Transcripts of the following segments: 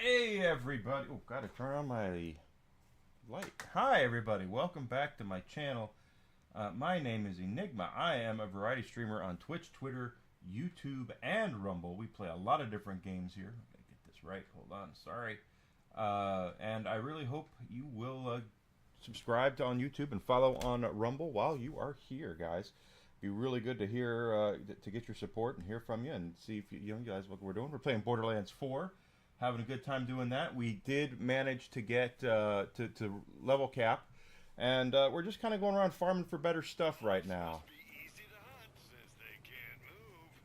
Hey everybody! Oh, gotta turn on my light. Hi everybody! Welcome back to my channel. My name is Enigma. I am a variety streamer on Twitch, Twitter, YouTube, and Rumble. We play a lot of different games here. I gotta get this right. Hold on. Sorry. And I really hope you will subscribe on YouTube and follow on Rumble while you are here, guys. Be really good to hear, to get your support and hear from you and see if you guys what we're doing. We're playing Borderlands 4. Having a good time doing that. We did manage to get to level cap, and we're just kind of going around farming for better stuff right now.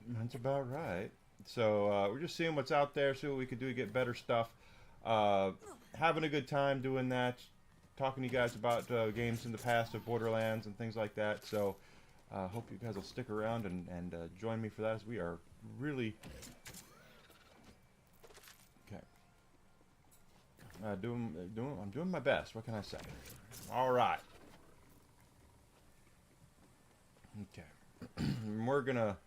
That's about right. So we're just seeing what's out there, see what we could do to get better stuff. Having a good time doing that, talking to you guys about games in the past of Borderlands and things like that. So hope you guys will stick around and join me for that, as we are really... I'm doing my best. What can I say? All right. Okay. We're gonna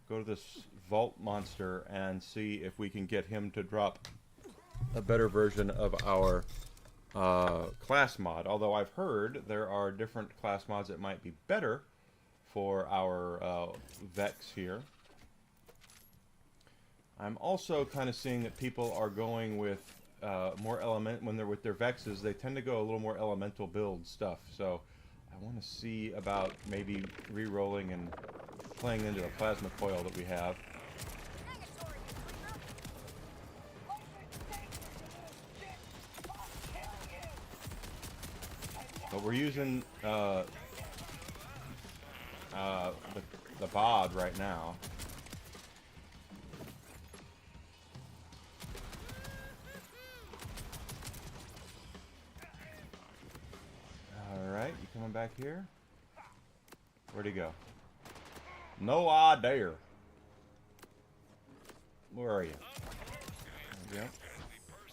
go to this vault monster and see if we can get him to drop a better version of our class mod. Although I've heard there are different class mods that might be better for our Vex here. I'm also kind of seeing that people are going with more element when they're with their Vexes. They tend to go a little more elemental build stuff. So I want to see about maybe re-rolling and playing into the plasma coil that we have. But we're using the bod right now. Alright, you coming back here? Where'd he go? No idea. Where are you? There we go.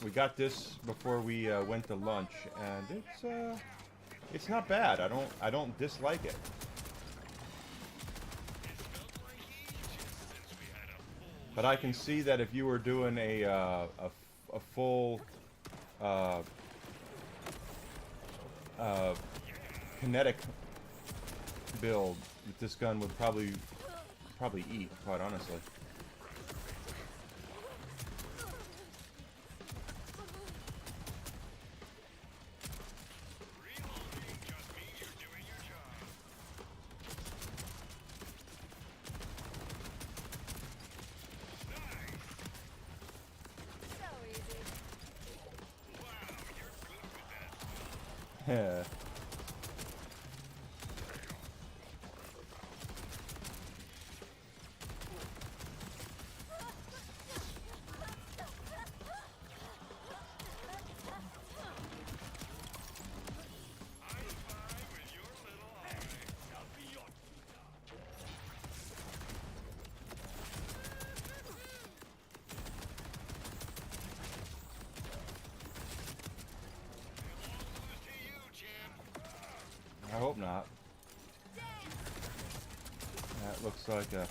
We got this before we went to lunch, and it's not bad. I don't dislike it. But I can see that if you were doing a full kinetic build, that this gun would probably eat, quite honestly. Yeah. I hope not. That looks like a...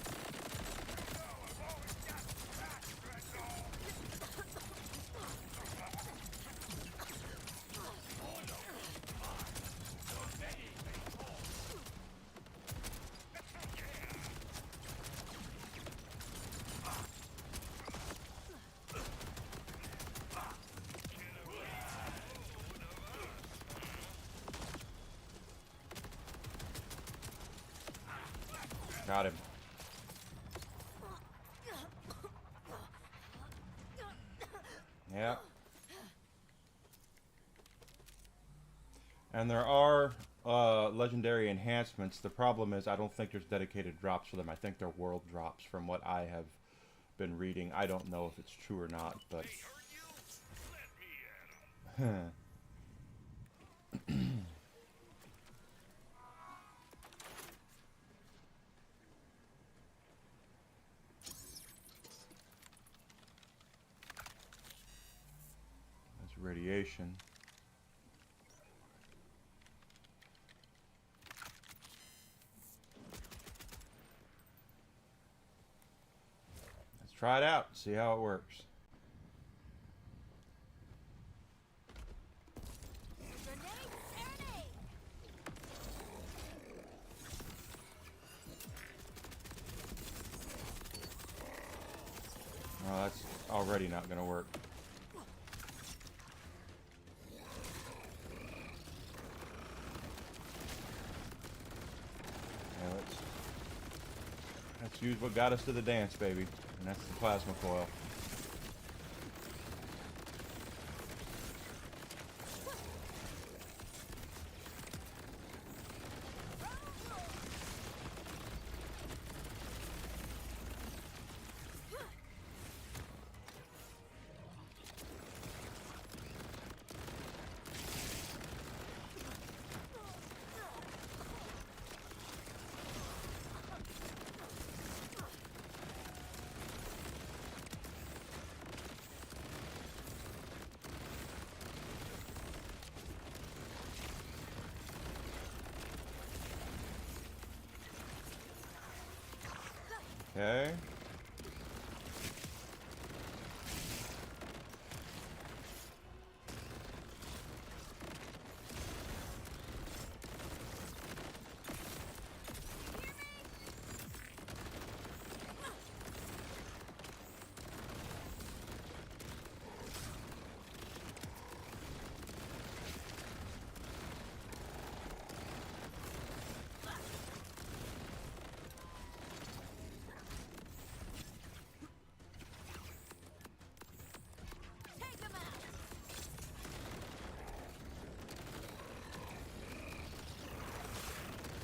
Got him. Yeah. And there are legendary enhancements. The problem is I don't think there's dedicated drops for them. I think they're world drops from what I have been reading. I don't know if it's true or not, but... That's radiation. Let's try it out, see how it works. Oh, that's already not going to work. Yeah, let's use what got us to the dance, baby. And that's the plasma coil. Okay.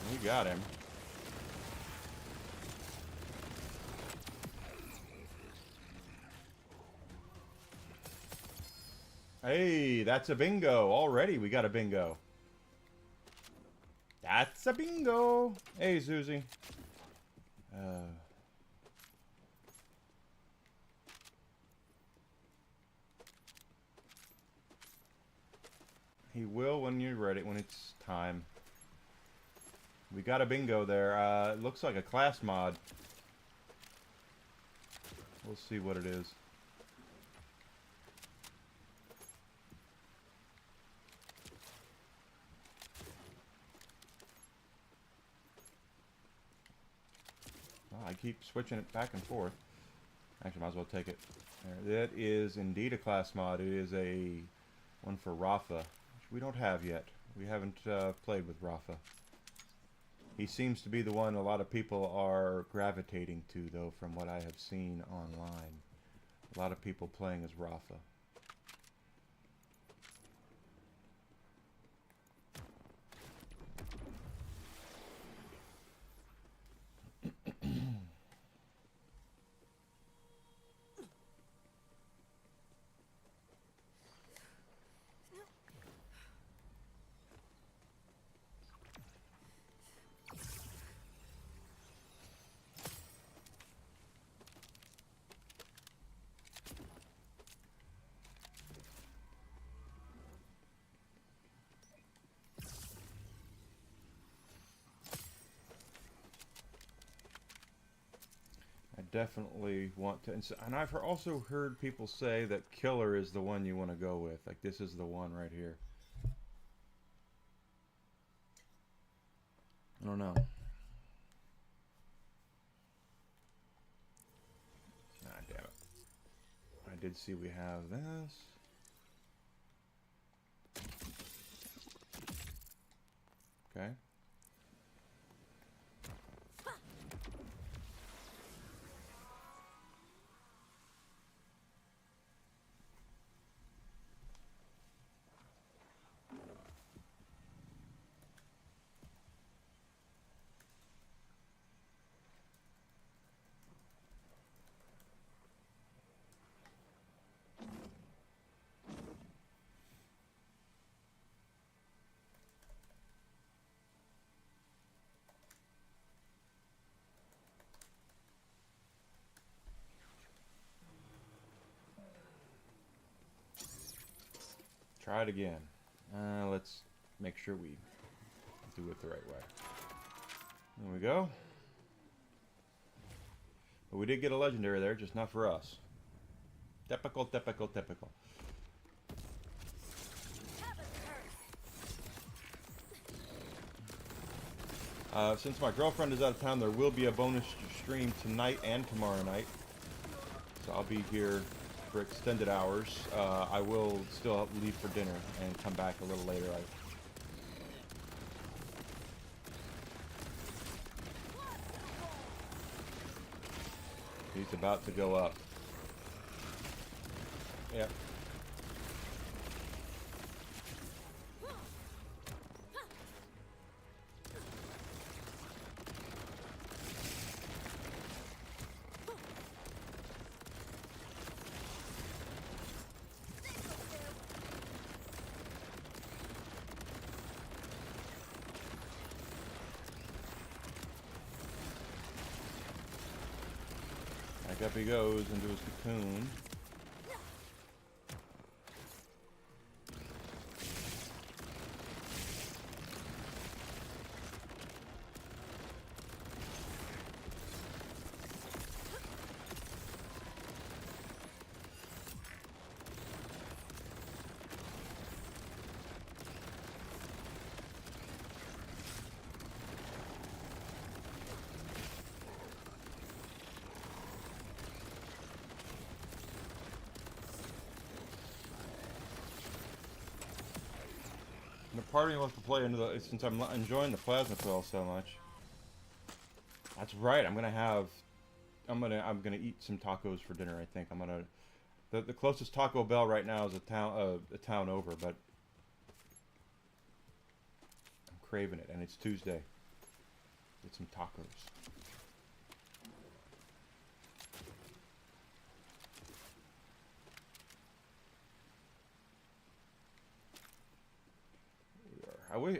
We got him. Hey, that's a bingo. Already we got a bingo. That's a bingo. Hey, Susie. He will when you're ready, when it's time. We got a bingo there. It looks like a class mod. We'll see what it is. Well, I keep switching it back and forth. Actually, might as well take it. There, that is indeed a class mod. It is a one for Rafa, which we don't have yet. We haven't played with Rafa. He seems to be the one a lot of people are gravitating to, though, from what I have seen online. A lot of people playing as Rafa. definitely want to, and I've also heard people say that Killer is the one you want to go with. Like, this is the one right here. I don't know. Ah, damn it. I did see we have this. Okay. Try it again. Let's make sure we do it the right way. There we go. But we did get a legendary there, just not for us. Typical, typical, typical. Since my girlfriend is out of town, there will be a bonus stream tonight and tomorrow night. So I'll be here for extended hours. I will still leave for dinner and come back a little later. He's about to go up. Yep. Back up he goes into his cocoon. Part of me wants to play into the, since I'm enjoying the plasma pill so much. That's right. I'm gonna eat some tacos for dinner. I think I'm gonna. The closest Taco Bell right now is a town over, but I'm craving it, and it's Tuesday. Get some tacos.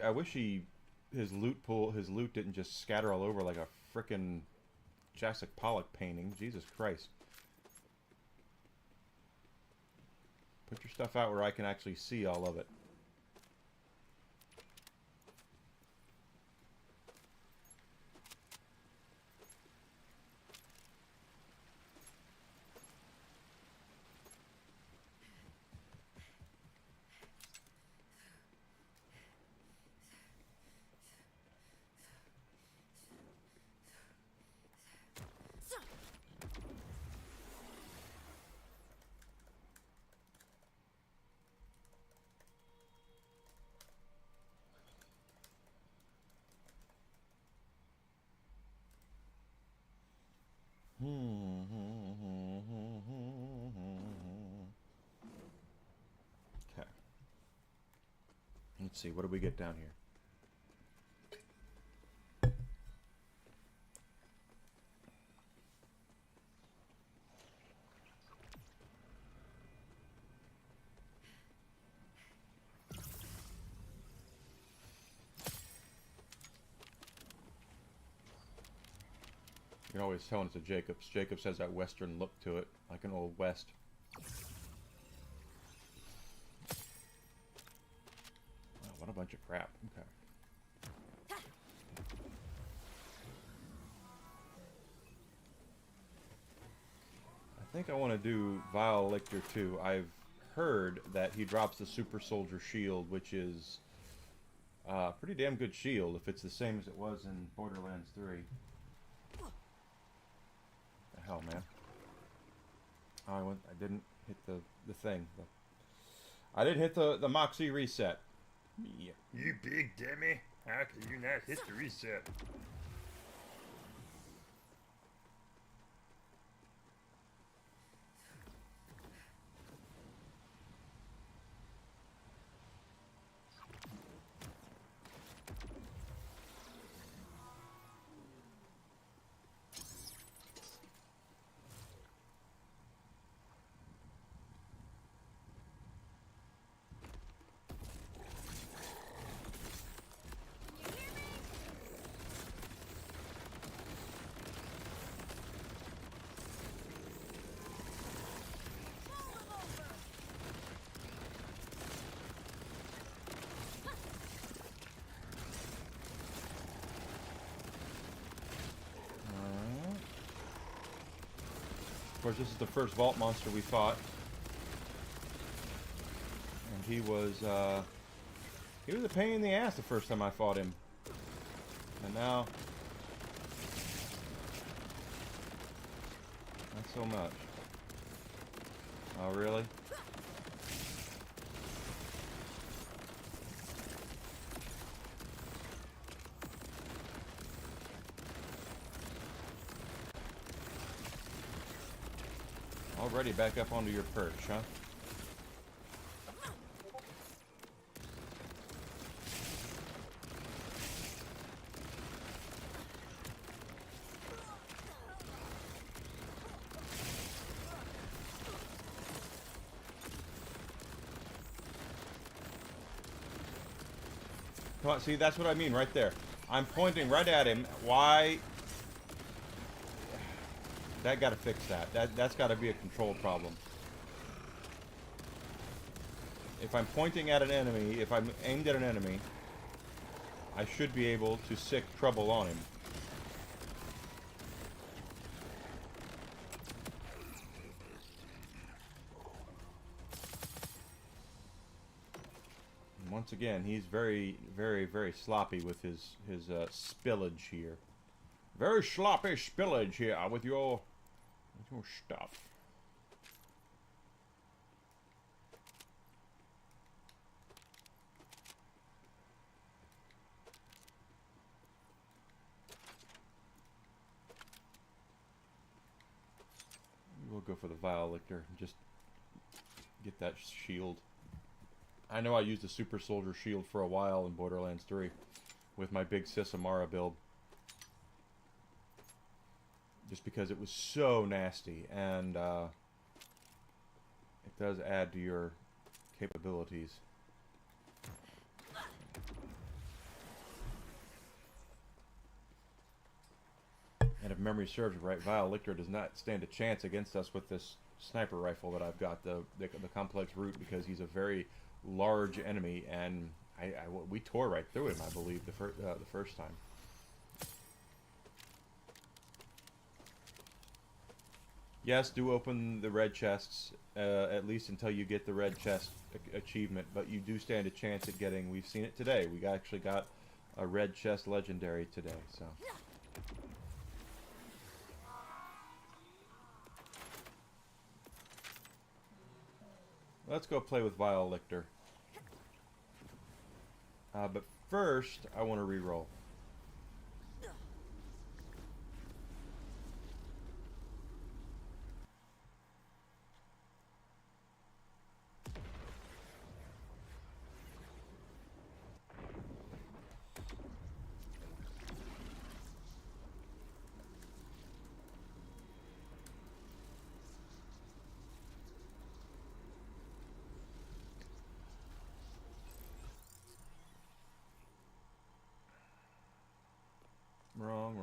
I wish his loot didn't just scatter all over like a frickin' Jurassic Pollock painting. Jesus Christ. Put your stuff out where I can actually see all of it. Okay. Let's see, what do we get down here? You can always tell when it's a Jacobs. Jacobs has that western look to it, like an old west. Wow, what a bunch of crap. Okay. think I want to do Vile Lictor too. I've heard that he drops the Super Soldier Shield, which is a pretty damn good shield if it's the same as it was in Borderlands 3. The hell, man. Oh, I didn't hit the thing. I didn't hit the Moxie reset. Yeah. You big dummy. How can you not hit the reset? Of course, this is the first vault monster we fought, and he was a pain in the ass the first time I fought him, and now not so much. Oh, really? Already back up onto your perch, huh? Come on, see, that's what I mean right there. I'm pointing right at him. Why? That gotta fix that. That's gotta be a control problem. If I'm pointing at an enemy, if I'm aimed at an enemy, I should be able to sick trouble on him. And once again, he's very, very, very sloppy with his spillage here. Very sloppy spillage here with your stuff. We'll go for the Vile Lictor and just get that shield. I know I used the Super Soldier Shield for a while in Borderlands 3 with my big Sis Amara build. Just because it was so nasty, and it does add to your capabilities. And if memory serves right, Vile Lictor does not stand a chance against us with this sniper rifle that I've got, the complex root, because he's a very large enemy, and we tore right through him, I believe, the first time. Yes, do open the red chests, at least until you get the red chest achievement, but you do stand a chance at getting, we've seen it today, we actually got a red chest legendary today, so. Let's go play with Vile Lictor. But first, I want to reroll. Wrong.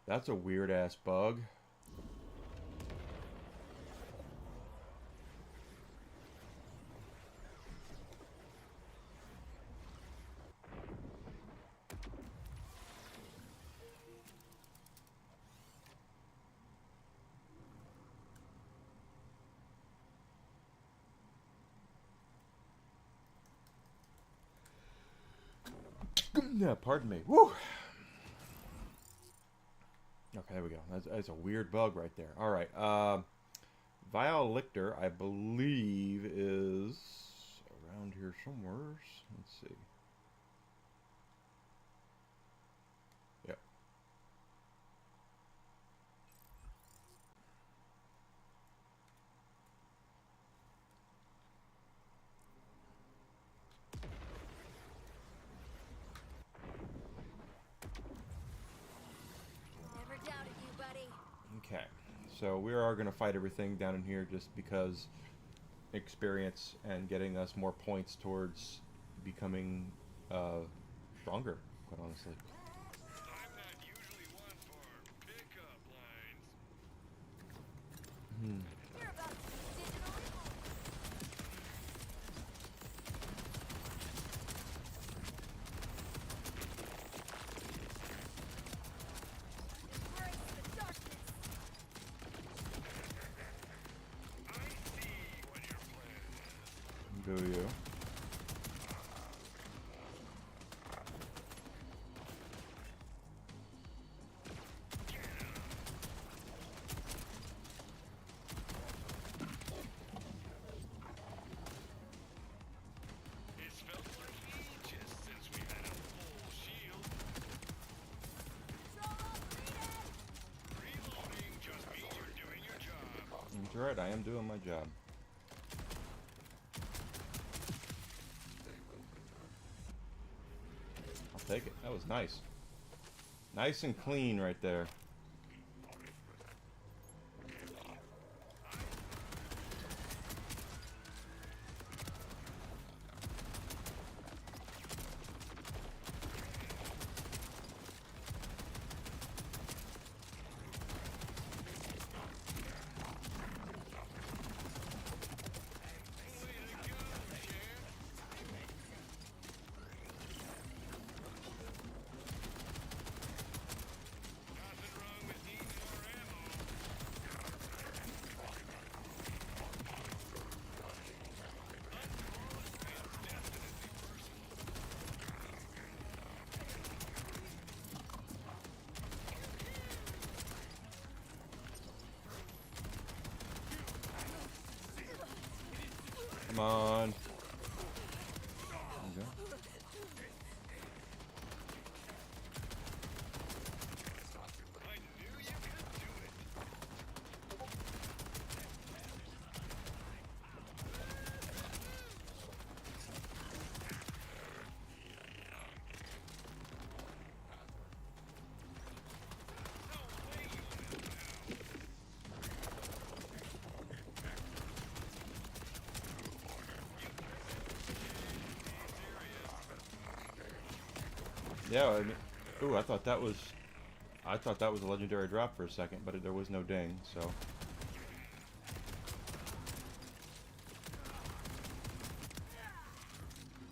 That's a weird ass bug. Yeah, pardon me. Woo! Okay, there we go. That's a weird bug right there. All right. Vial Lictor, I believe, is around here somewhere. Let's see. Yep. Never doubted you, buddy. Okay. So we are going to fight everything down in here just because experience and getting us more points towards becoming stronger, quite honestly. I'm not usually one for pickup lines. You're about to be digitally embrace the darkness. I see what your plan is. Do you? It's felt like ages since we had a full shield. Reloading just means you're doing your job. That's right, I am doing my job. I'll take it. That was nice. Nice and clean right there. Nothing wrong with needing more ammo. Come on. There we go. I knew you could do it. Yeah, I mean, ooh, I thought that was a legendary drop for a second, but there was no ding, so.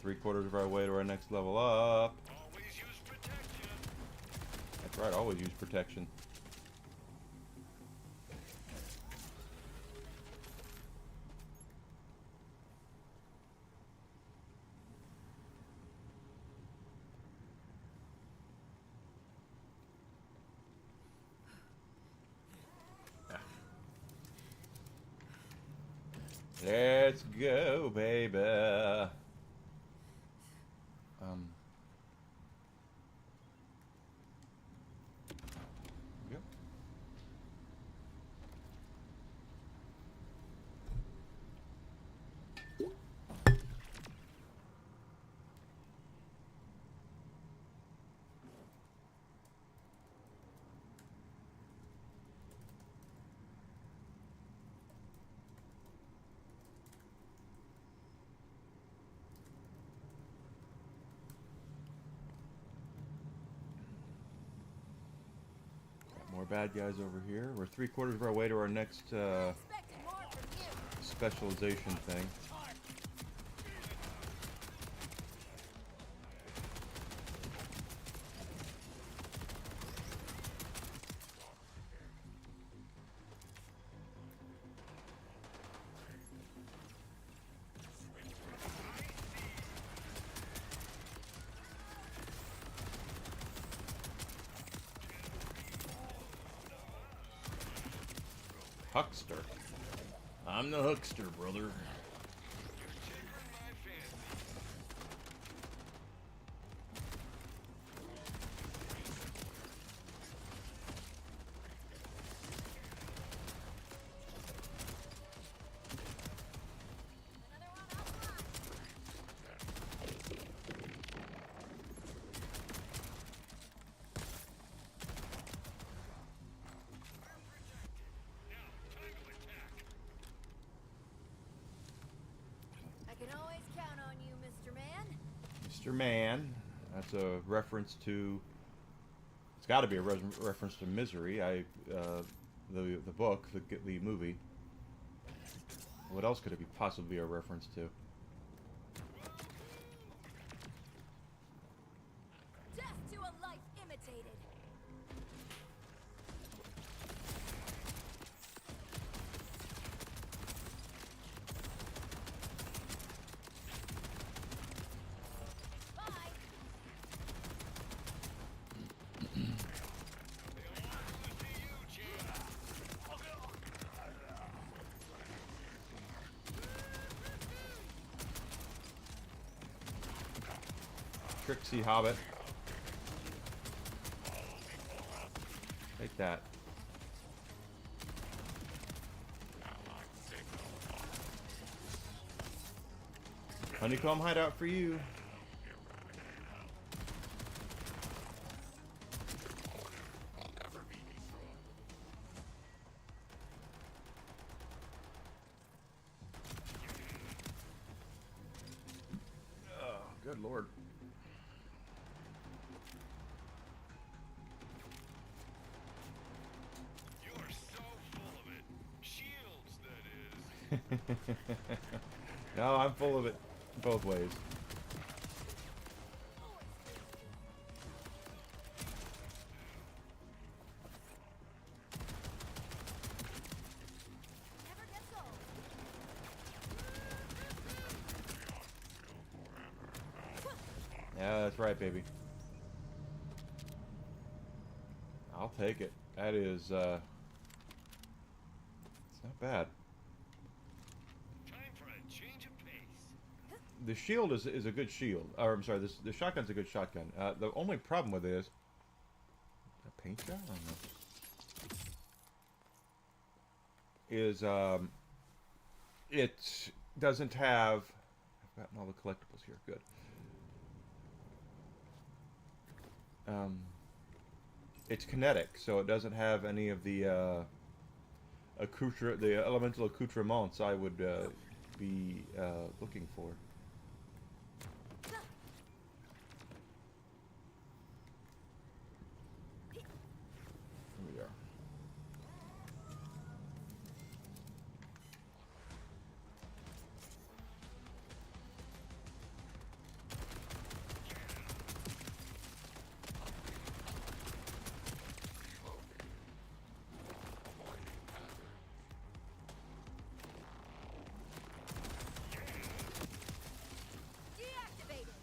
Three-quarters of our way to our next level up. Always use protection. That's right, always use protection. Let's go, baby. Yep. More bad guys over here. We're three-quarters of our way to our next Expected more from you. specialization thing. Huckster. I'm the huckster, brother. I can always count on you, Mr. Man. Mr. Man. That's a reference to. It's got to be a reference to Misery. The book, the movie. What else could it be possibly a reference to? Death to a life imitated. Bye. Trixie Hobbit. Take that. Honeycomb hideout for you. Oh, good lord. You're so full of it. Shields, that is. No, I'm full of it both ways. Never gets old. Yeah, that's right, baby. I'll take it. That is, it's not bad. Time for a change of pace. The shield is a good shield. Or, I'm sorry, the shotgun's a good shotgun. The only problem with it is... A paint job? I don't know. Is, it doesn't have... I've gotten all the collectibles here. Good. It's kinetic, so it doesn't have any of the the elemental accoutrements I would be looking for. Here we are. Deactivated.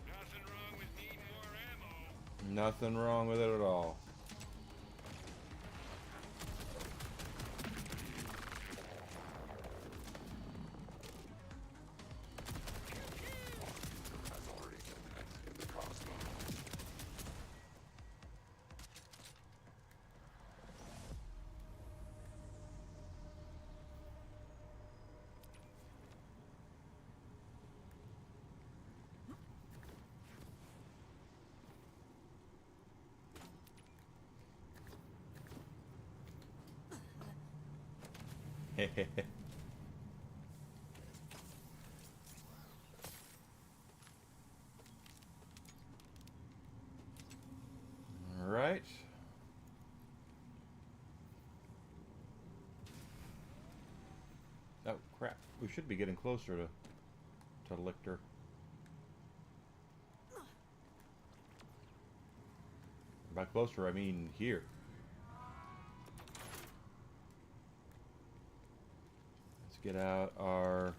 Nothing wrong with needing more ammo. Nothing wrong with it at all. All right. Oh crap! We should be getting closer to Lictor. By closer, I mean here. Let's get out our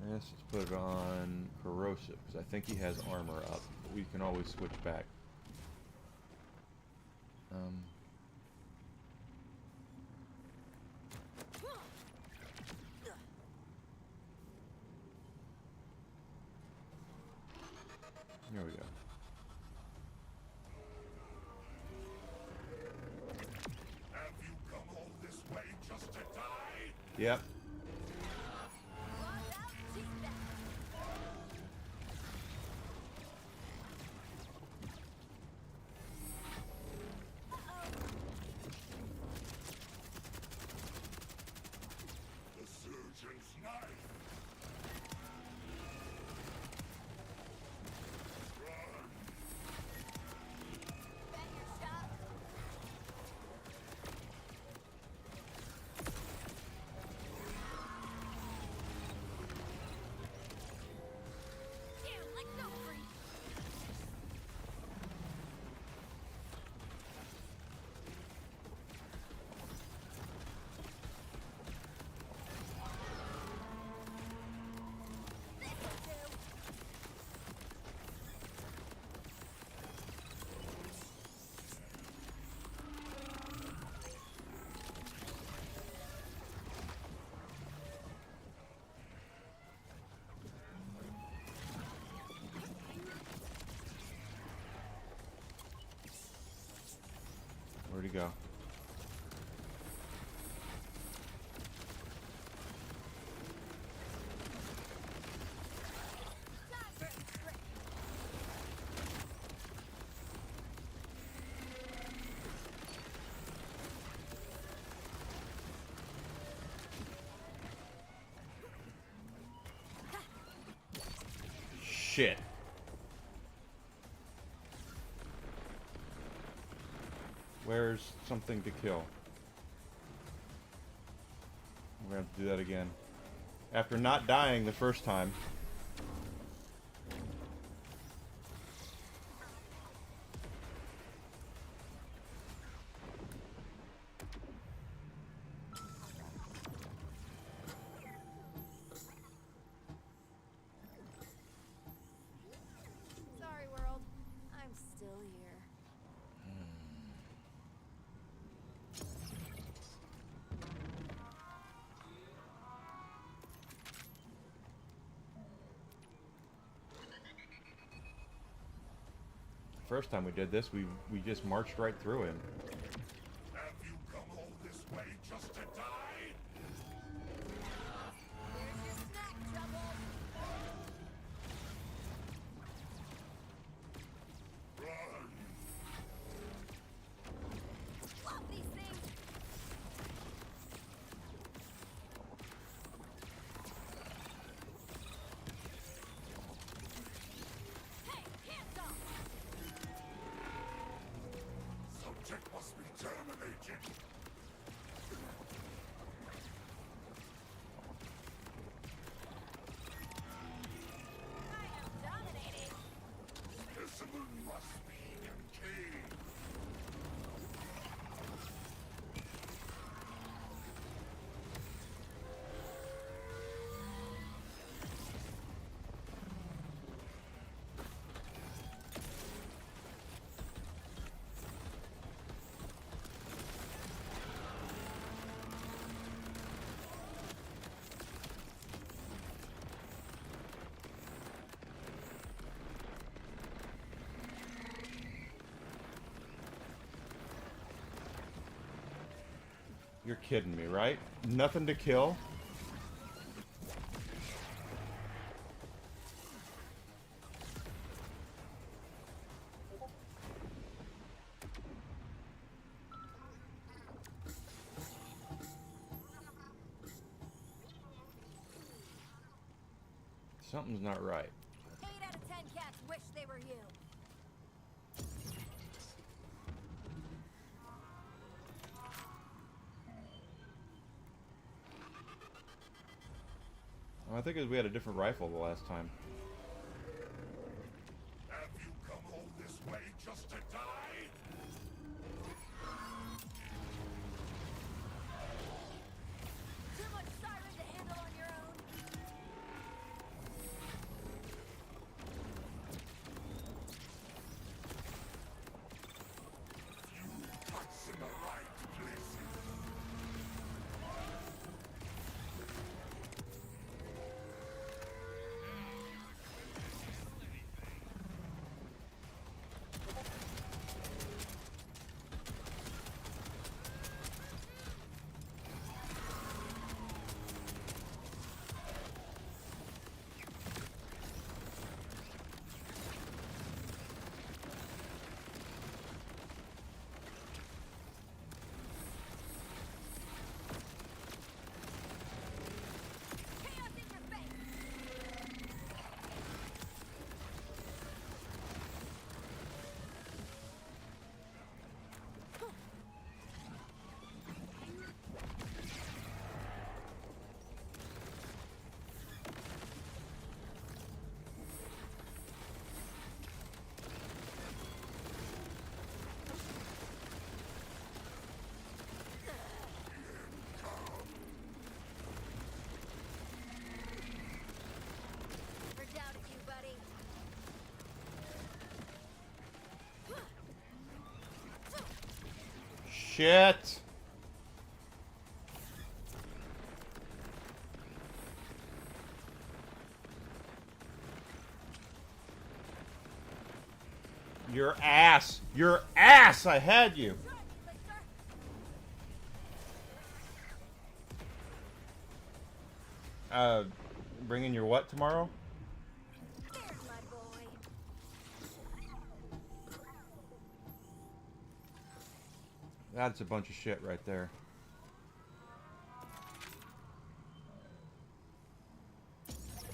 Let's put it on corrosive, because I think he has armor up. But we can always switch back. Here we go. Have you come all this way just to die? Yep. The surgeon's knife. Where'd he go? Shit. Where's something to kill? We're gonna have to do that again. After not dying the first time. Sorry, world. I'm still here. First time we did this, we just marched right through him. Have you come all this way just to die? Here's your snack, Trouble. Run! Love these things. Hey, hands off. Subject must be terminated. I am dominating. Specimen must be contained. You're kidding me, right? Nothing to kill? Something's not right. 8 out of 10 cats wish they were you. Oh, I think it was we had a different rifle the last time. Have you come all this way just to die? Too much siren to handle on your own. Shit! Your ass! Your ass! I had you! Bringing your what tomorrow? There's my boy. That's a bunch of shit right there.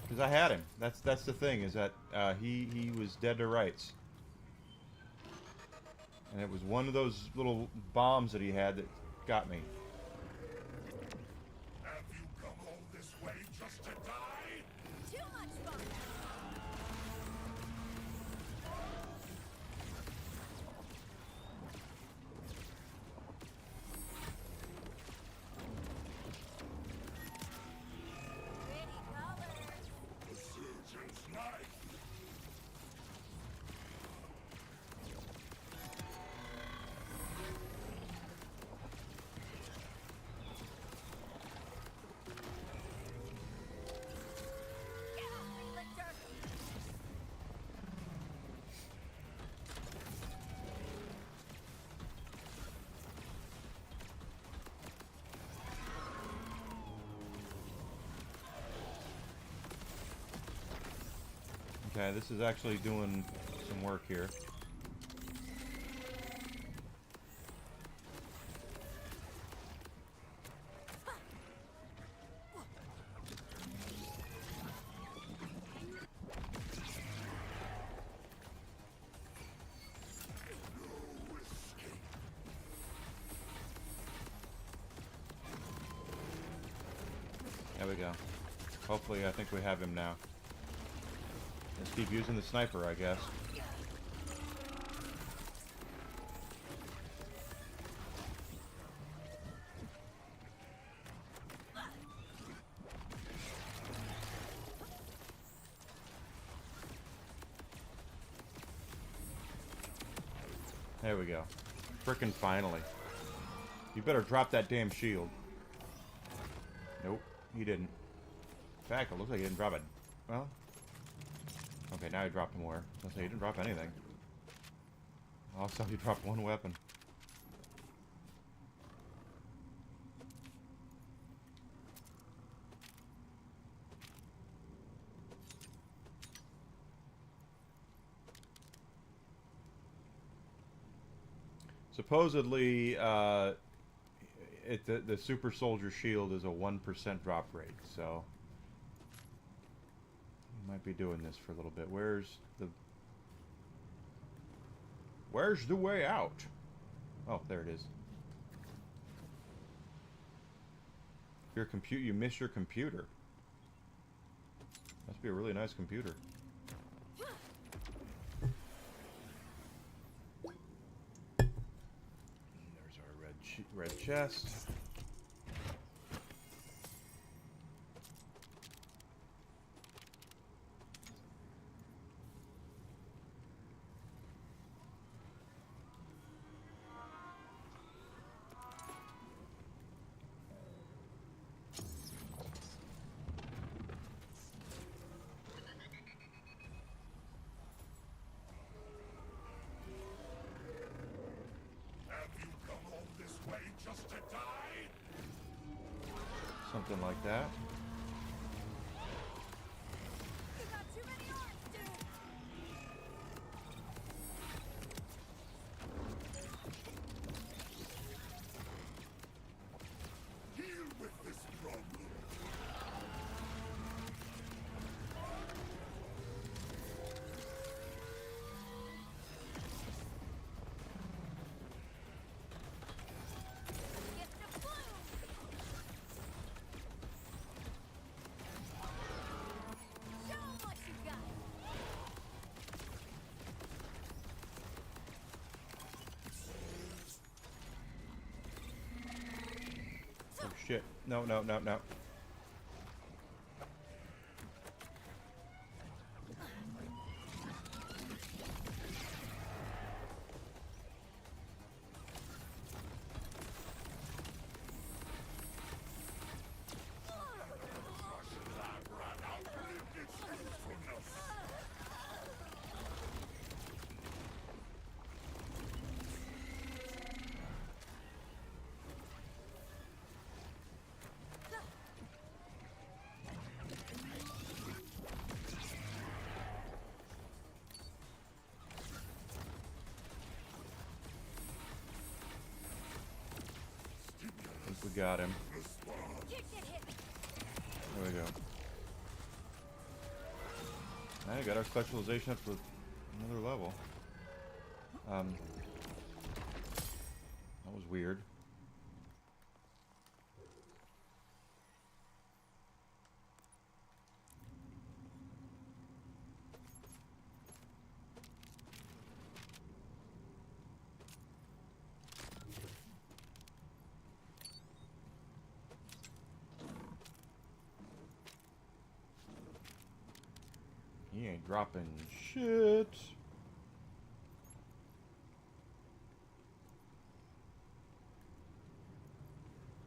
Because I had him. That's the thing, is that he was dead to rights. And it was one of those little bombs that he had that got me. Have you come all this way just to die? Too much fun. Pretty colors. The surgeon's knife. Get off me, Lictor. Okay, this is actually doing some work here. There we go. Hopefully, I think we have him now. Let's keep using the sniper, I guess. There we go. Frickin' finally. You better drop that damn shield. Nope, he didn't. In fact, it looks like he didn't drop it. Well... Okay, now he dropped more. I'll say he didn't drop anything. Also, he dropped one weapon. Supposedly, the super soldier shield is a 1% drop rate, so might be doing this for a little bit. Where's the way out? Oh, there it is. You miss your computer. Must be a really nice computer. There's our red chest. Just to die? Something like that. You got too many arms, dude. Deal with this problem. Gift of bloom. Show 'em what you got. Oh shit. No, no, no, no. got him. Kick that hit. There we go. I got our specialization up to another level. That was weird. He ain't dropping shit.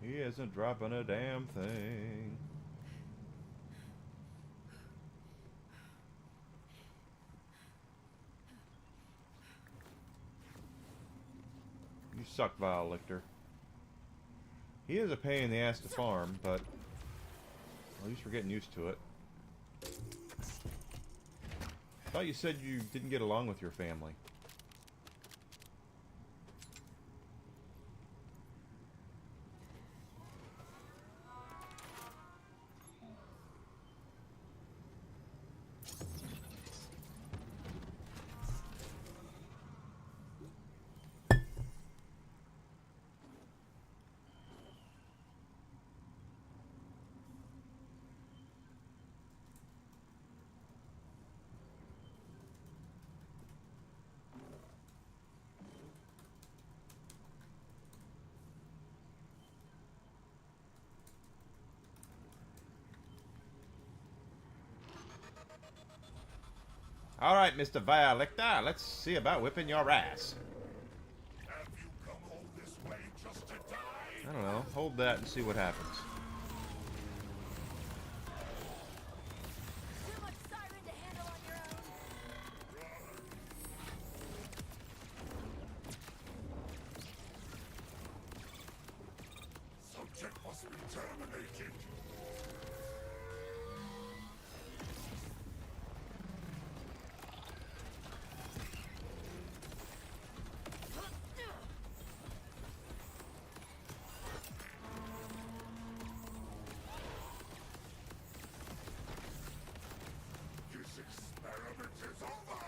He isn't dropping a damn thing. You suck, Vile Lictor. He is a pain in the ass to farm, but at least we're getting used to it. I thought you said you didn't get along with your family. Alright, Mr. Vile Lictor, let's see about whipping your ass. Have you come all this way just to die? I don't know, hold that and see what happens. Too much siren to handle on your own. Subject must be terminated. This experiment is over.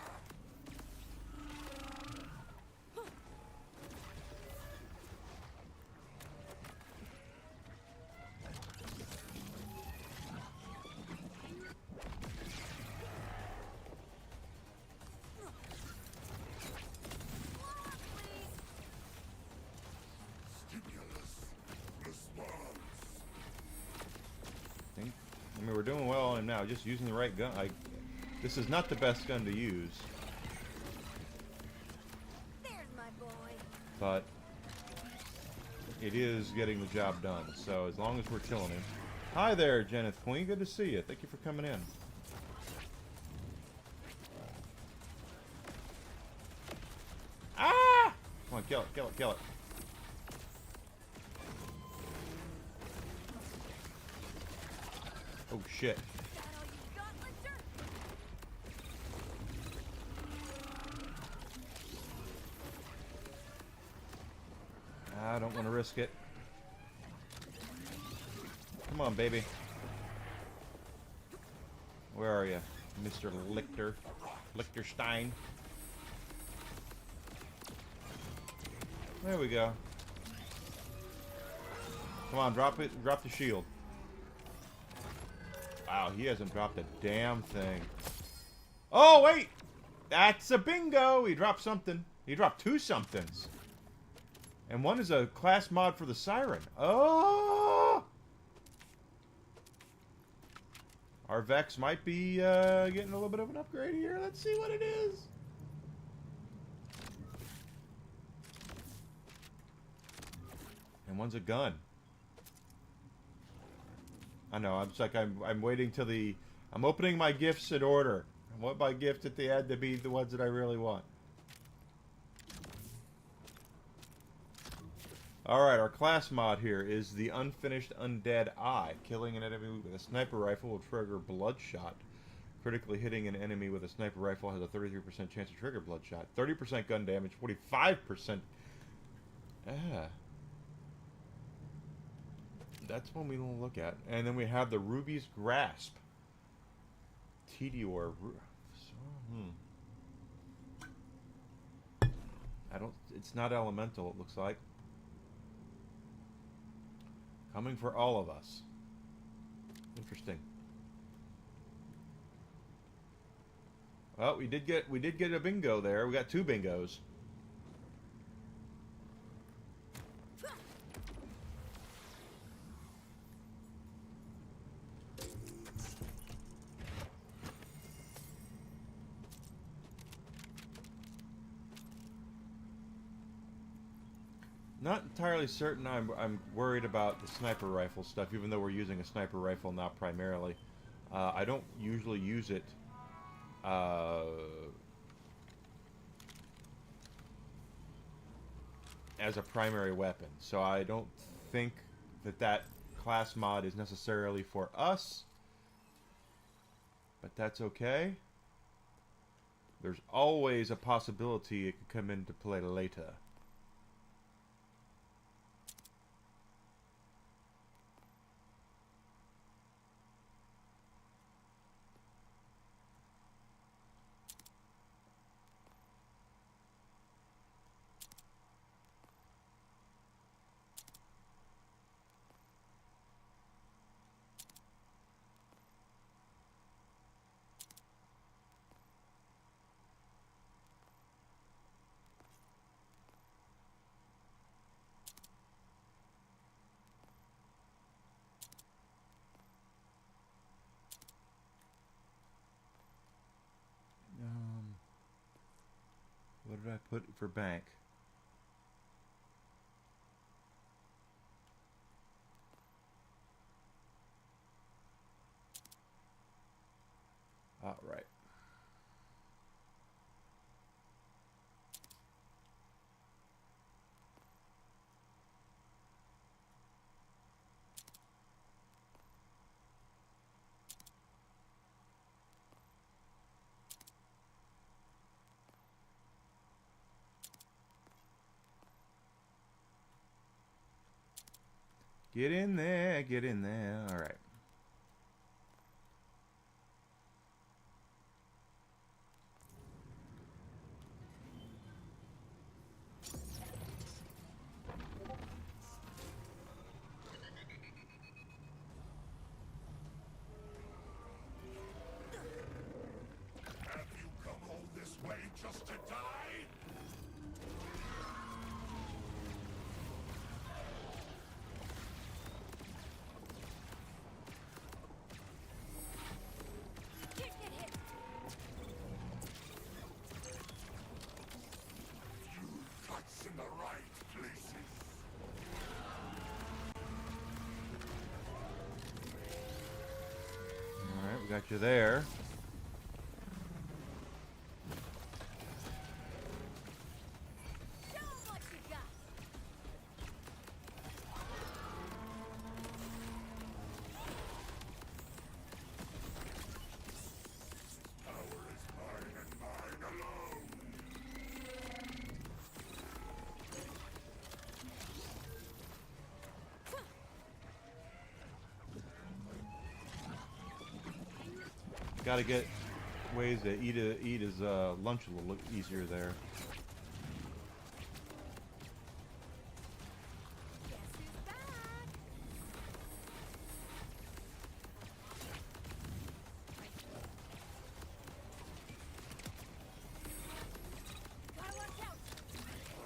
Stimulus response. I mean, we're doing well on him now, just using the right gun. This is not the best gun to use, There's my boy. but it is getting the job done. So as long as we're killing him. Hi there, Jenith Queen. Good to see you. Thank you for coming in. Ah! Come on, kill it, kill it, kill it. Oh shit. Is that all you got, Lictor? I don't want to risk it. Come on, baby. Where are you, Mr. Lictor? Lichterstein? There we go. Come on, drop it. Drop the shield. Wow, he hasn't dropped a damn thing. Oh, wait! That's a bingo! He dropped something. He dropped two somethings. And one is a class mod for the Siren. Oh! Our Vex might be getting a little bit of an upgrade here. Let's see what it is. And one's a gun. I know, I'm just like, I'm waiting till the... I'm opening my gifts in order. I want my gift at the end to be the ones that I really want. Alright, our class mod here is the Unfinished Undead Eye. Killing an enemy with a sniper rifle will trigger Bloodshot. Critically hitting an enemy with a sniper rifle has a 33% chance to trigger Bloodshot. 30% gun damage, 45%... That's one we don't look at. And then we have the Ruby's Grasp. Tedior. I don't... It's not elemental, it looks like. Coming for all of us. Interesting. Well, we did get a bingo there. We got 2 bingos. Not entirely certain. I'm worried about the sniper rifle stuff, even though we're using a sniper rifle now primarily. I don't usually use it as a primary weapon, so I don't think that class mod is necessarily for us, but that's okay. There's always a possibility it could come into play later. What did I put for bank? All right. Get in there, get in there. All right. Have you come all this way just to die? Hit, hit, hit. You cuts in the right places. All right, we got you there. Show 'em what you got. Power is mine and mine alone. Got to get ways to eat his lunch a little easier there. Guess who's back? Gotta watch out.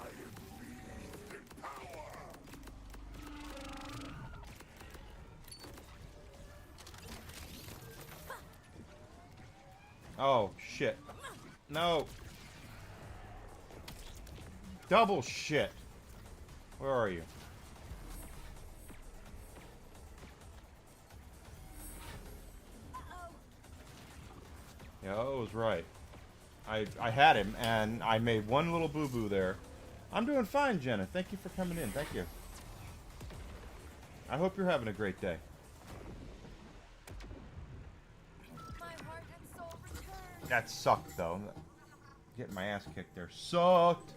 I am breathed in power. Oh shit! No. Double shit. Where are you? Uh-oh. Yeah, I was right. I had him, and I made one little boo-boo there. I'm doing fine, Jenna. Thank you for coming in. Thank you. I hope you're having a great day. My heart and soul return. That sucked, though. Getting my ass kicked there sucked.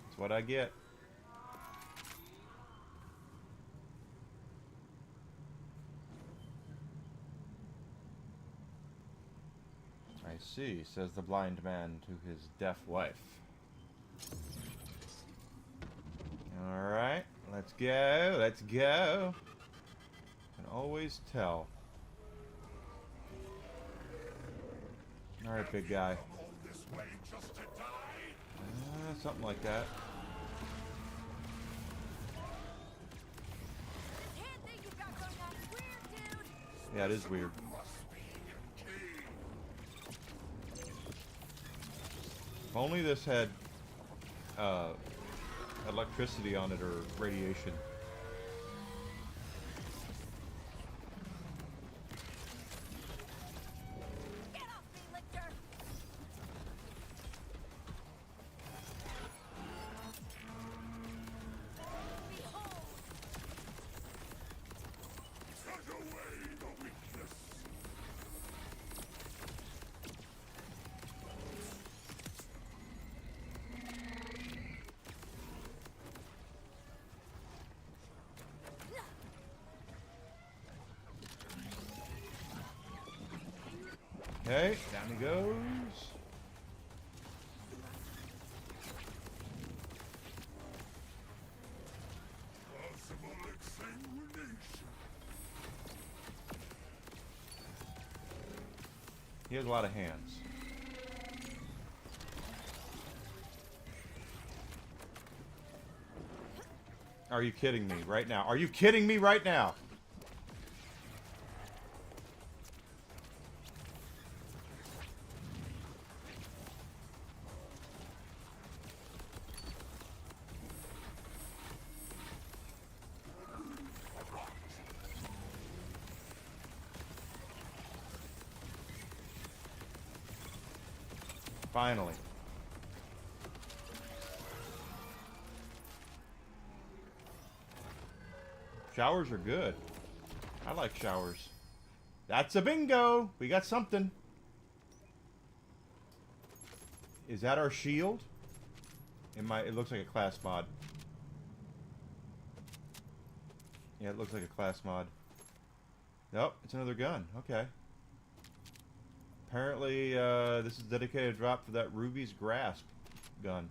That's what I get. I see, says the blind man to his deaf wife. Alright, let's go, let's go. Can always tell. Alright, big guy. Something like that. Yeah, it is weird. If only this had electricity on it or radiation. Okay, down he goes. He has a lot of hands. Are you kidding me right now? Are you kidding me right now? Finally. Showers are good. I like showers. That's a bingo! We got something. Is that our shield? It looks like a class mod. Yeah, it looks like a class mod. Nope, it's another gun. Okay. Apparently, this is dedicated drop for that Ruby's Grasp gun.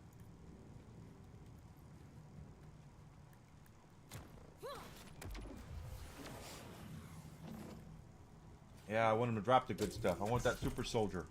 Yeah, I want him to drop the good stuff. I want that super soldier.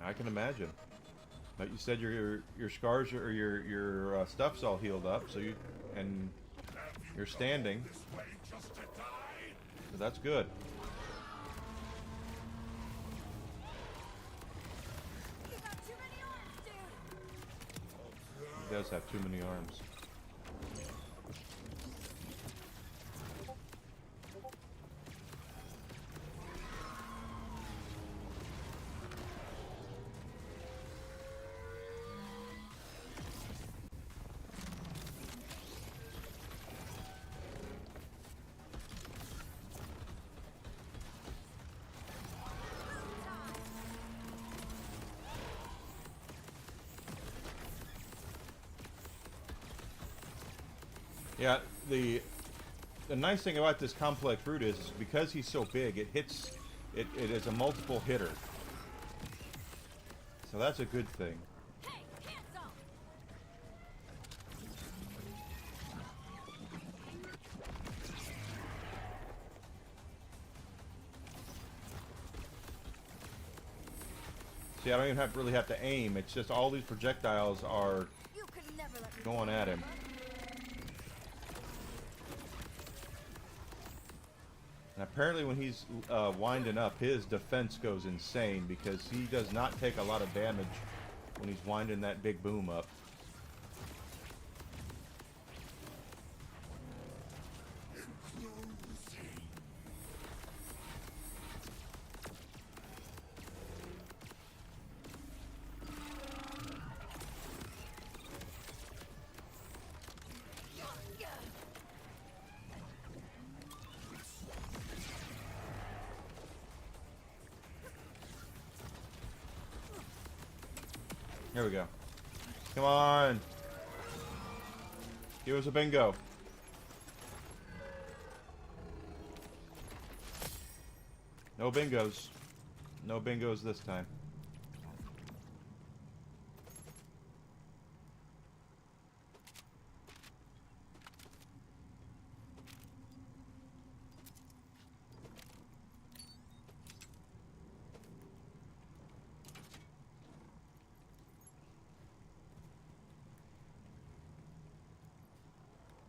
I can imagine. But you said your scars or your stuff's all healed up, so you're standing. So that's good. He does have too many arms. Yeah, the nice thing about this complex route is because he's so big, it is a multiple hitter. So that's a good thing. See, I don't even really have to aim. It's just all these projectiles are going at him. And apparently when he's winding up, his defense goes insane because he does not take a lot of damage when he's winding that big boom up. Here we go. Come on. Give us a bingo. No bingos. No bingos this time.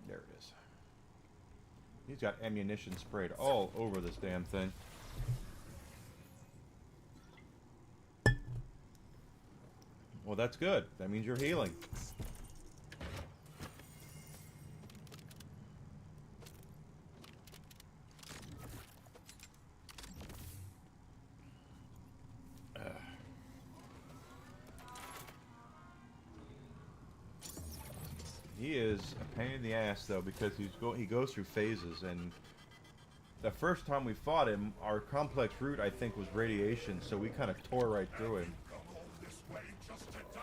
There it is. He's got ammunition sprayed all over this damn thing. Well, that's good. That means you're healing. He is a pain in the ass, though, because he goes through phases, and the first time we fought him, our complex route, I think, was radiation, so we kind of tore right through him. Come all this way just to die?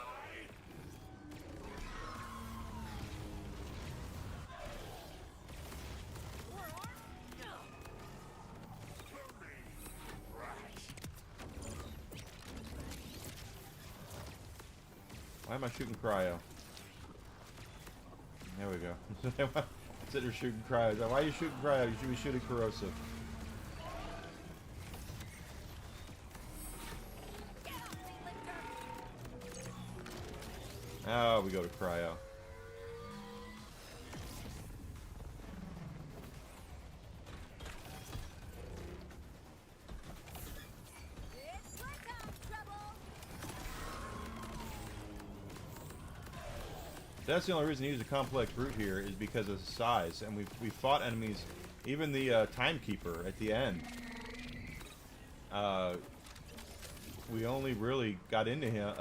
Why am I shooting cryo? There we go. Sit there shooting cryo. Why are you shooting cryo? You should be shooting corrosive. Oh, we go to cryo. That's the only reason to use a complex route here is because of the size, and we fought enemies, even the timekeeper at the end. We only really got into him,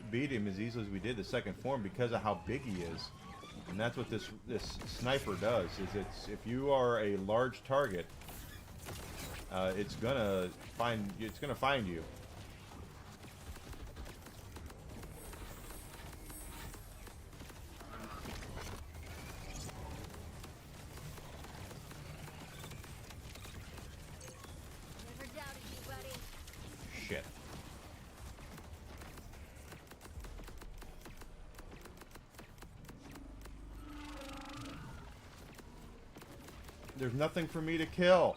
beat him as easily as we did the second form because of how big he is, and that's what this sniper does. Is if you are a large target, it's gonna find you. Shit. There's nothing for me to kill.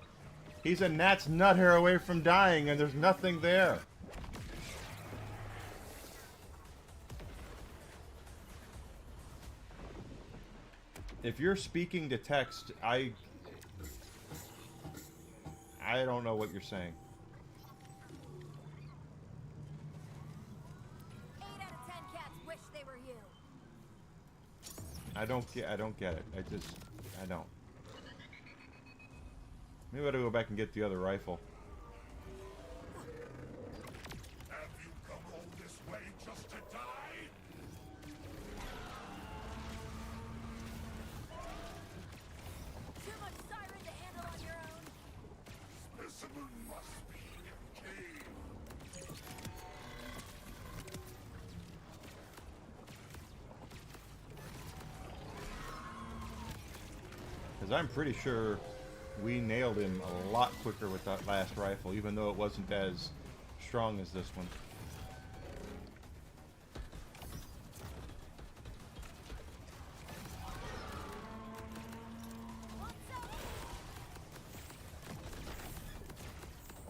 He's a gnat's nut hair away from dying, and there's nothing there. If you're speaking to text, I don't know what you're saying. 8 out of 10 cats wish they were you. I don't get it. I don't. Maybe I ought to go back and get the other rifle. Have you come all this way just to die? Too much siren to handle on your own. Specimen must be caved. Because I'm pretty sure we nailed him a lot quicker with that last rifle, even though it wasn't as strong as this one.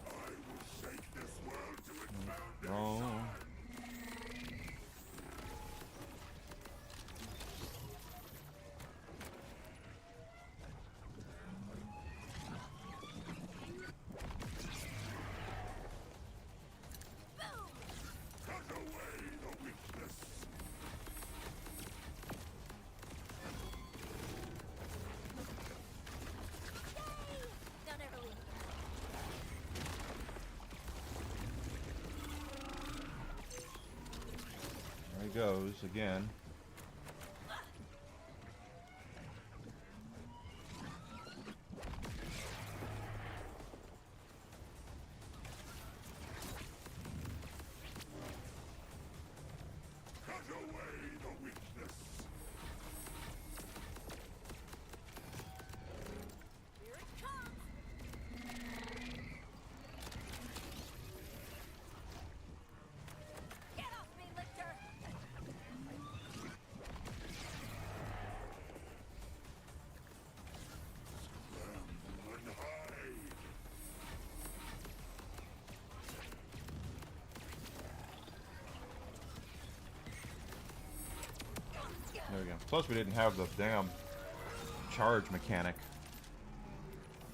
I will shake this world to its Wrong. foundation. Cut away the weakness. Don't ever leave. There he goes again. Plus, we didn't have the damn charge mechanic.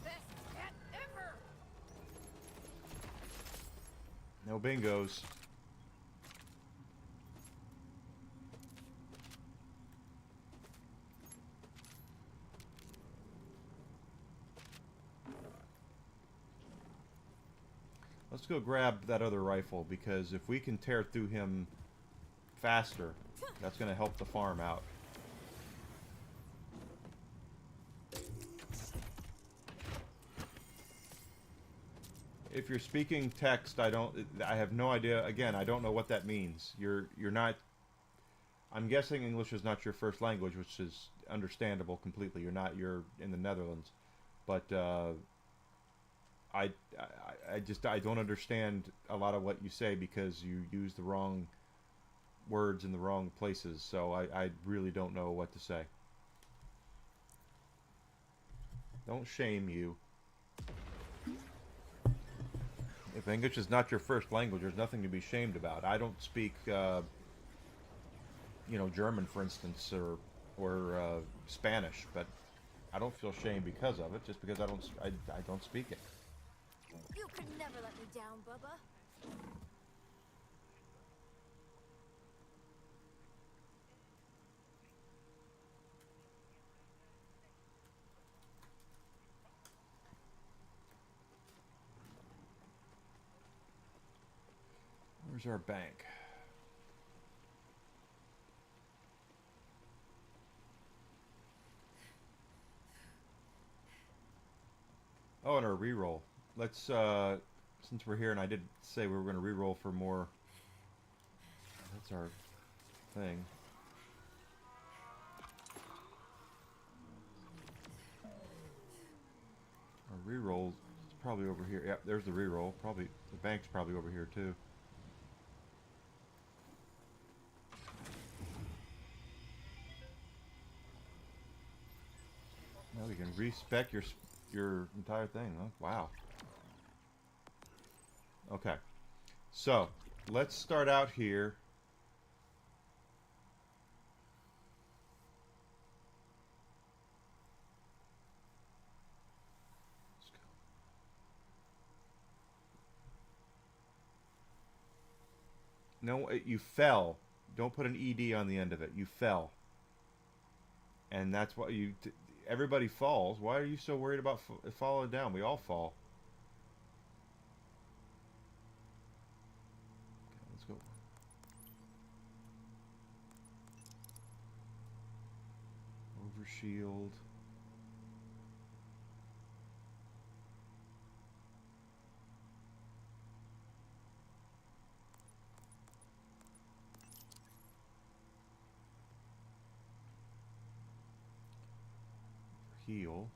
Best cat ever. No bingos. Let's go grab that other rifle, because if we can tear through him faster, that's going to help the farm out. If you're speaking text, I have no idea. Again, I don't know what that means. You're not. I'm guessing English is not your first language, which is understandable completely. You're in the Netherlands, but I don't understand a lot of what you say because you use the wrong words in the wrong places. So I really don't know what to say. Don't shame you. If English is not your first language, there's nothing to be shamed about. I don't speak, German, for instance, or Spanish, but I don't feel shame because of it, just because I don't speak it. You could never let me down, Bubba. Where's our bank? Oh, and our reroll. Let's, since we're here, and I did say we were going to reroll for more. That's our thing. Our reroll is probably over here. Yep, there's the reroll. Probably the bank's probably over here too. Now we can respec your entire thing. Huh? Wow. Okay, so let's start out here. No, you fell. Don't put an ED on the end of it. You fell. And that's what everybody falls. Why are you so worried about falling down? We all fall. Okay, let's go. Overshield. Heal.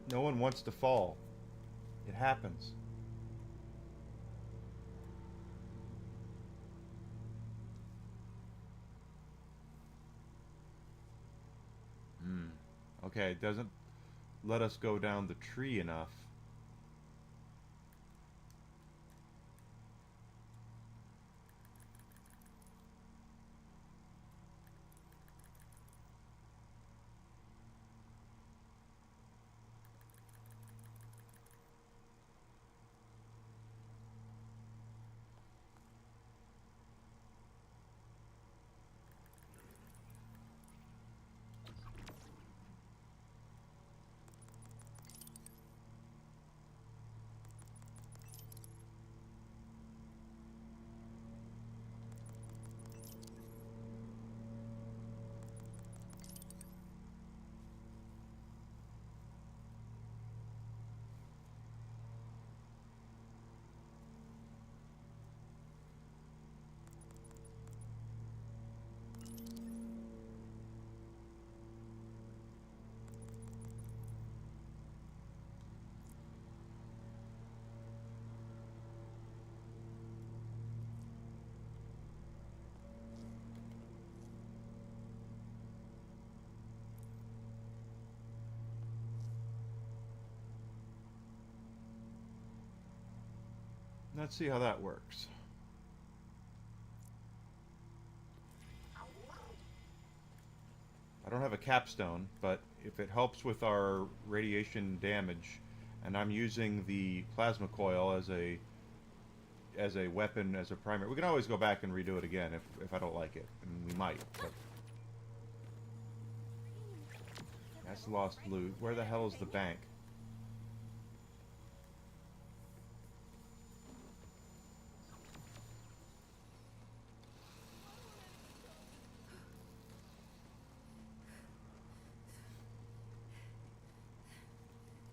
No one wants to fall. It happens. Okay, it doesn't let us go down the tree enough. Let's see how that works. I don't have a capstone, but if it helps with our radiation damage, and I'm using the plasma coil as a weapon, as a primary, we can always go back and redo it again if I don't like it, and we might. But that's lost loot. Where the hell is the bank?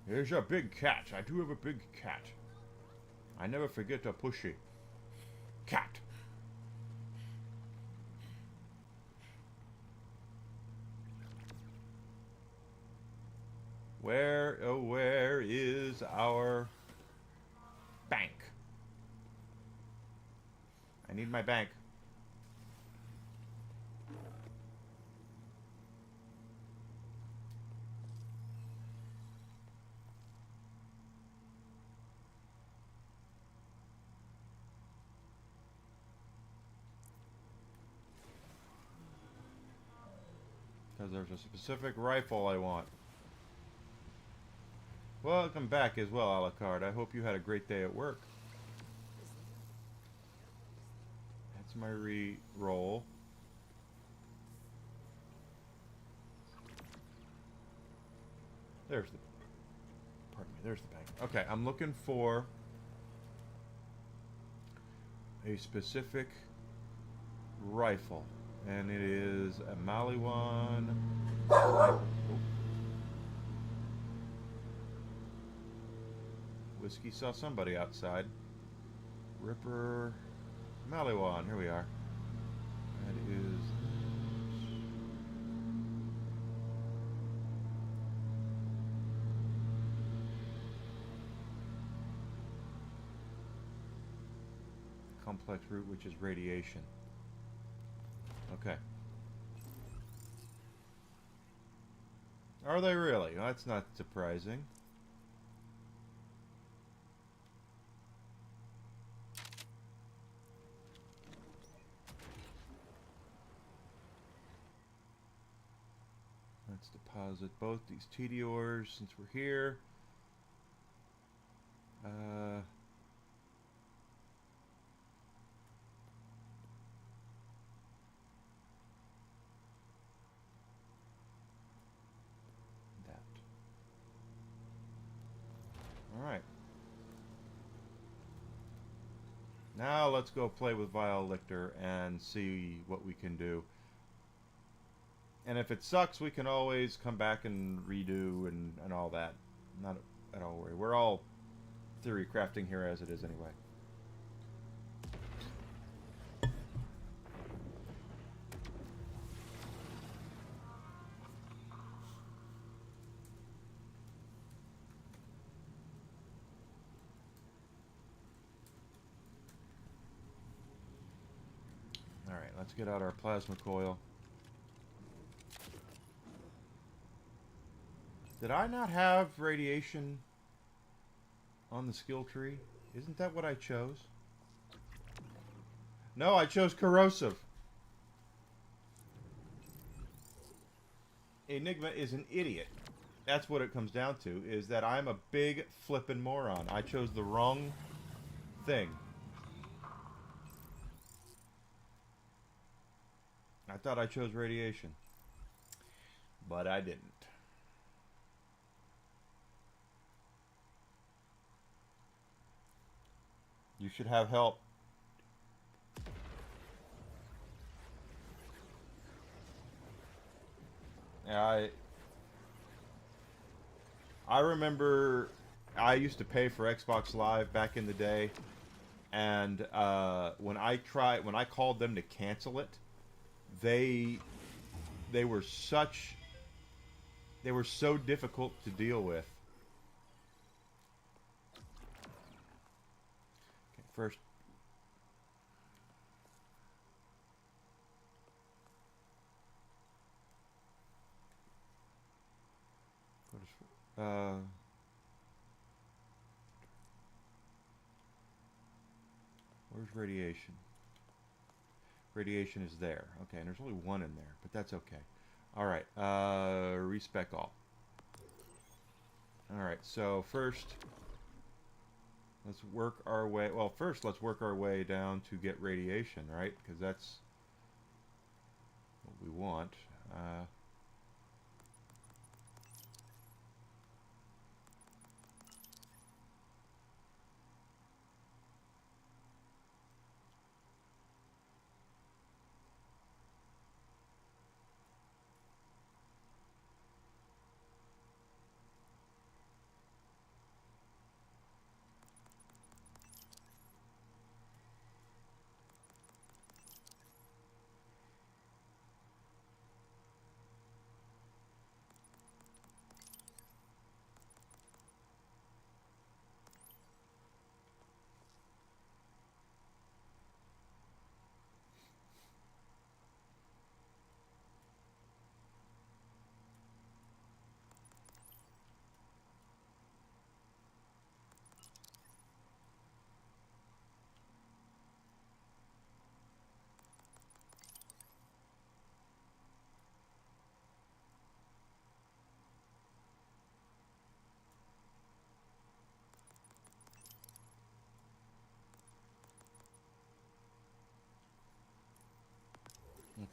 Here's your big cat. I do have a big cat. I never forget a pushy cat. Where, oh, where is our bank? I need my bank. Because there's a specific rifle I want. Welcome back as well, Alucard. I hope you had a great day at work. That's my re-roll. There's the... Pardon me, there's the bank. Okay, I'm looking for a specific rifle. And it is a Maliwan sniper. Oh. Whiskey saw somebody outside. Ripper Maliwan. Here we are. That is... complex root, which is radiation. Okay. Are they really? Well, that's not surprising. Let's deposit both these TDORs since we're here. Alright. Now let's go play with Vile Lictor and see what we can do. And if it sucks, we can always come back and redo and all that. Not at all worry. We're all theory crafting here as it is anyway. Alright, let's get out our plasma coil. Did I not have radiation on the skill tree? Isn't that what I chose? No, I chose corrosive. Enigma is an idiot. That's what it comes down to, is that I'm a big flippin' moron. I chose the wrong thing. I thought I chose radiation, but I didn't. You should have help. Yeah, I remember I used to pay for Xbox Live back in the day, and when I called them to cancel it, they were so difficult to deal with. Okay, first. Where's radiation? Radiation is there. Okay, and there's only one in there, but that's okay. Alright, respec all. Alright, so first, let's work our way, well, first let's work our way down to get radiation, right? Because that's what we want.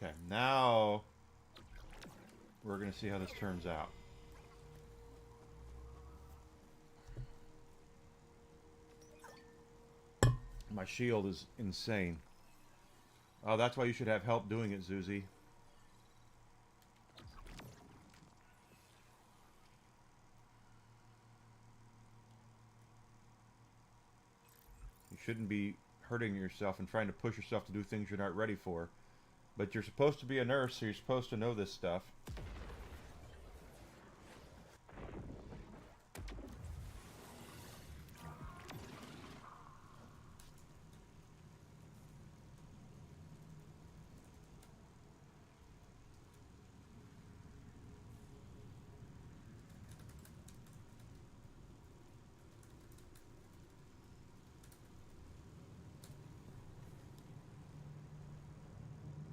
Okay, now we're going to see how this turns out. My shield is insane. Oh, that's why you should have help doing it, Zuzi. You shouldn't be hurting yourself and trying to push yourself to do things you're not ready for. But you're supposed to be a nurse, so you're supposed to know this stuff.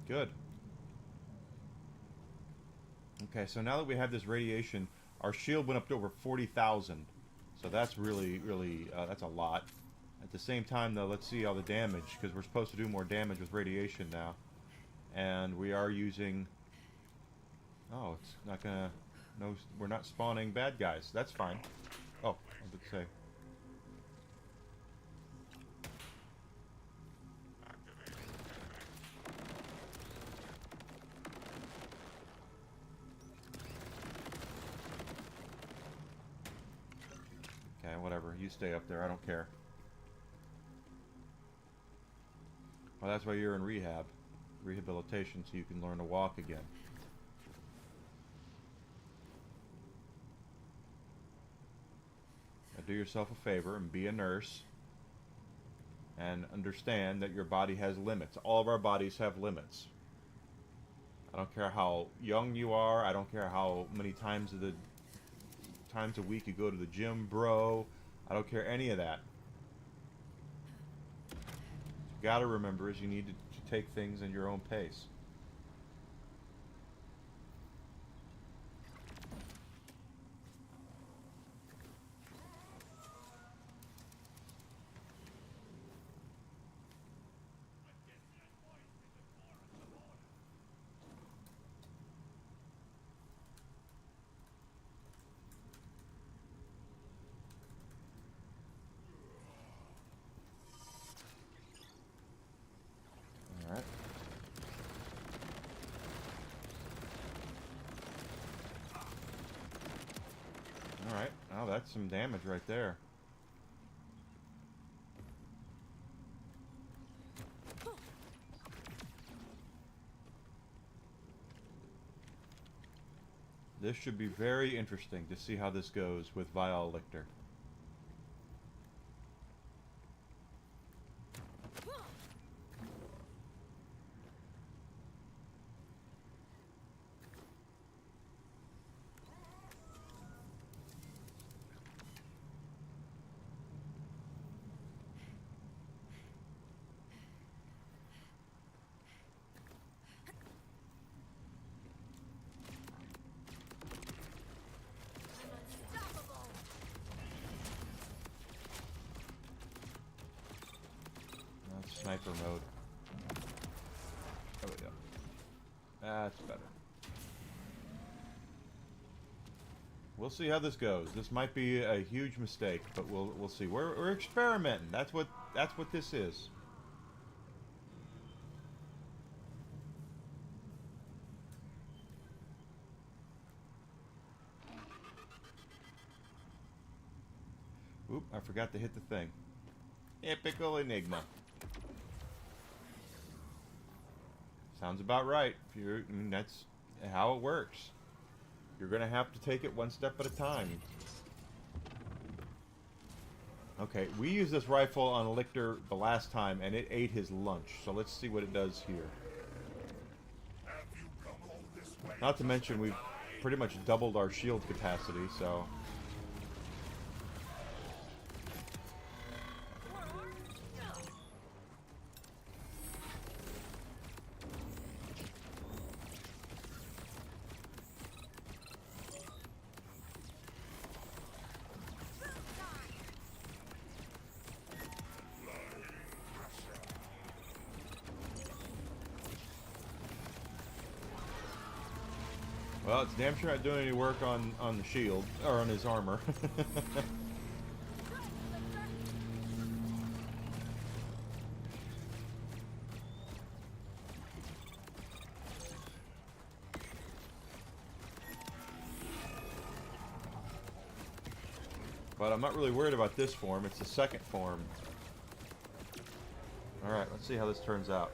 Good. Okay, so now that we have this radiation, our shield went up to over 40,000. So that's really, that's a lot. At the same time, though, let's see all the damage, because we're supposed to do more damage with radiation now. And we are using... Oh, it's not gonna... No, we're not spawning bad guys. That's fine. Oh, I was about to say... Okay, whatever. You stay up there. I don't care. Well, that's why you're in rehab. Rehabilitation, so you can learn to walk again. Now do yourself a favor and be a nurse. And understand that your body has limits. All of our bodies have limits. I don't care how young you are. I don't care how many times a week you go to the gym, bro. I don't care any of that. What you gotta remember is you need to take things in your own pace. Alright. Alright, now that's some damage right there. This should be very interesting to see how this goes with Vial Lictor. sniper mode. There we go. That's better. We'll see how this goes. This might be a huge mistake, but we'll see. We're experimenting. That's what this is. Oop, I forgot to hit the thing. Typical Enigma. Sounds about right. I mean, that's how it works. You're going to have to take it one step at a time. Okay, we used this rifle on Lichter the last time, and it ate his lunch. So let's see what it does here. Not to mention, we've pretty much doubled our shield capacity, so... Well, it's damn sure not doing any work on the shield, or on his armor. But I'm not really worried about this form, it's the second form. Alright, let's see how this turns out.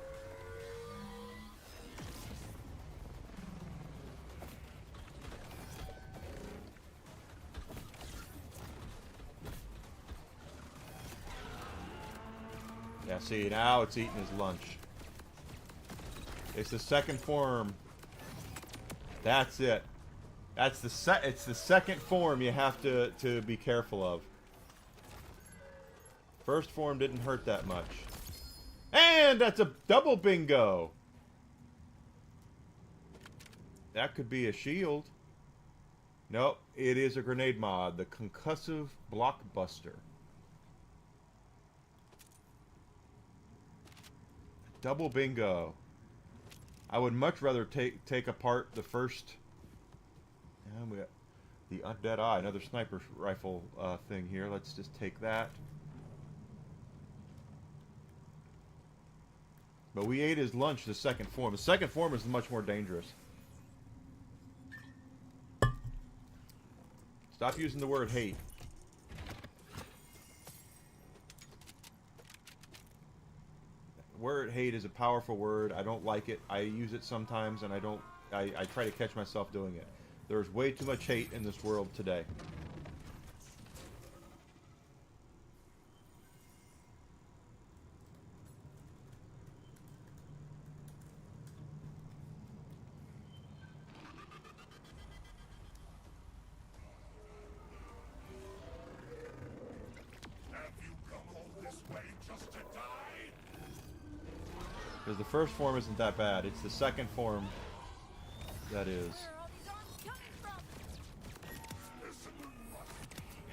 Yeah, see, now it's eating his lunch. It's the second form. That's it. That's it's the second form you have to be careful of. First form didn't hurt that much. And that's a double bingo. That could be a shield. Nope, it is a grenade mod, the concussive blockbuster. Double bingo. I would much rather take apart the first. And we got the undead eye, another sniper rifle thing here. Let's just take that. But we ate his lunch, the second form. The second form is much more dangerous. Stop using the word hate. Word hate is a powerful word. I don't like it. I use it sometimes, and I try to catch myself doing it. There's way too much hate in this world today. Because the first form isn't that bad. It's the second form that is. Where are all these arms coming from? Go boom! Gotta watch out.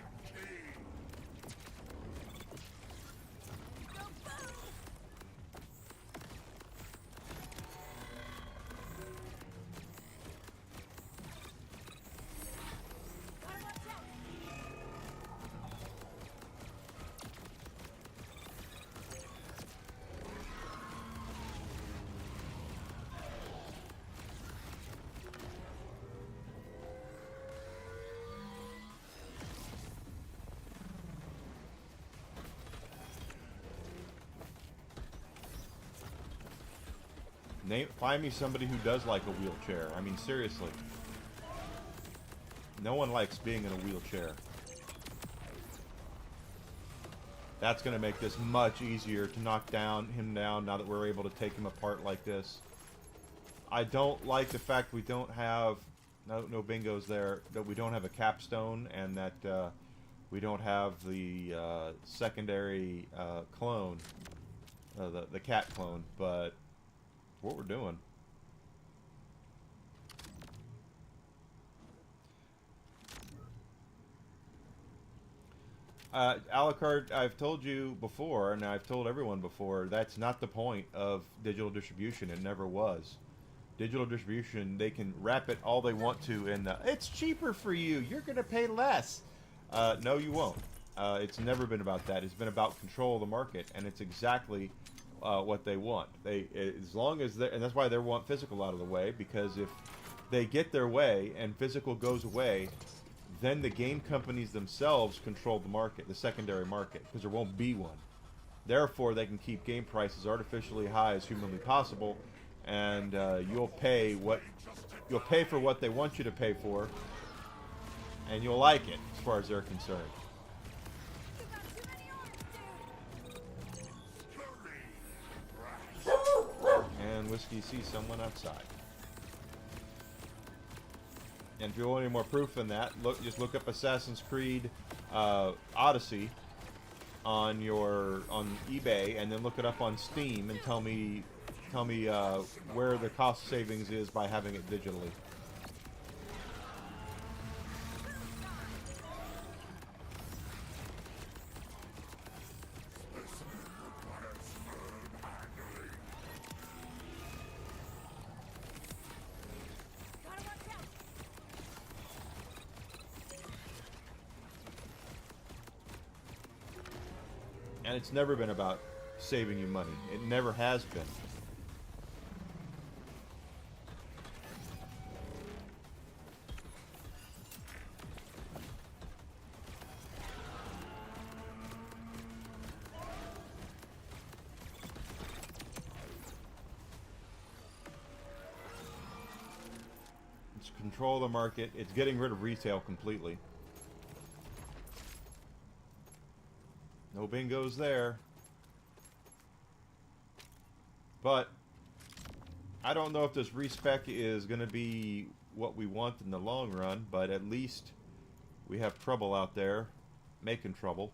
Find me somebody who does like a wheelchair. I mean, seriously. No one likes being in a wheelchair. That's going to make this much easier to knock him down now that we're able to take him apart like this. I don't like the fact we don't have... No bingos there. That we don't have a capstone and that we don't have the secondary clone. The cat clone, but... what we're doing. A la carte, I've told you before, and I've told everyone before, that's not the point of digital distribution. It never was. Digital distribution, they can wrap it all they want to in the, it's cheaper for you, you're going to pay less. No, you won't. It's never been about that. It's been about control of the market, and it's exactly what they want. As long as and that's why they want physical out of the way, because if they get their way and physical goes away, then the game companies themselves control the market, the secondary market, because there won't be one. Therefore, they can keep game prices artificially high as humanly possible, and you'll pay for what they want you to pay for, and you'll like it as far as they're concerned. You got too many arms, dude. And Whiskey sees someone outside. And if you want any more proof than that, just look up Assassin's Creed Odyssey on eBay, and then look it up on Steam, and tell me where the cost savings is by having it digitally. Gotta watch out. And it's never been about saving you money. It never has been. It's control the market. It's getting rid of retail completely. No bingos there. But I don't know if this respec is going to be what we want in the long run, but at least we have trouble out there making trouble.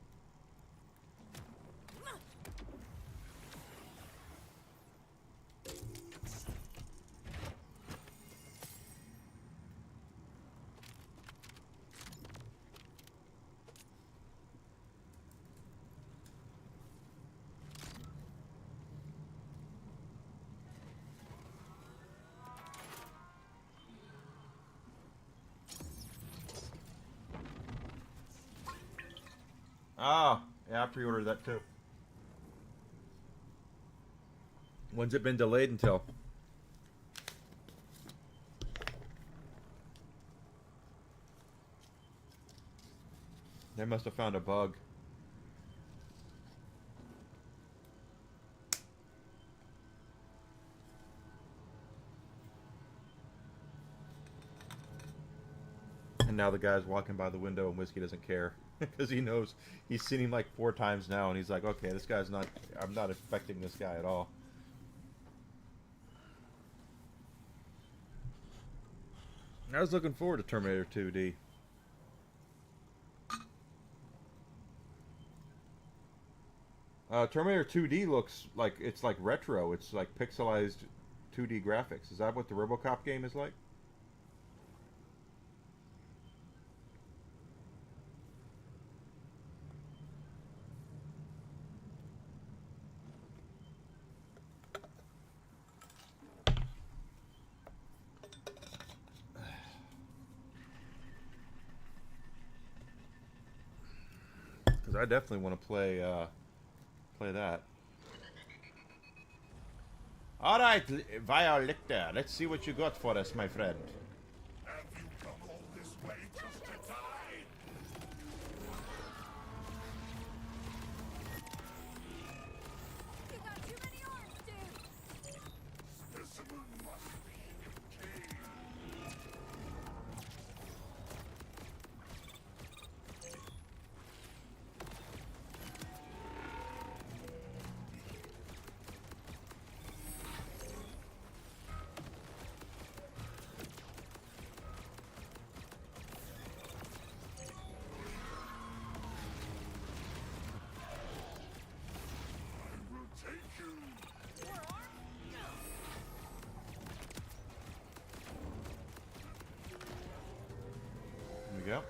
Ah, yeah, I pre-ordered that too. When's it been delayed until? They must have found a bug. And now the guy's walking by the window and Whiskey doesn't care. Because he knows he's seen him like 4 times now, and he's like, okay, this guy's not, I'm not affecting this guy at all. I was looking forward to Terminator 2D. Terminator 2D looks like it's like retro. It's like pixelized 2D graphics. Is that what the RoboCop game is like? Because I definitely want to play that. All right, Violetta, let's see what you got for us, my friend. Have you come all this way just to die? You got too many arms, dude. Specimen must be contained. I will take you. More arms? Here we go.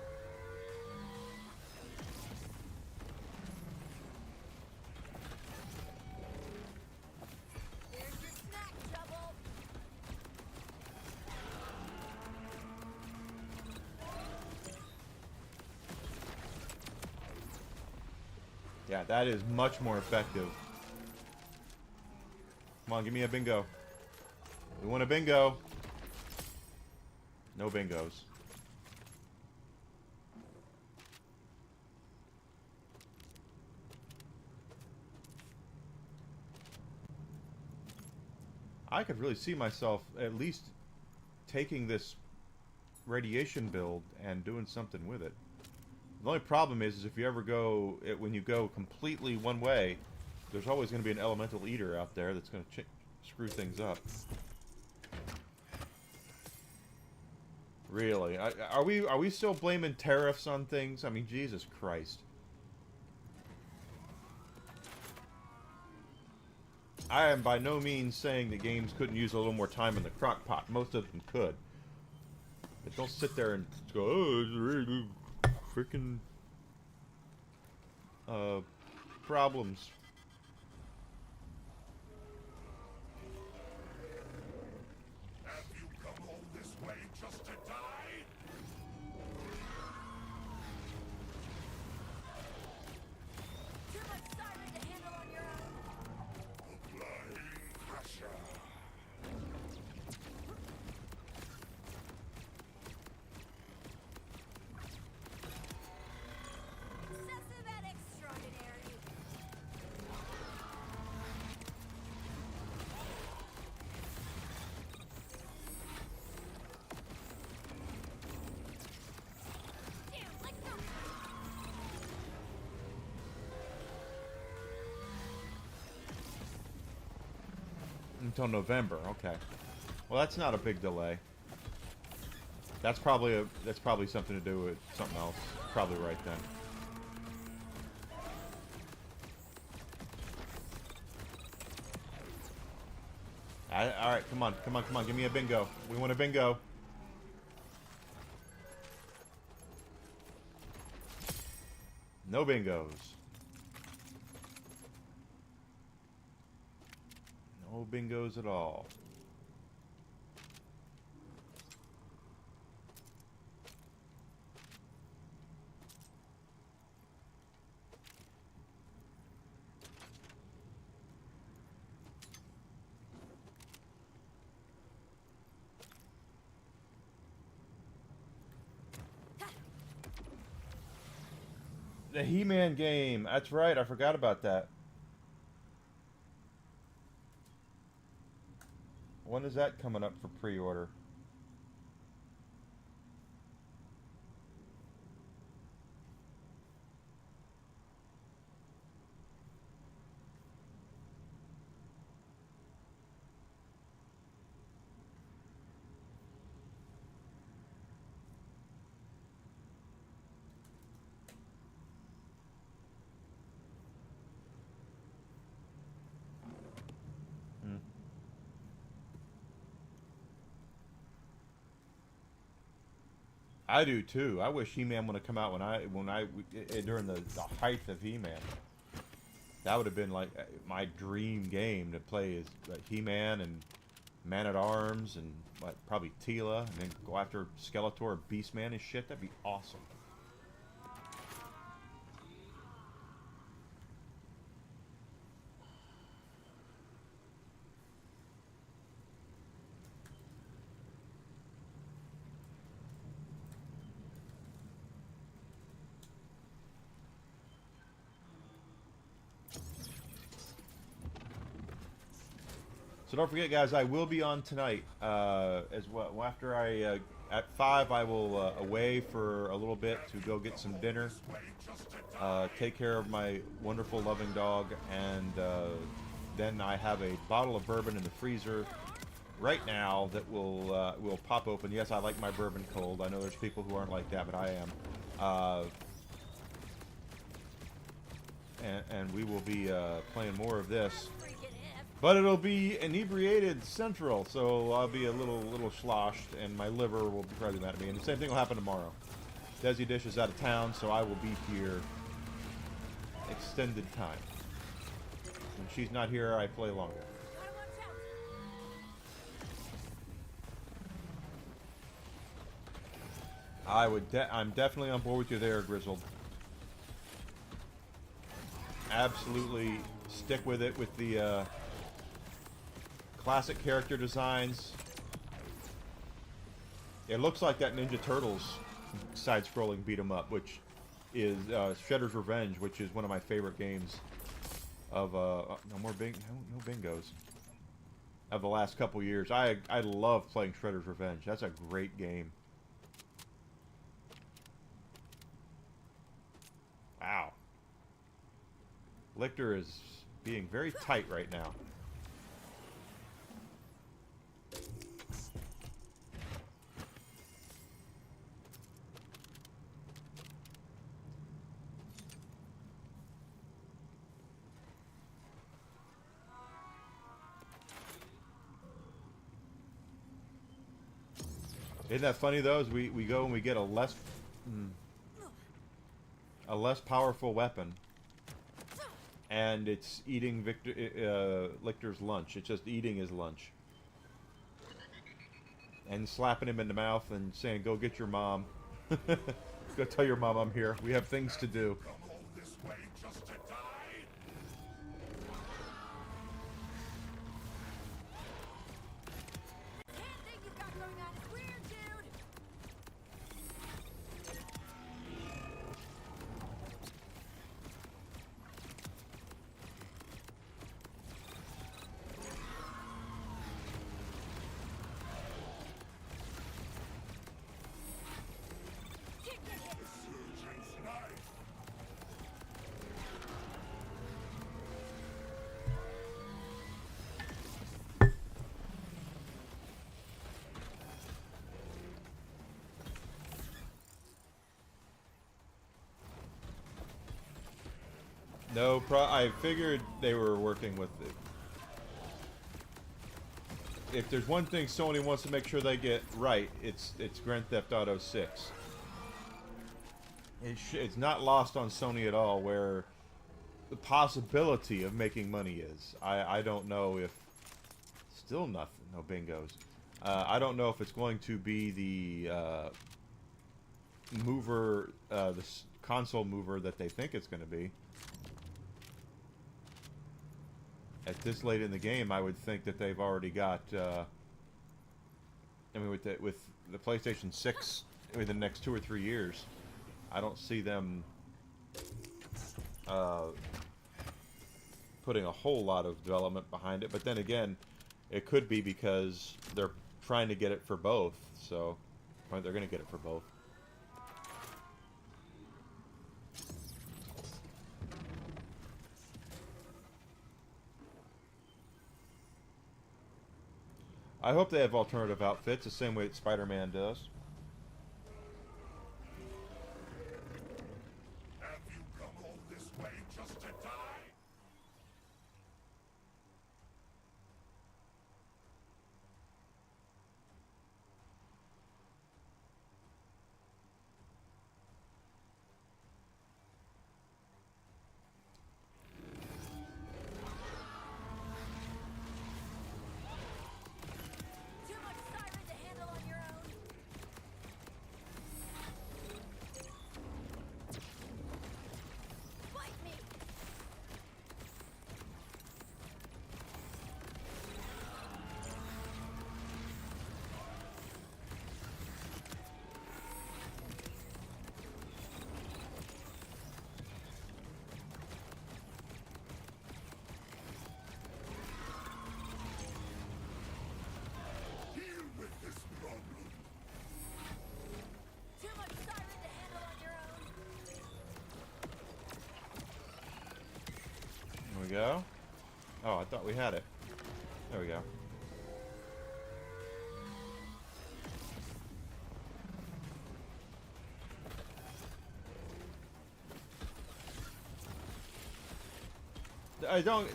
Yeah, that is much more effective. Come on, give me a bingo. We want a bingo. No bingos. I could really see myself at least taking this radiation build and doing something with it. The only problem is if you ever go, when you go completely one way, there's always going to be an elemental eater out there that's going to screw things up. Really? Are we still blaming tariffs on things? I mean, Jesus Christ. I am by no means saying that games couldn't use a little more time in the crock pot. Most of them could. But don't sit there and go, oh, it's really freaking problems. Have you come all this way just to die? Too much siren to handle on your own. Applying pressure. Excessive and extraordinary. Damn, let go. Until November, okay. Well, that's not a big delay. That's probably something to do with something else. Probably right then. All right, come on, come on, come on, give me a bingo. We want a bingo. No bingos. No bingos at all. The He-Man game. That's right. I forgot about that. When is that coming up for pre-order? I do too. I wish He-Man would have come out during the height of He-Man. That would have been like my dream game to play as He-Man and Man-at-Arms and probably Teela, and then go after Skeletor, Beastman and shit. That'd be awesome. So don't forget, guys, I will be on tonight as well. After at 5, I will away for a little bit to go get some dinner, take care of my wonderful, loving dog, and then I have a bottle of bourbon in the freezer right now that will pop open. Yes, I like my bourbon cold. I know there's people who aren't like that, but I am. And we will be playing more of this. But it'll be inebriated central, so I'll be a little sloshed, and my liver will be probably mad at me. And the same thing will happen tomorrow. Desi Dish is out of town, so I will be here extended time. When she's not here, I play longer. I'm definitely on board with you there, Grizzled. absolutely stick with it with the classic character designs. It looks like that Ninja Turtles side-scrolling beat 'em up, which is Shredder's Revenge, which is one of my favorite games of no bingos of the last couple years. I love playing Shredder's Revenge. That's a great game. Wow. Lictor is being very tight right now. Isn't that funny though? As we go and we get a less powerful weapon, and it's eating Lictor's lunch. It's just eating his lunch and slapping him in the mouth and saying, "Go get your mom. Go tell your mom I'm here. We have things to do." Come all this way just to die? Can't think you've got going on is weird, dude. Can't get hit. Surgeon's knife. No, I figured they were working with it. If there's one thing Sony wants to make sure they get right, it's Grand Theft Auto 6. It's not lost on Sony at all where the possibility of making money is. I don't know if... Still nothing. No bingos. I don't know if it's going to be the mover, console mover that they think it's going to be. At this late in the game, I would think that they've already got. I mean, with the PlayStation 6 in the next 2 or 3 years, I don't see them putting a whole lot of development behind it. But then again, it could be because they're trying to get it for both. So, they're going to get it for both. I hope they have alternative outfits, the same way that Spider-Man does. Have you come all this way just to die? Too much siren to handle on your own. Fight me. Deal with this problem. Too much siren to handle on your own. There we go. Oh, I thought we had it. There we go.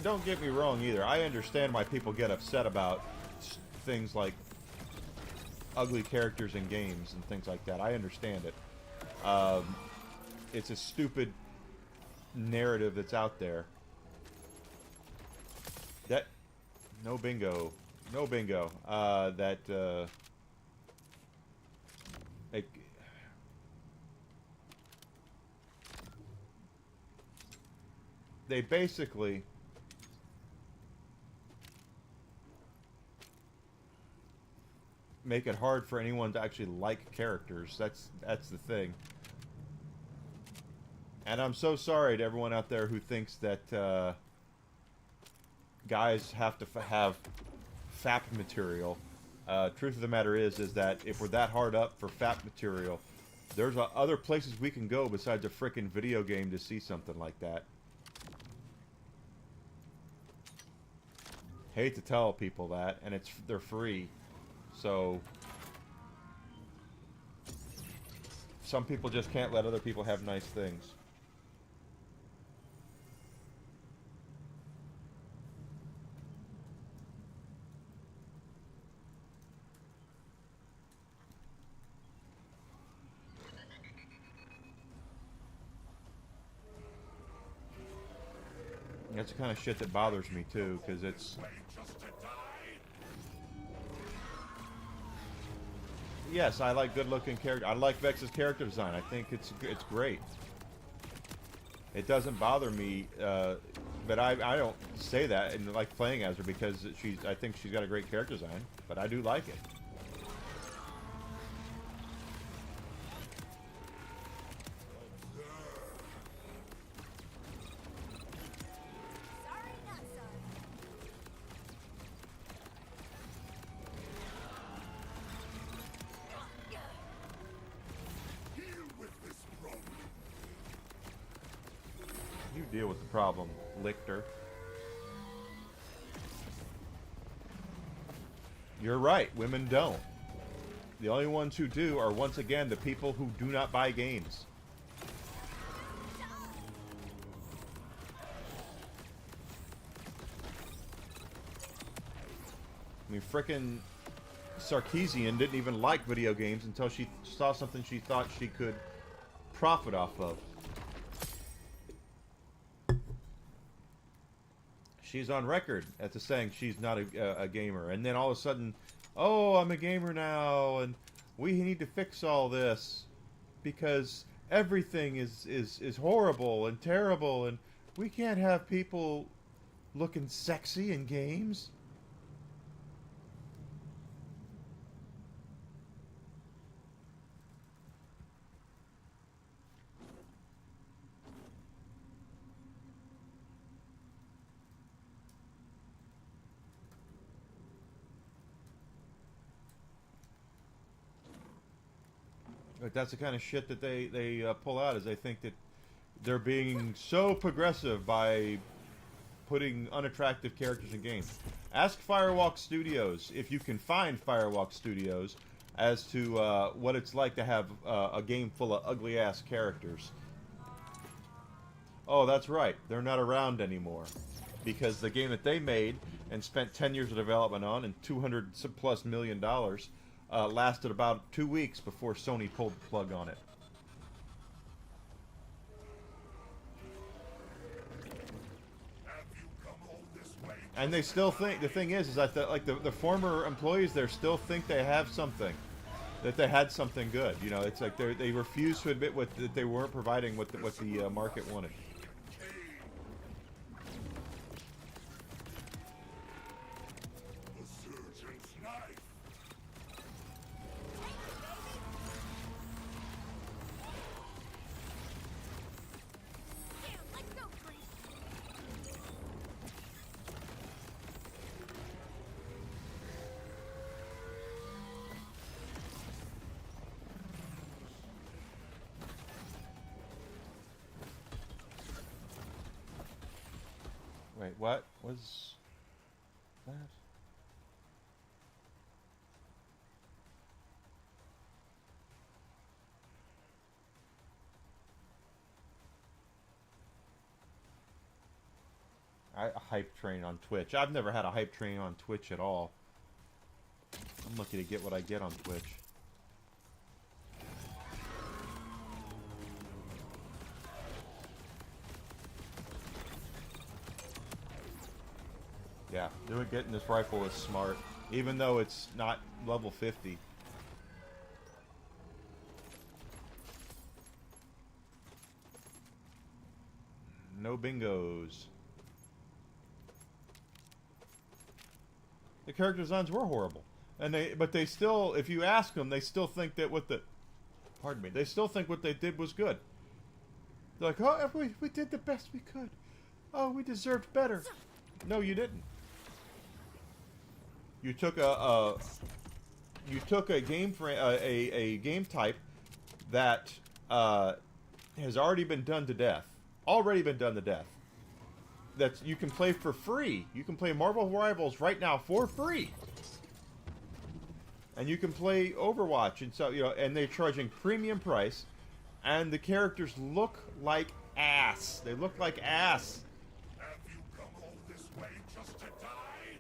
Don't get me wrong either. I understand why people get upset about things like ugly characters in games and things like that. I understand it. It's a stupid narrative that's out there. That no bingo. That it, they basically make it hard for anyone to actually like characters. That's the thing. And I'm so sorry to everyone out there who thinks that guys have to have FAP material. Truth of the matter is that if we're that hard up for FAP material, there's other places we can go besides a frickin' video game to see something like that. Hate to tell people that, and they're free. So some people just can't let other people have nice things. That's the kind of shit that bothers me too, because it's... Yes, I like good-looking character. I like Vex's character design. I think it's great. It doesn't bother me, but I don't say that and like playing as her because I think she's got a great character design. But I do like it. Deal with the problem, Lichter. You're right, women don't. The only ones who do are, once again, the people who do not buy games. I mean, frickin' Sarkeesian didn't even like video games until she saw something she thought she could profit off of. She's on record as to saying she's not a gamer, and then all of a sudden, oh, I'm a gamer now, and we need to fix all this because everything is horrible and terrible, and we can't have people looking sexy in games. But that's the kind of shit that they pull out, is they think that they're being so progressive by putting unattractive characters in games. Ask Firewalk Studios, if you can find Firewalk Studios, as to what it's like to have a game full of ugly-ass characters. Oh, that's right. They're not around anymore. Because the game that they made and spent 10 years of development on and $200+ million lasted about 2 weeks before Sony pulled the plug on it. And they still think, the thing is that the former employees there still think they have something, that they had something good. You know, it's like they refuse to admit that they weren't providing what the market wanted. Wait, what was that? A hype train on Twitch. I've never had a hype train on Twitch at all. I'm lucky to get what I get on Twitch. Yeah, getting this rifle is smart, even though it's not level 50. No bingos. The character designs were horrible, and but they still, if you ask them, they still think that pardon me, they still think what they did was good. They're like, oh, we did the best we could. Oh, we deserved better. No, you didn't. You took a game a game type that has already been done to death. That you can play for free. You can play Marvel Rivals right now for free. And you can play Overwatch, and so and they're charging premium price, and the characters look like ass. They look like ass. Have you come all this way just to die?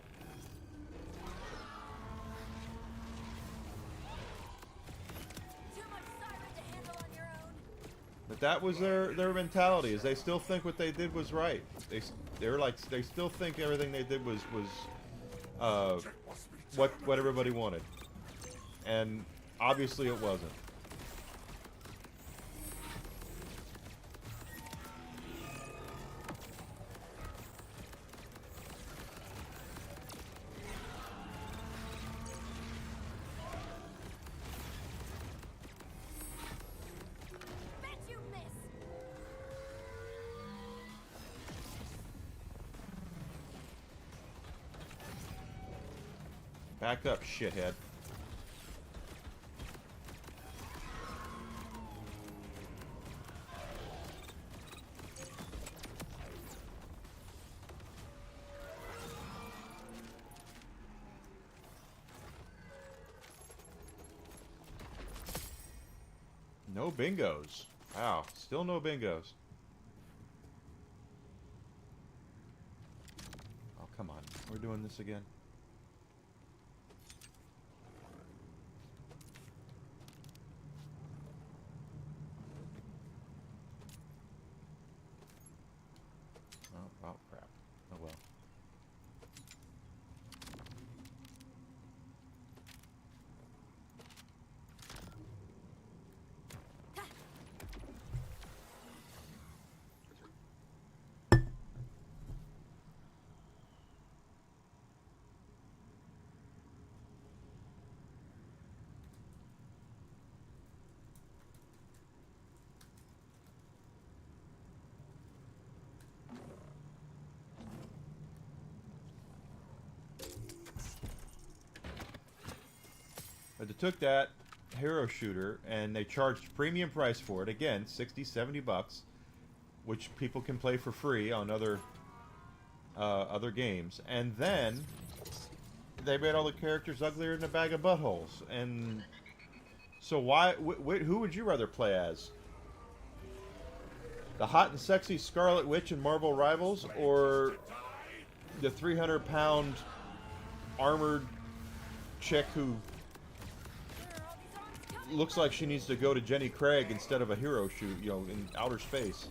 Too much siren to handle on your own. But that was their mentality. Is they still think what they did was right. They still think everything they did was what everybody wanted, and obviously it wasn't. Bet you miss. Back up, shithead. No bingos. Wow, still no bingos. Oh, come on. We're doing this again. Oh, crap. Oh, well. But they took that hero shooter and they charged premium price for it. Again, 60, 70 bucks, which people can play for free on other games. And then they made all the characters uglier than a bag of buttholes. And so who would you rather play as? The hot and sexy Scarlet Witch in Marvel Rivals, or the 300-pound armored chick who looks like she needs to go to Jenny Craig instead of a hero shoot, in outer space?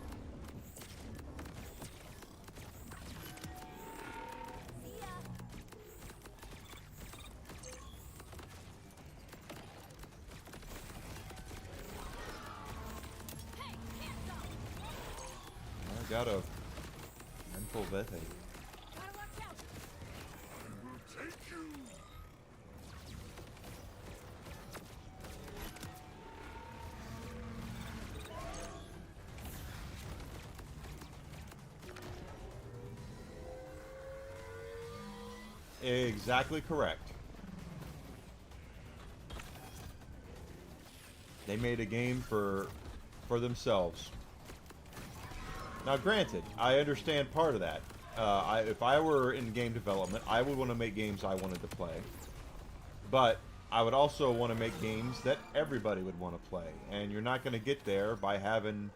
I got a handful of it. Gotta watch out. Will take you. Exactly correct. They made a game for themselves. Now, granted, I understand part of that. If I were in game development, I would want to make games I wanted to play. But I would also want to make games that everybody would want to play. And you're not going to get there by having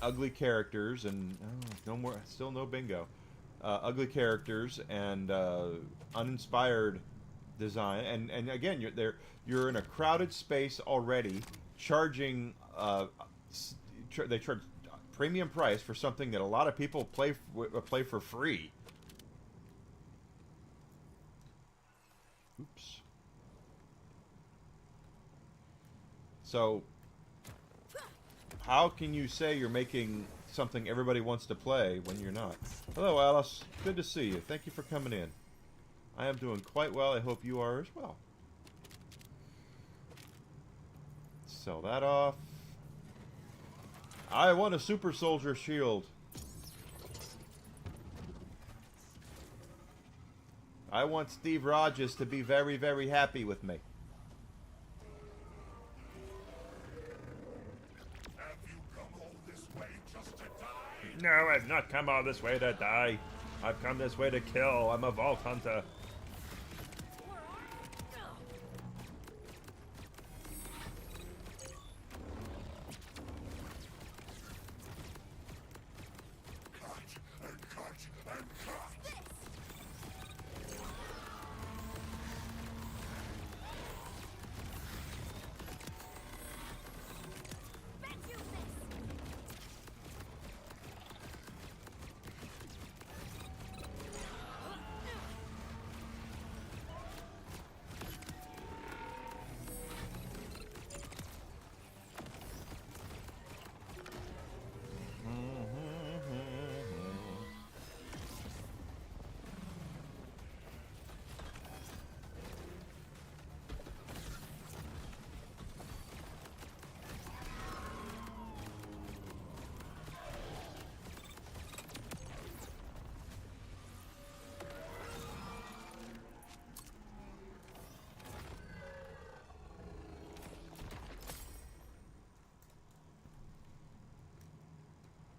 ugly characters and still no bingo. Ugly characters and uninspired design. And again, you're in a crowded space already, charging. They charge premium price for something that a lot of people play for free. Oops. So, how can you say you're making something everybody wants to play when you're not. Hello, Alice. Good to see you. Thank you for coming in. I am doing quite well. I hope you are as well. Sell that off. I want a super soldier shield. I want Steve Rogers to be very, very happy with me. Have you come all this way just to die? No, I've not come all this way to die. I've come this way to kill. I'm a vault hunter. Cut and cut and cut. Bet you miss.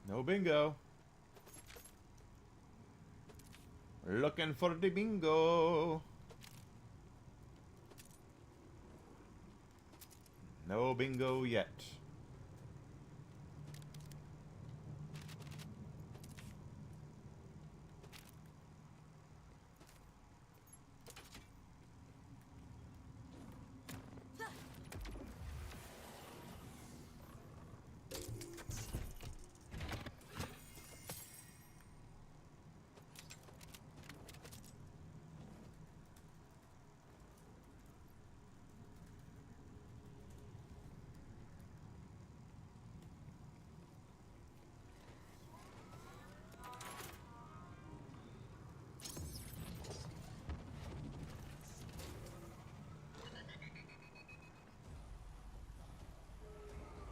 No bingo. Looking for the bingo. No bingo yet.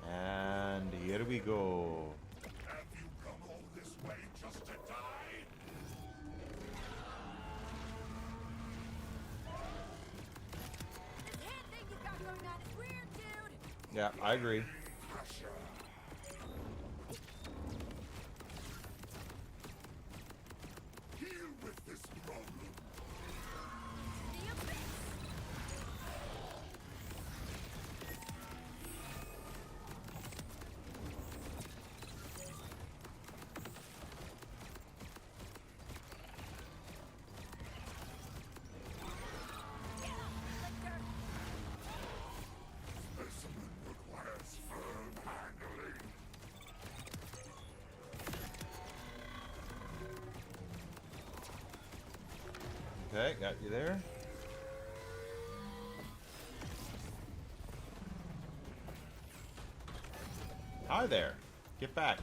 And here we go. Have you come all this way just to die? This hand thing you got going on is weird, dude. Yeah, I agree. Pressure. Deal with this problem. The abyss. Get up, Lictor. Specimen requires firm handling. Okay, got you there. Hi there. Get back.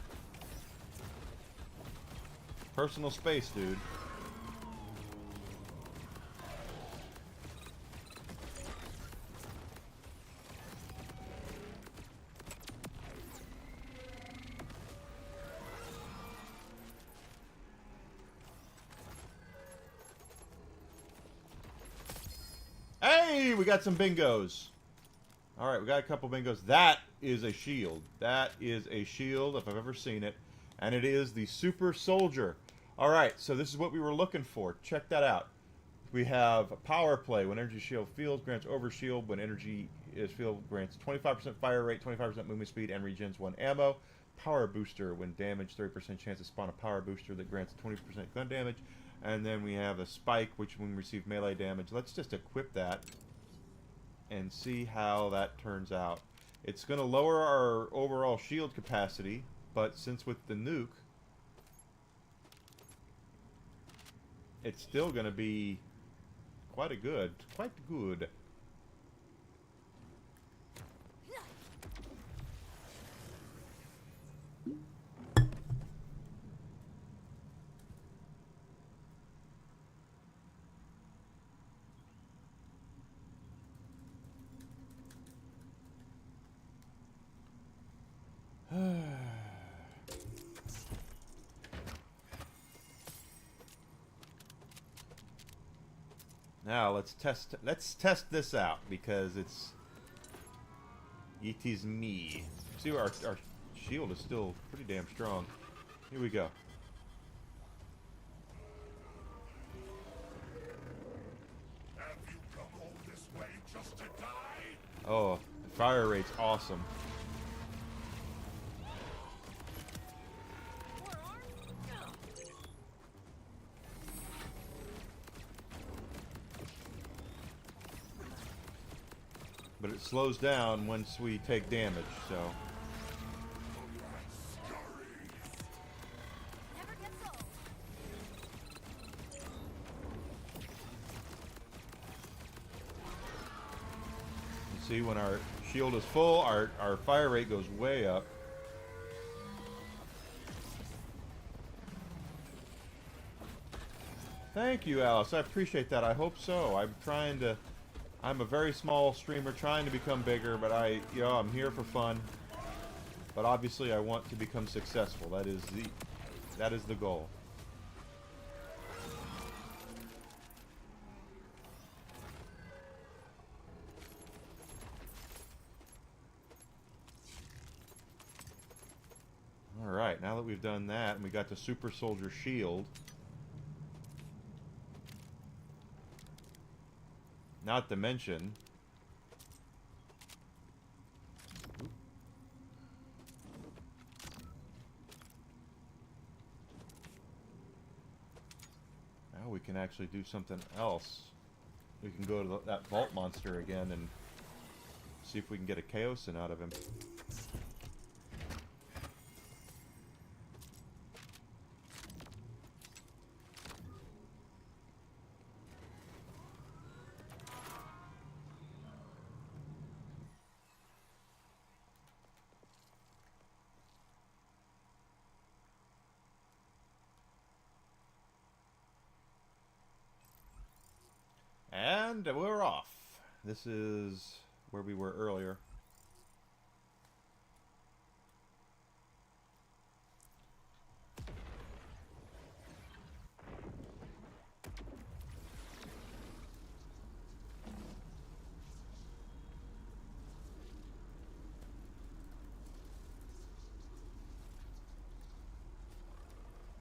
Personal space, dude. Hey, we got some bingos. All right, we got a couple bingos. That is a shield. That is a shield if I've ever seen it. And it is the Super Soldier. All right, so this is what we were looking for. Check that out. We have a power play. When energy shield fields, grants overshield. When energy is field, grants 25% fire rate, 25% movement speed, and regens 1 ammo. Power booster. When damaged, 30% chance to spawn a power booster that grants 20% gun damage. And then we have a spike, which when we receive melee damage. Let's just equip that and see how that turns out. It's going to lower our overall shield capacity, but since with the nuke, it's still going to be quite good. Now let's test this out because it is me. See, our shield is still pretty damn strong. Here we go. Have you come all this way just to die? Oh, the fire rate's awesome. More arms? Ugh. But it slows down once we take damage, so. Never gets old. You see, when our shield is full, our fire rate goes way up. Thank you, Alice. I appreciate that. I hope so. I'm a very small streamer trying to become bigger, but I'm here for fun. But obviously I want to become successful. That is the goal. Alright, now that we've done that and we got the super soldier shield, not to mention now we can actually do something else. We can go to that vault monster again and see if we can get a Chaosin out of him. And we're off. This is where we were earlier.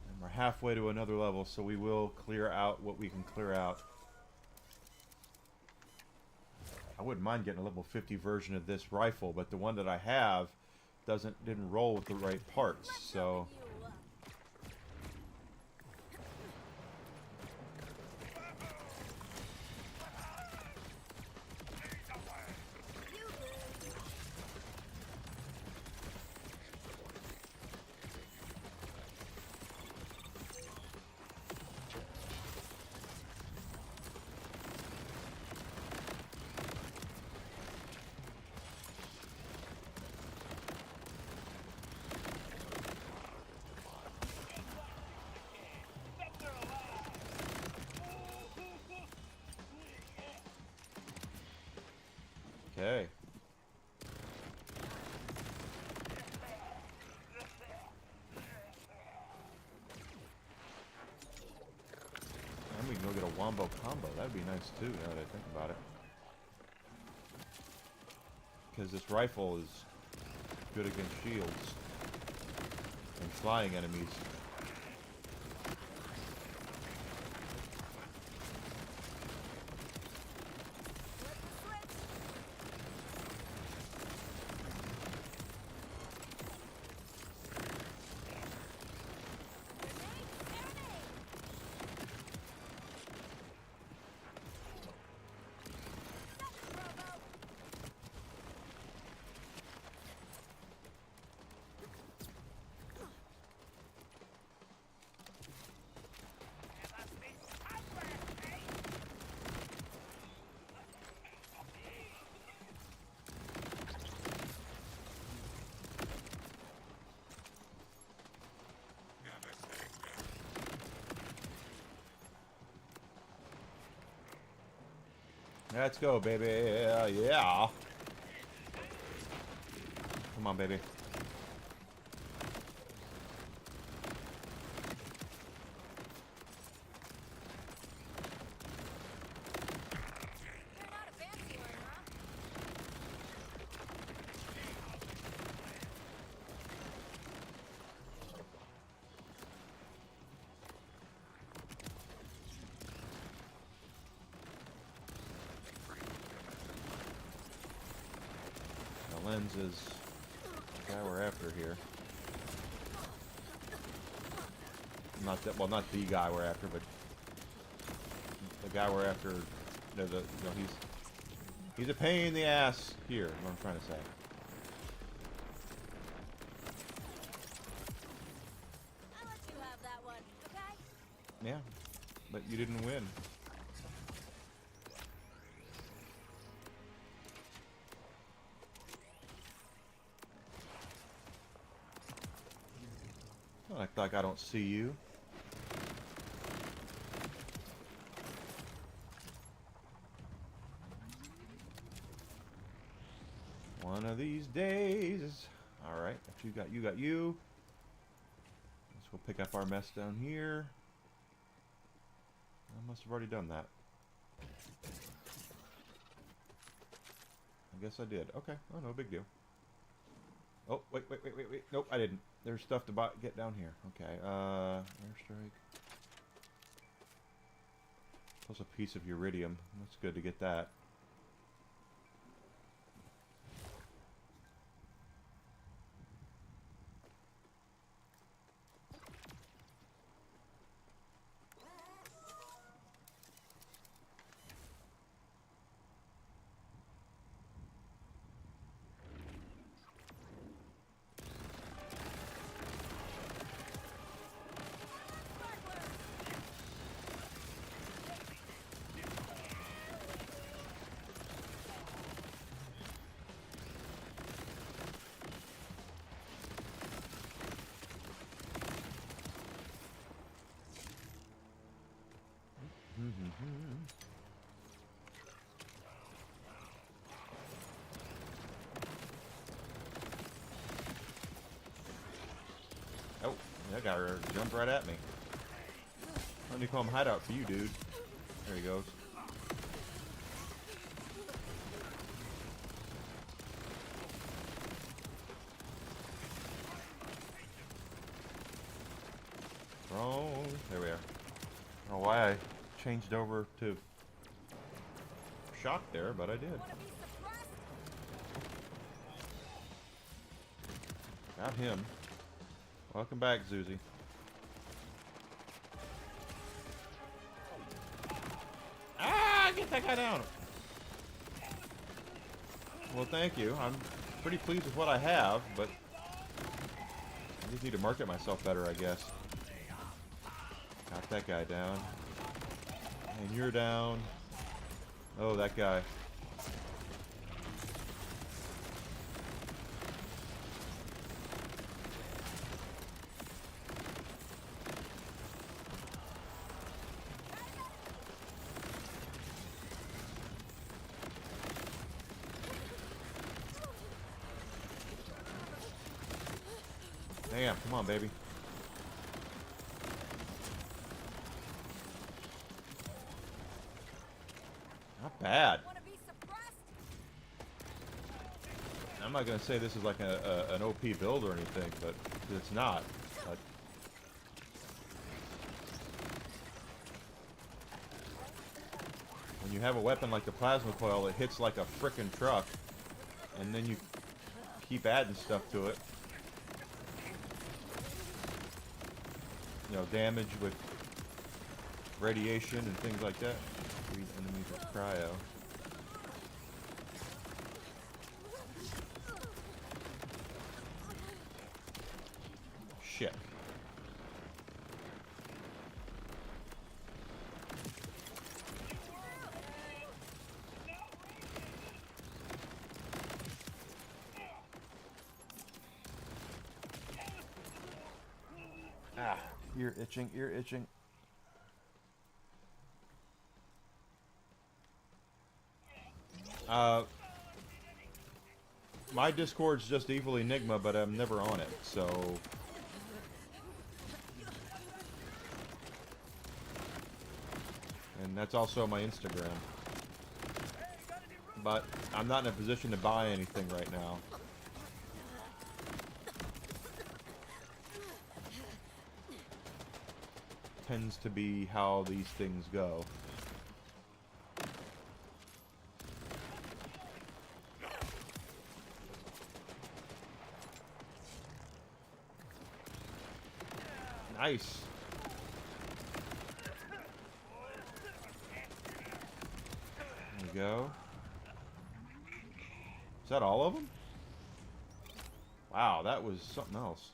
And we're halfway to another level, so we will clear out what we can clear out. I wouldn't mind getting a level 50 version of this rifle, but the one that I have didn't roll with the right parts, so. Okay. And we can go get a wombo combo. That'd be nice too, now that I think about it. Because this rifle is good against shields and flying enemies. Let's go, baby. Yeah. Come on, baby. Borderlands is the guy we're after here. Not that, well, not the guy we're after, but the guy we're after. He's a pain in the ass here. Is what I'm trying to say. I'll let you have that one, okay? Yeah, but you didn't win. Don't act like I don't see you. One of these days. Alright, you got you. Let's go pick up our mess down here. I must have already done that. I guess I did. Okay, oh, no big deal. Oh, wait. Nope, I didn't. There's stuff to get down here. Okay, airstrike. Plus a piece of iridium. That's good to get that. Oh, that guy jumped right at me. Let me call him hideout for you, dude. There he goes. Wrong. There we are. I don't know why I changed over to shock there, but I did. Got him. Welcome back, Zuzi. Ah, get that guy down. Well, thank you. I'm pretty pleased with what I have, but I just need to market myself better, I guess. Got that guy down. And you're down. Oh, that guy. Damn, come on, baby. Not bad. I'm not going to say this is like an OP build or anything, but it's not. But when you have a weapon like the plasma coil, it hits like a frickin' truck, and then you keep adding stuff to it. You know, damage with radiation and things like that. These enemies with cryo. Shit. Ah, ear itching, ear itching. My Discord's just Evil Enigma, but I'm never on it, so... And that's also my Instagram. But I'm not in a position to buy anything right now. Tends to be how these things go. Nice. There we go. Is that all of them? Wow, that was something else.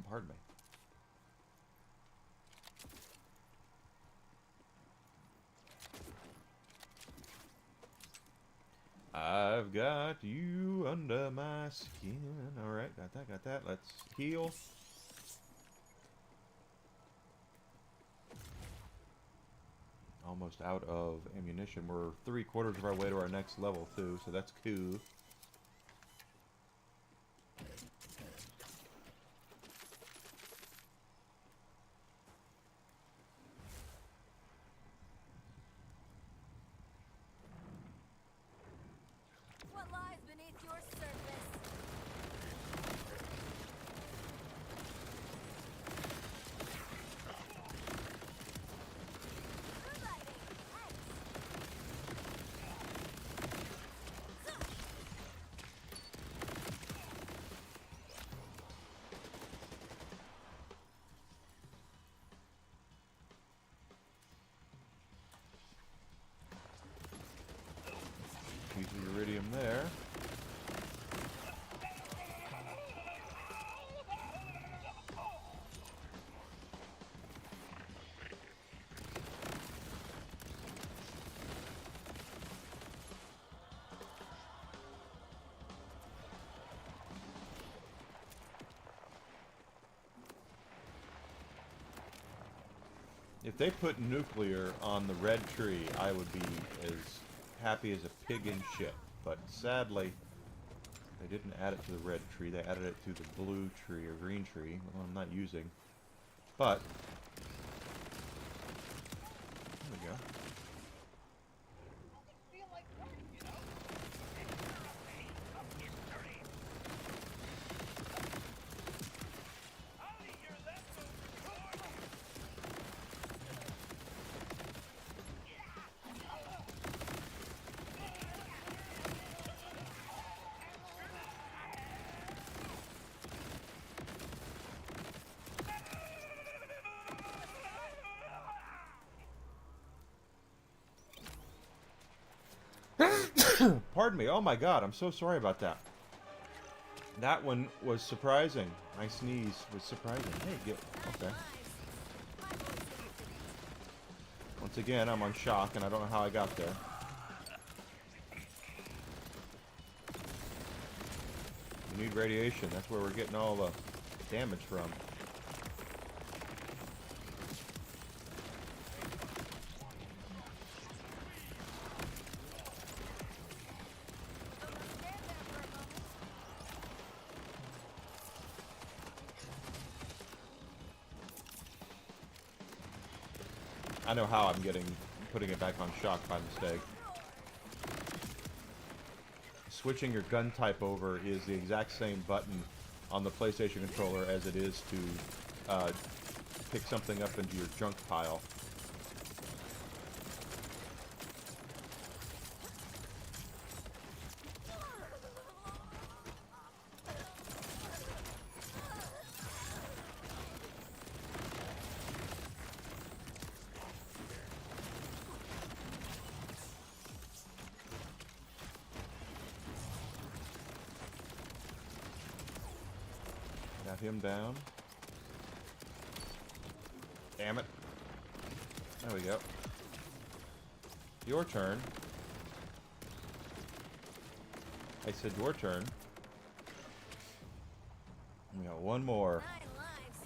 Pardon me. I've got you under my skin. Alright, got that, got that. Let's heal. Almost out of ammunition. We're 3/4 of our way to our next level, too, so that's cool. What lies beneath your surface? Good lighting. Piece of iridium there. If they put nuclear on the red tree, I would be as happy as a pig in shit. But sadly, they didn't add it to the red tree. They added it to the blue tree or green tree. Well, I'm not using. But there we go. Pardon me. Oh my god, I'm so sorry about that. That one was surprising. My sneeze was surprising. Hey, get... Okay. Once again, I'm on shock, and I don't know how I got there. We need radiation. That's where we're getting all the damage from. I know how I'm putting it back on shock by mistake. Switching your gun type over is the exact same button on the PlayStation controller as it is to pick something up into your junk pile. Got him down. Damn it. There we go. Your turn. I said your turn. We got one more. 9 lives.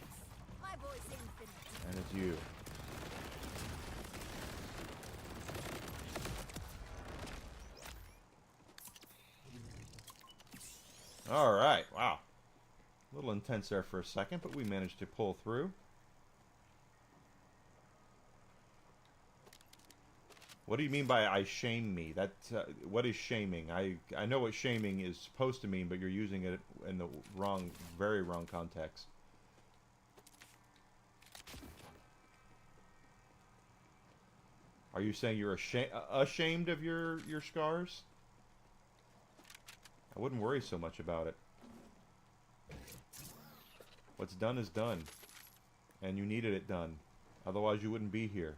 My boy's infinite. And it's you. Alright, wow. A little intense there for a second, but we managed to pull through. What do you mean by I shame me? That what is shaming? I know what shaming is supposed to mean, but you're using it in the wrong, very wrong context. Are you saying you're ashamed of your scars? I wouldn't worry so much about it. What's done is done. And you needed it done. Otherwise you wouldn't be here.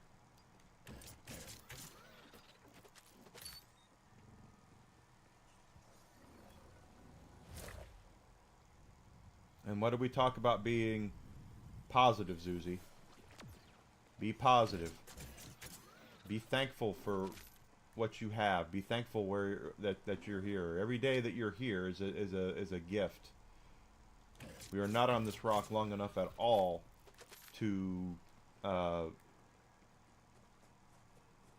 And what did we talk about being positive, Zuzi? Be positive. Be thankful for what you have. Be thankful that you're here. Every day that you're here is a gift. We are not on this rock long enough at all to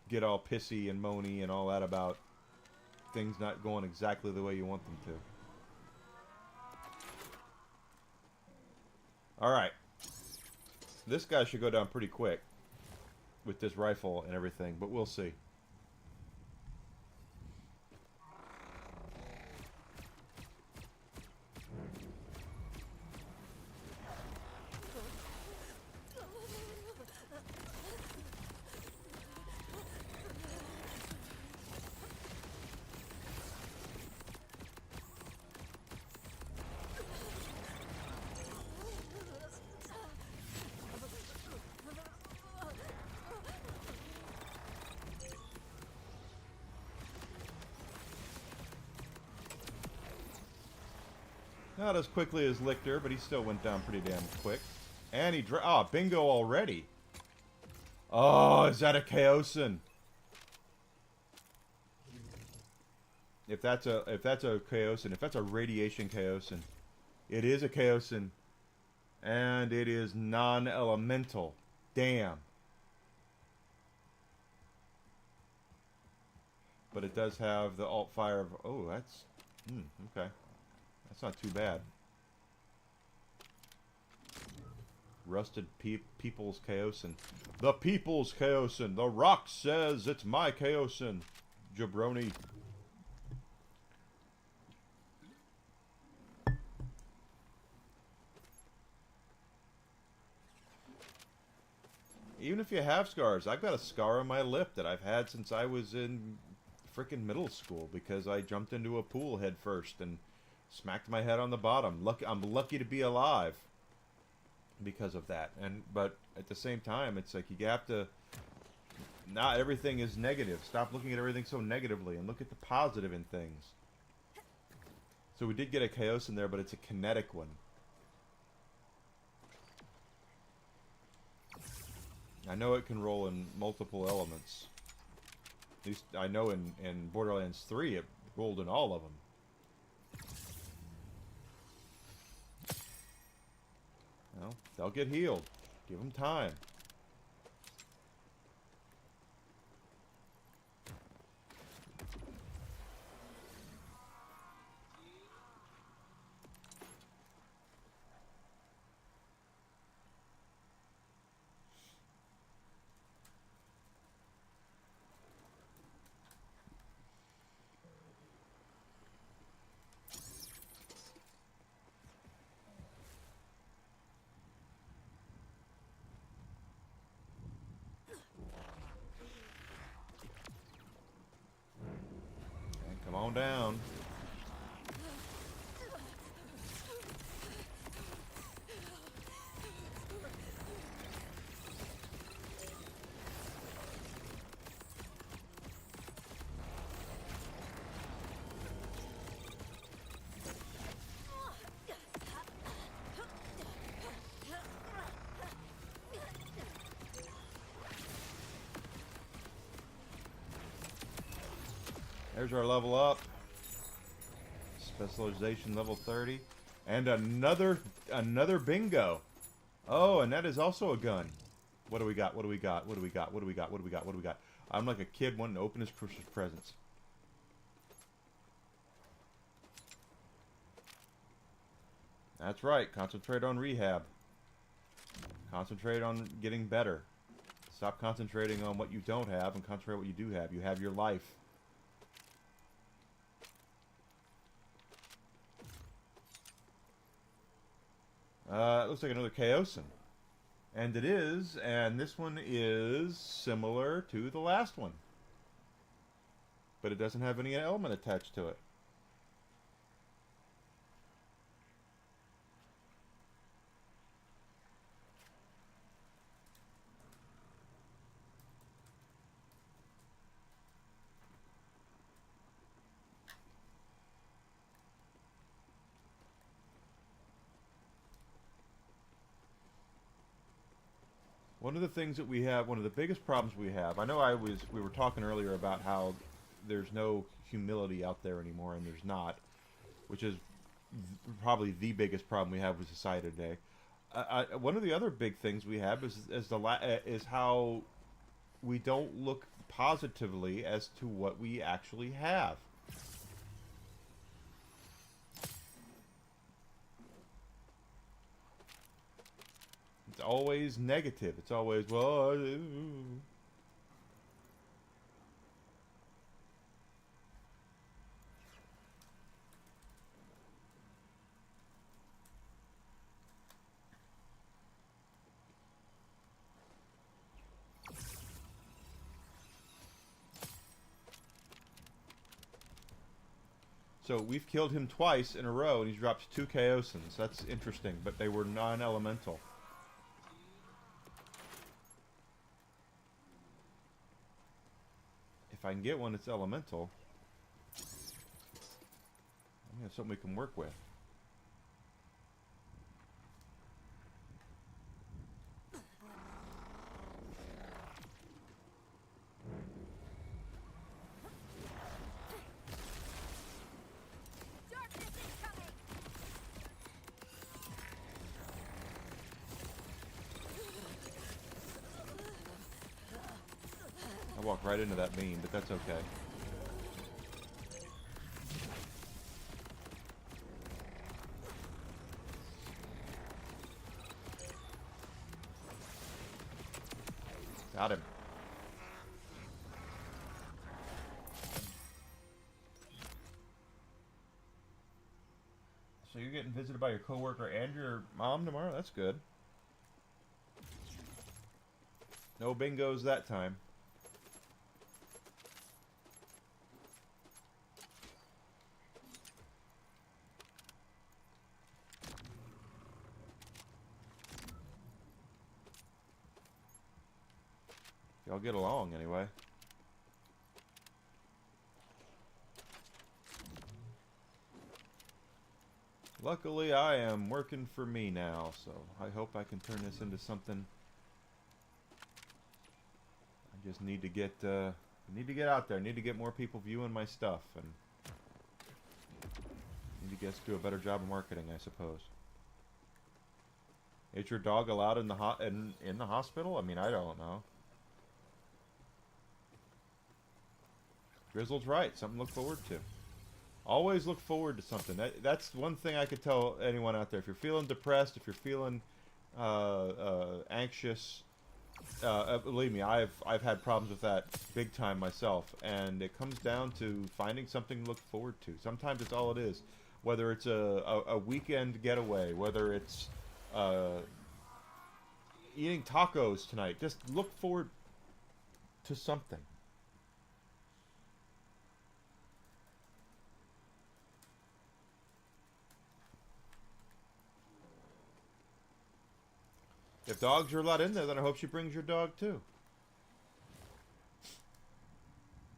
get all pissy and moany and all that about things not going exactly the way you want them to. Alright. This guy should go down pretty quick with this rifle and everything, but we'll see. Not as quickly as Lictor, but he still went down pretty damn quick. And he bingo already. Oh, is that a Chaosin? If that's a Chaosin, if that's a radiation Chaosin, it is a Chaosin. And it is non-elemental. Damn. But it does have the alt fire of... Oh, that's... okay. That's not too bad. Rusted People's Chaosin. The People's Chaosin. The Rock says it's my Chaosin. Jabroni. Even if you have scars, I've got a scar on my lip that I've had since I was in frickin' middle school because I jumped into a pool head first and smacked my head on the bottom. I'm lucky to be alive because of that. But at the same time, it's like you have to... Not everything is negative. Stop looking at everything so negatively and look at the positive in things. So we did get a Chaos in there, but it's a kinetic one. I know it can roll in multiple elements. At least I know in Borderlands 3 it rolled in all of them. Well, they'll get healed. Give them time. Come on down. There's our level up. Specialization level 30. And another bingo. Oh, and that is also a gun. What do we got? What do we got? What do we got? What do we got? What do we got? What do we got? I'm like a kid wanting to open his Christmas presents. That's right. Concentrate on rehab. Concentrate on getting better. Stop concentrating on what you don't have and concentrate on what you do have. You have your life. It looks like another Chaosin. And it is, and this one is similar to the last one. But it doesn't have any element attached to it. One of the things that we have, one of the biggest problems we have, I know we were talking earlier about how there's no humility out there anymore, and there's not, which is probably the biggest problem we have with society today. One of the other big things we have is how we don't look positively as to what we actually have. It's always negative. It's always, well, so we've killed him twice in a row, and he's dropped 2 Chaosins. That's interesting, but they were non-elemental. If I can get one that's elemental, we have something we can work with. Darkness incoming! I walked right into that beam, but that's okay. Got him. So you're getting visited by your coworker and your mom tomorrow? That's good. No bingos that time. Y'all get along anyway. Luckily, I am working for me now, so I hope I can turn this into something. I just need to get out there. Need to get more people viewing my stuff, and need to do a better job of marketing, I suppose. Is your dog allowed in the hospital? I mean, I don't know. Grizzle's right. Something to look forward to. Always look forward to something. That's one thing I could tell anyone out there. If you're feeling depressed, if you're feeling anxious, believe me, I've had problems with that big time myself. And it comes down to finding something to look forward to. Sometimes it's all it is. Whether it's a weekend getaway, whether it's eating tacos tonight, just look forward to something. If dogs are allowed in there, then I hope she brings your dog too.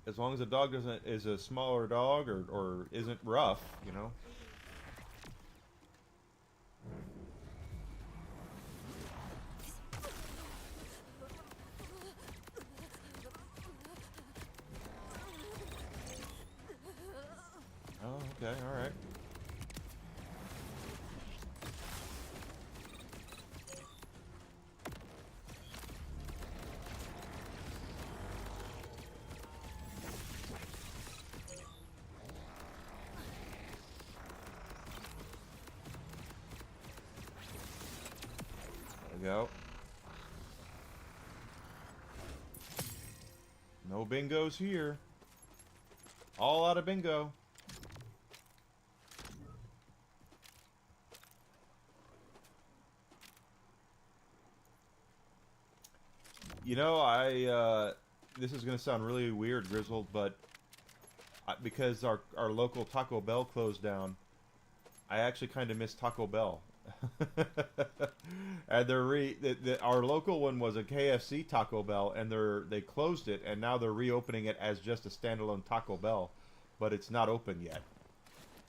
As long as the dog is a smaller dog or isn't rough, you know. Oh, okay, all right. Go. No bingos here. All out of bingo. You know, this is gonna sound really weird, Grizzled, but because our local Taco Bell closed down, I actually kind of miss Taco Bell. And our local one was a KFC Taco Bell, and they closed it, and now they're reopening it as just a standalone Taco Bell, but it's not open yet.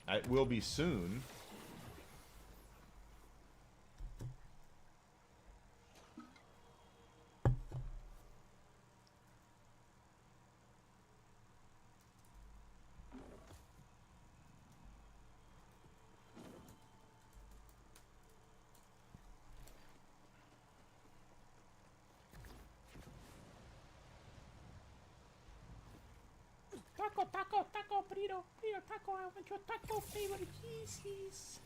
It will be soon. Taco, burrito, taco, I want your taco flavor cheese.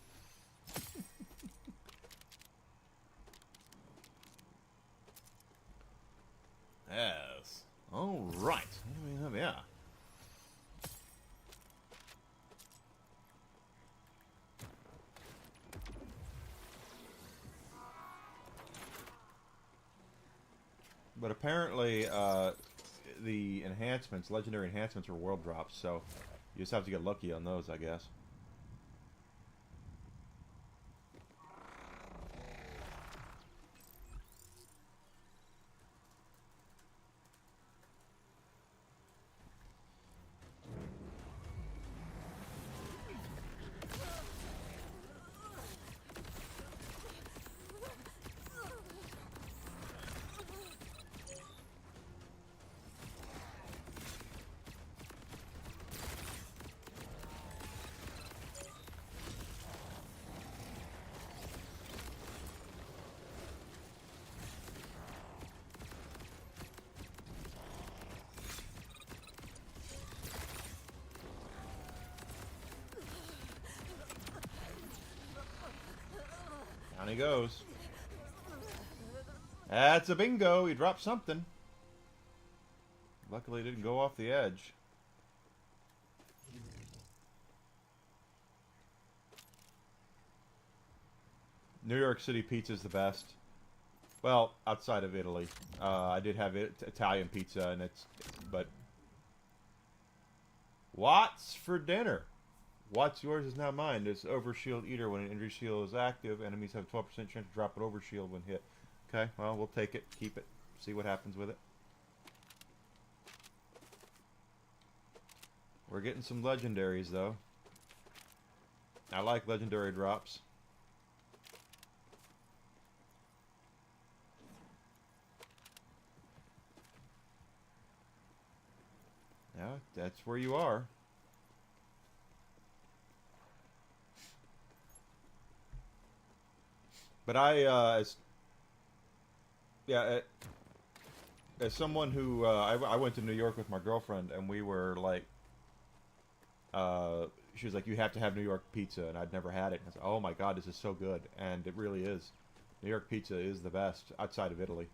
Yes. All right. What do we have? Yeah. But apparently, the enhancements, legendary enhancements, are world drops, so you just have to get lucky on those, I guess. Down he goes. That's a bingo. He dropped something. Luckily, it didn't go off the edge. New York City pizza is the best. Well, outside of Italy. I did have Italian pizza, and but what's for dinner? What's yours is not mine. This overshield eater. When an injury shield is active, enemies have a 12% chance to drop an overshield when hit. Okay, well, we'll take it, keep it, see what happens with it. We're getting some legendaries, though. I like legendary drops. Yeah, that's where you are. But as someone who, I went to New York with my girlfriend, and we were like, she was like, you have to have New York pizza, and I'd never had it. And I was like, oh my God, this is so good. And it really is. New York pizza is the best outside of Italy.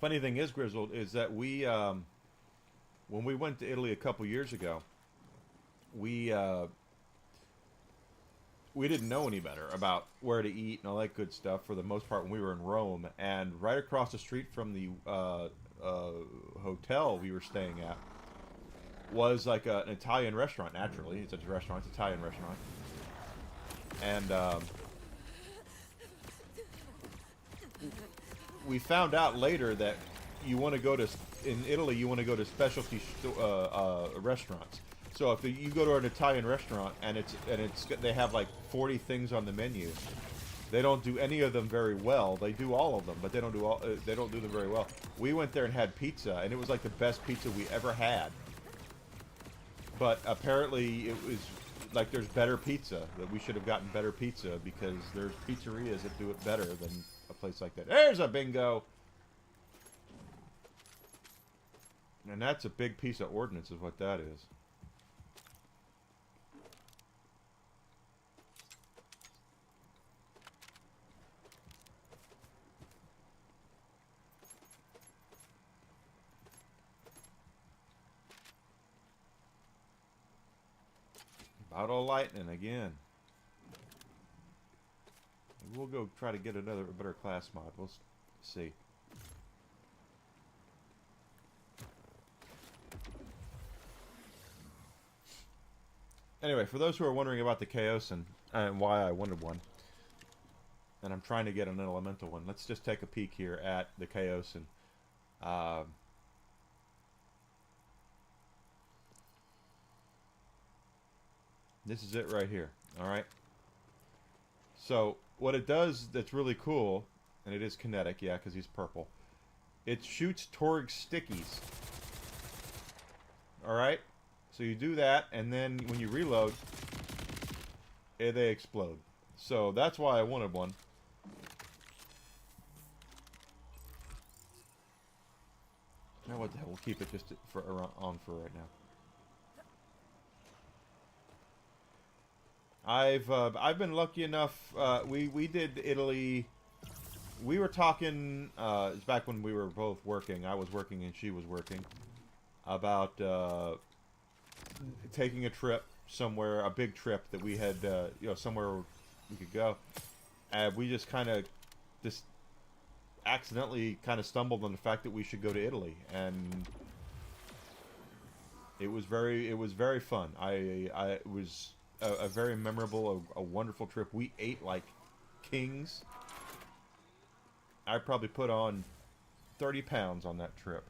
Funny thing is, Grizzled, is that we, when we went to Italy a couple years ago, we didn't know any better about where to eat and all that good stuff for the most part when we were in Rome. And right across the street from the hotel we were staying at was like an Italian restaurant, naturally. It's a restaurant, it's an Italian restaurant. And we found out later that you want to go to, in Italy, you want to go to specialty restaurants. So if you go to an Italian restaurant and they have like 40 things on the menu, they don't do any of them very well. They do all of them, but they don't do them very well. We went there and had pizza, and it was like the best pizza we ever had. But apparently it was like there's better pizza, that we should have gotten better pizza because there's pizzerias that do it better than a place like that. There's a bingo. And that's a big piece of ordnance is what that is. Bottle lightning again. We'll go try to get a better class mod. We'll see. Anyway, for those who are wondering about the Chaosan and why I wanted one, and I'm trying to get an elemental one, let's just take a peek here at the Chaosan. This is it right here. Alright. So, what it does that's really cool, and it is kinetic, yeah, because he's purple, it shoots Torg stickies. Alright? So you do that, and then when you reload, they explode. So that's why I wanted one. Now what the hell, we'll keep it just on for right now. I've been lucky enough. We did Italy. We were talking. It's back when we were both working. I was working and she was working. About taking a trip somewhere, a big trip that we had. You know, somewhere we could go. And we just kind of just accidentally kind of stumbled on the fact that we should go to Italy, and it was very fun. It was a very memorable, a wonderful trip. We ate like kings. I probably put on 30 pounds on that trip.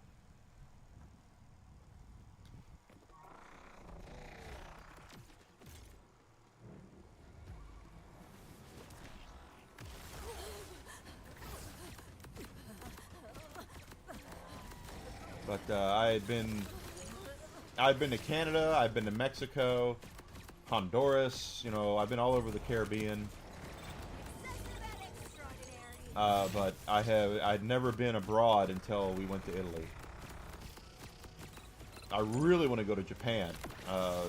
But I've been to Canada, I've been to Mexico, Honduras, you know, I've been all over the Caribbean. But I'd never been abroad until we went to Italy. I really want to go to Japan. I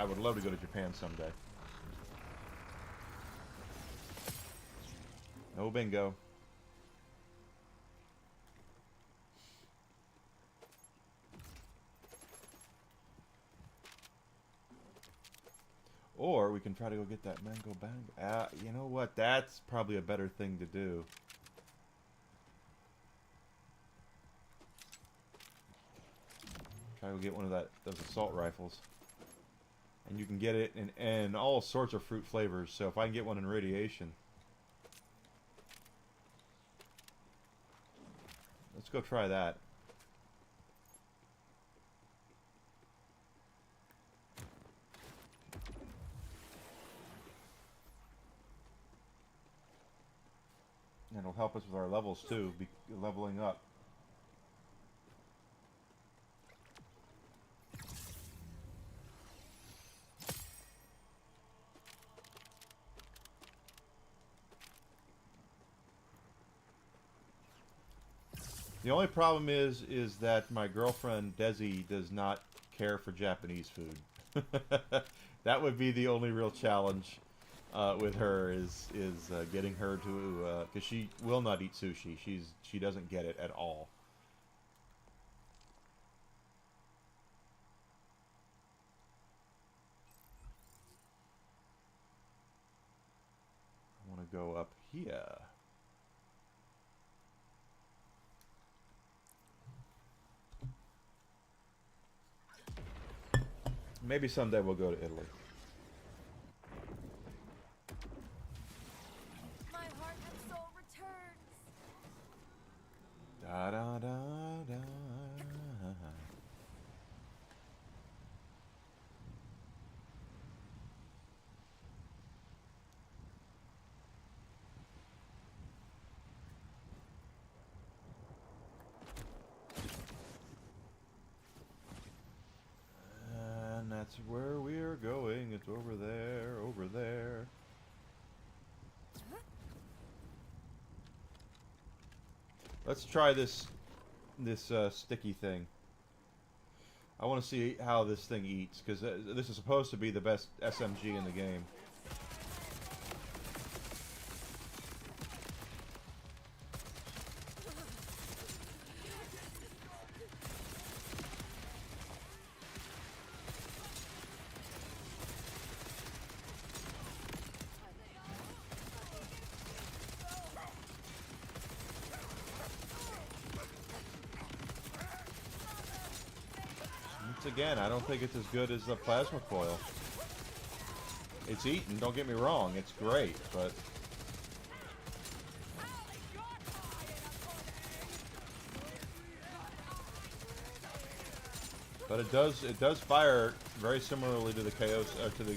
would love to go to Japan someday. No bingo. Or we can try to go get that mango bango. You know what? That's probably a better thing to do. Try to get one of those assault rifles. And you can get it in all sorts of fruit flavors. So if I can get one in radiation. Let's go try that. And it'll help us with our levels too, be leveling up. The only problem is that my girlfriend Desi does not care for Japanese food. That would be the only real challenge with her is getting her to because she will not eat sushi. She doesn't get it at all. I want to go up here. Maybe someday we'll go to Italy. My heart and soul returns. Da da da da. And that's where we're going. It's over there, over there. Let's try this this sticky thing. I want to see how this thing eats, because this is supposed to be the best SMG in the game. Once again, I don't think it's as good as the plasma coil. It's eaten, don't get me wrong, it's great, but it does fire very similarly to the to the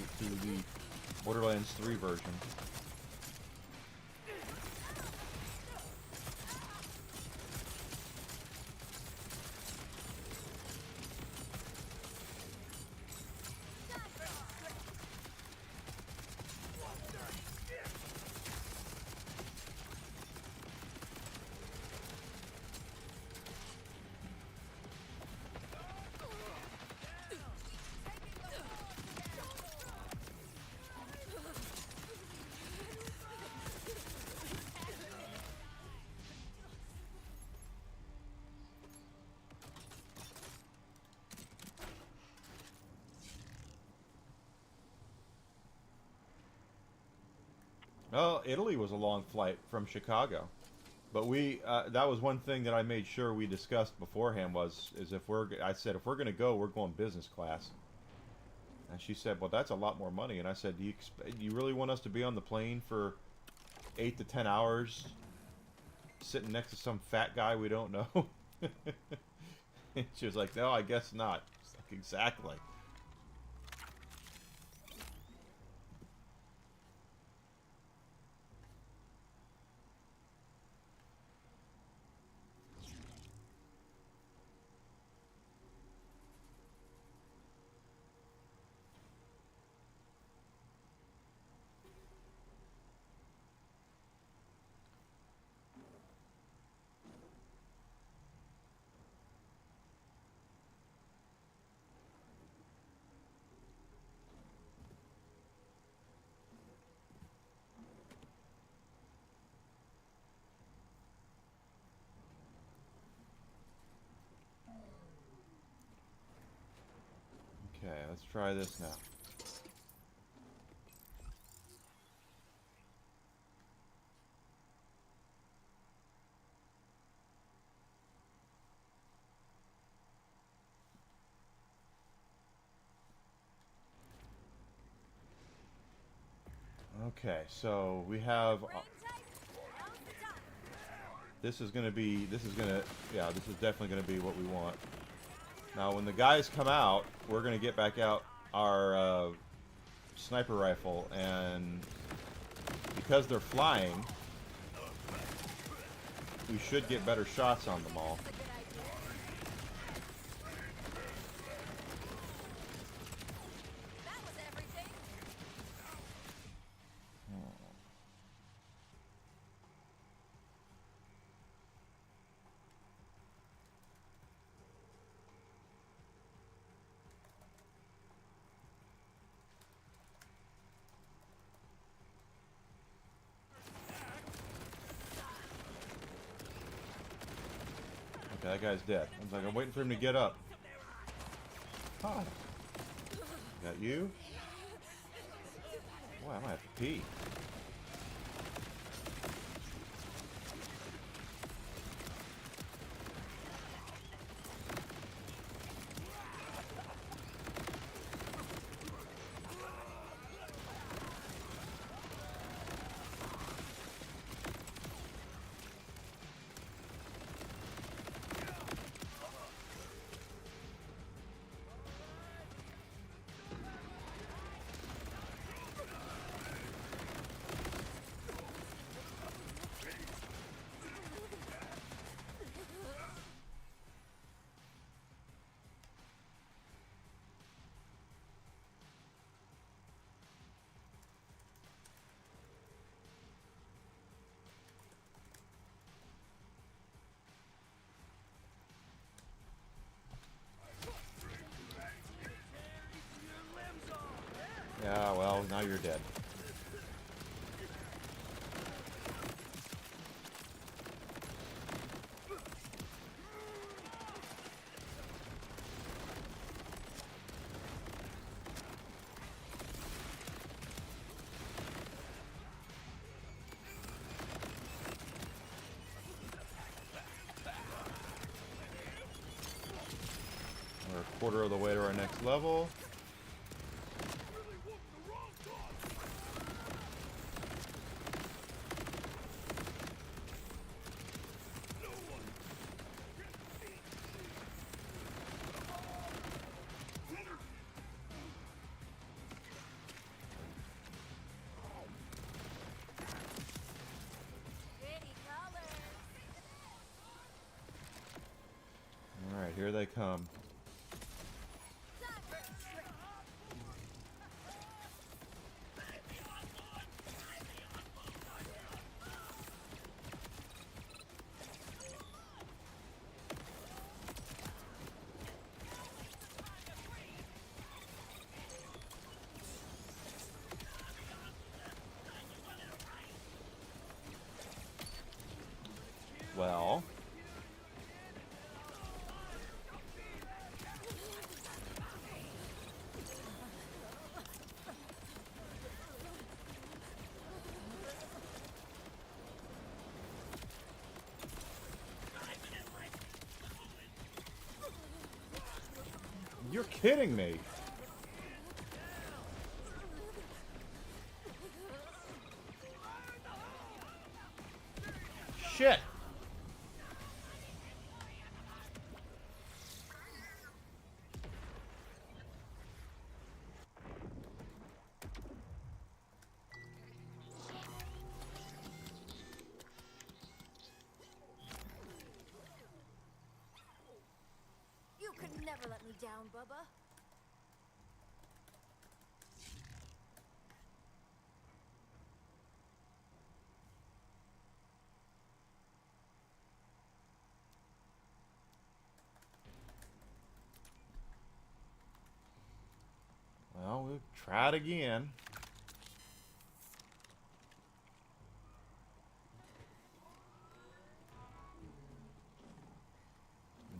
Borderlands 3 version. Well, Italy was a long flight from Chicago, but that was one thing that I made sure we discussed beforehand is I said if we're going to go, we're going business class. And she said, well, that's a lot more money. And I said, do you really want us to be on the plane for 8 to 10 hours sitting next to some fat guy we don't know? She was like, no, I guess not. It's like, exactly. Okay, let's try this now. Okay, so we have this is definitely gonna be what we want. Now, when the guys come out, we're going to get back out our sniper rifle, and because they're flying, we should get better shots on them all. Okay, that guy's dead. I was like, I'm waiting for him to get up. Hi. Got you? Boy, I might have to pee. you're dead. We're a quarter of the way to our next level. Pretty colors. Alright, here they come. Time for a trip. Well, you're kidding me. Shit. You could never let me down, Bubba. Well, we'll try it again.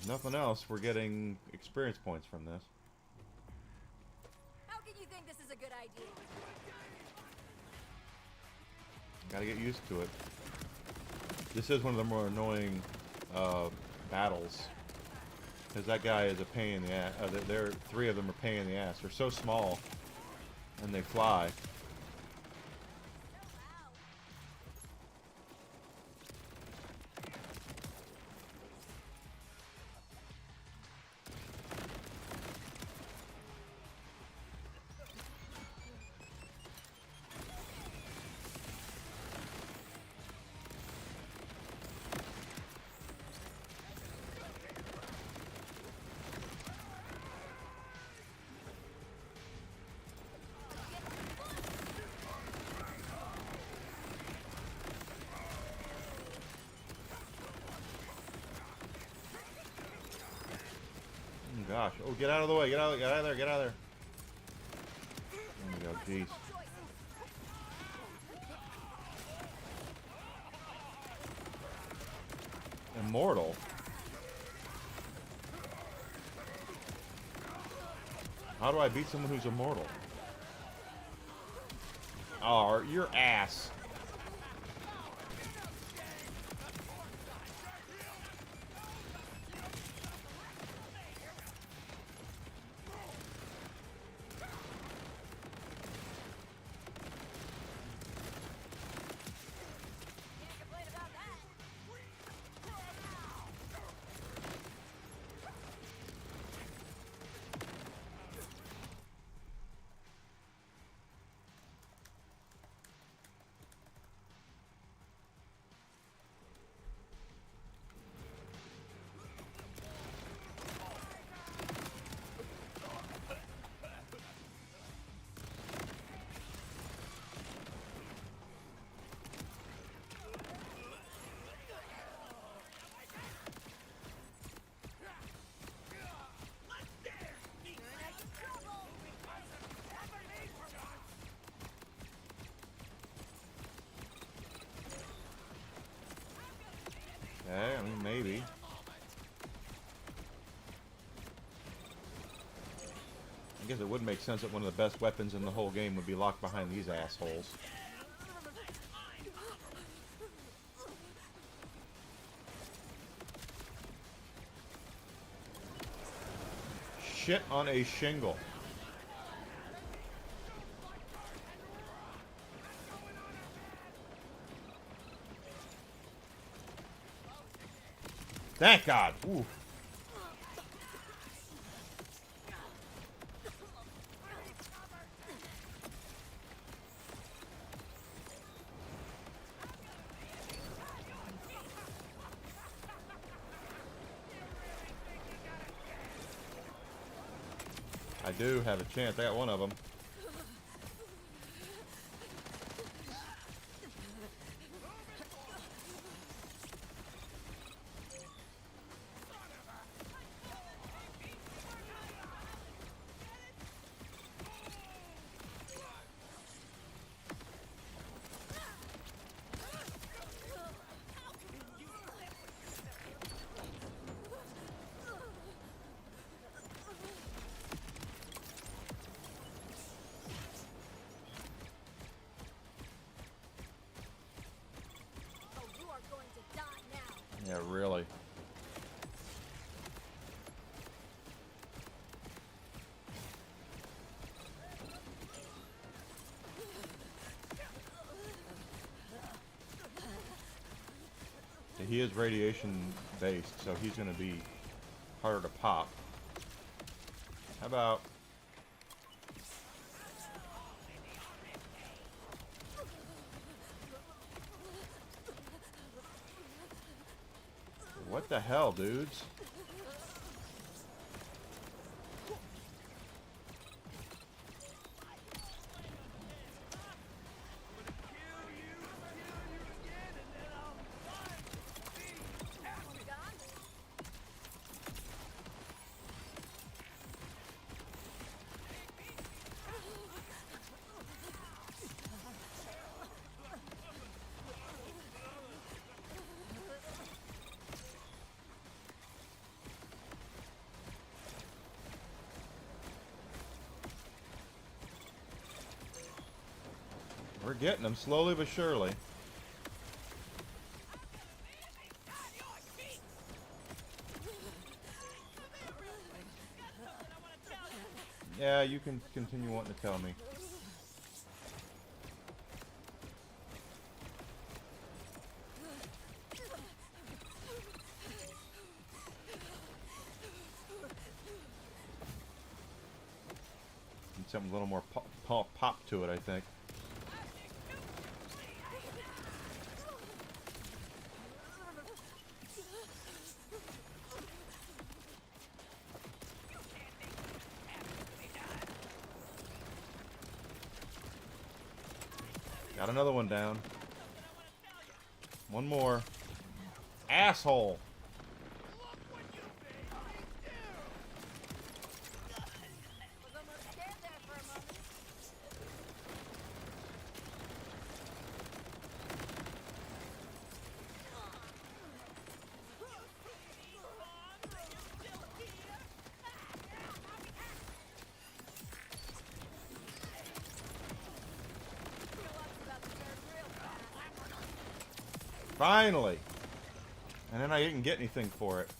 If nothing else, we're getting experience points from this. How can you think this is a good idea? Gotta get used to it. This is one of the more annoying battles. Because that guy is a pain in the ass. Three of them are pain in the ass. They're so small. And they fly. Oh gosh. Oh, get out of the way. Get out of there. Get out of there. There we go. Jeez. Immortal? How do I beat someone who's immortal? Oh, your ass. Can't complain about that. I guess it would make sense that one of the best weapons in the whole game would be locked behind these assholes. Shit on a shingle. Thank God. Ooh. I do have a chance. I got one of them. Oh, you are going to die now. Yeah, really. He is radiation based, so he's going to be harder to pop. How about... What the hell, dudes? We're getting them slowly but surely. Yeah, you can continue wanting to tell me. Need something a little more pop to it, I think. Got another one down. One more. Asshole! Was almost scared there for a moment. Finally! And then I didn't get anything for it.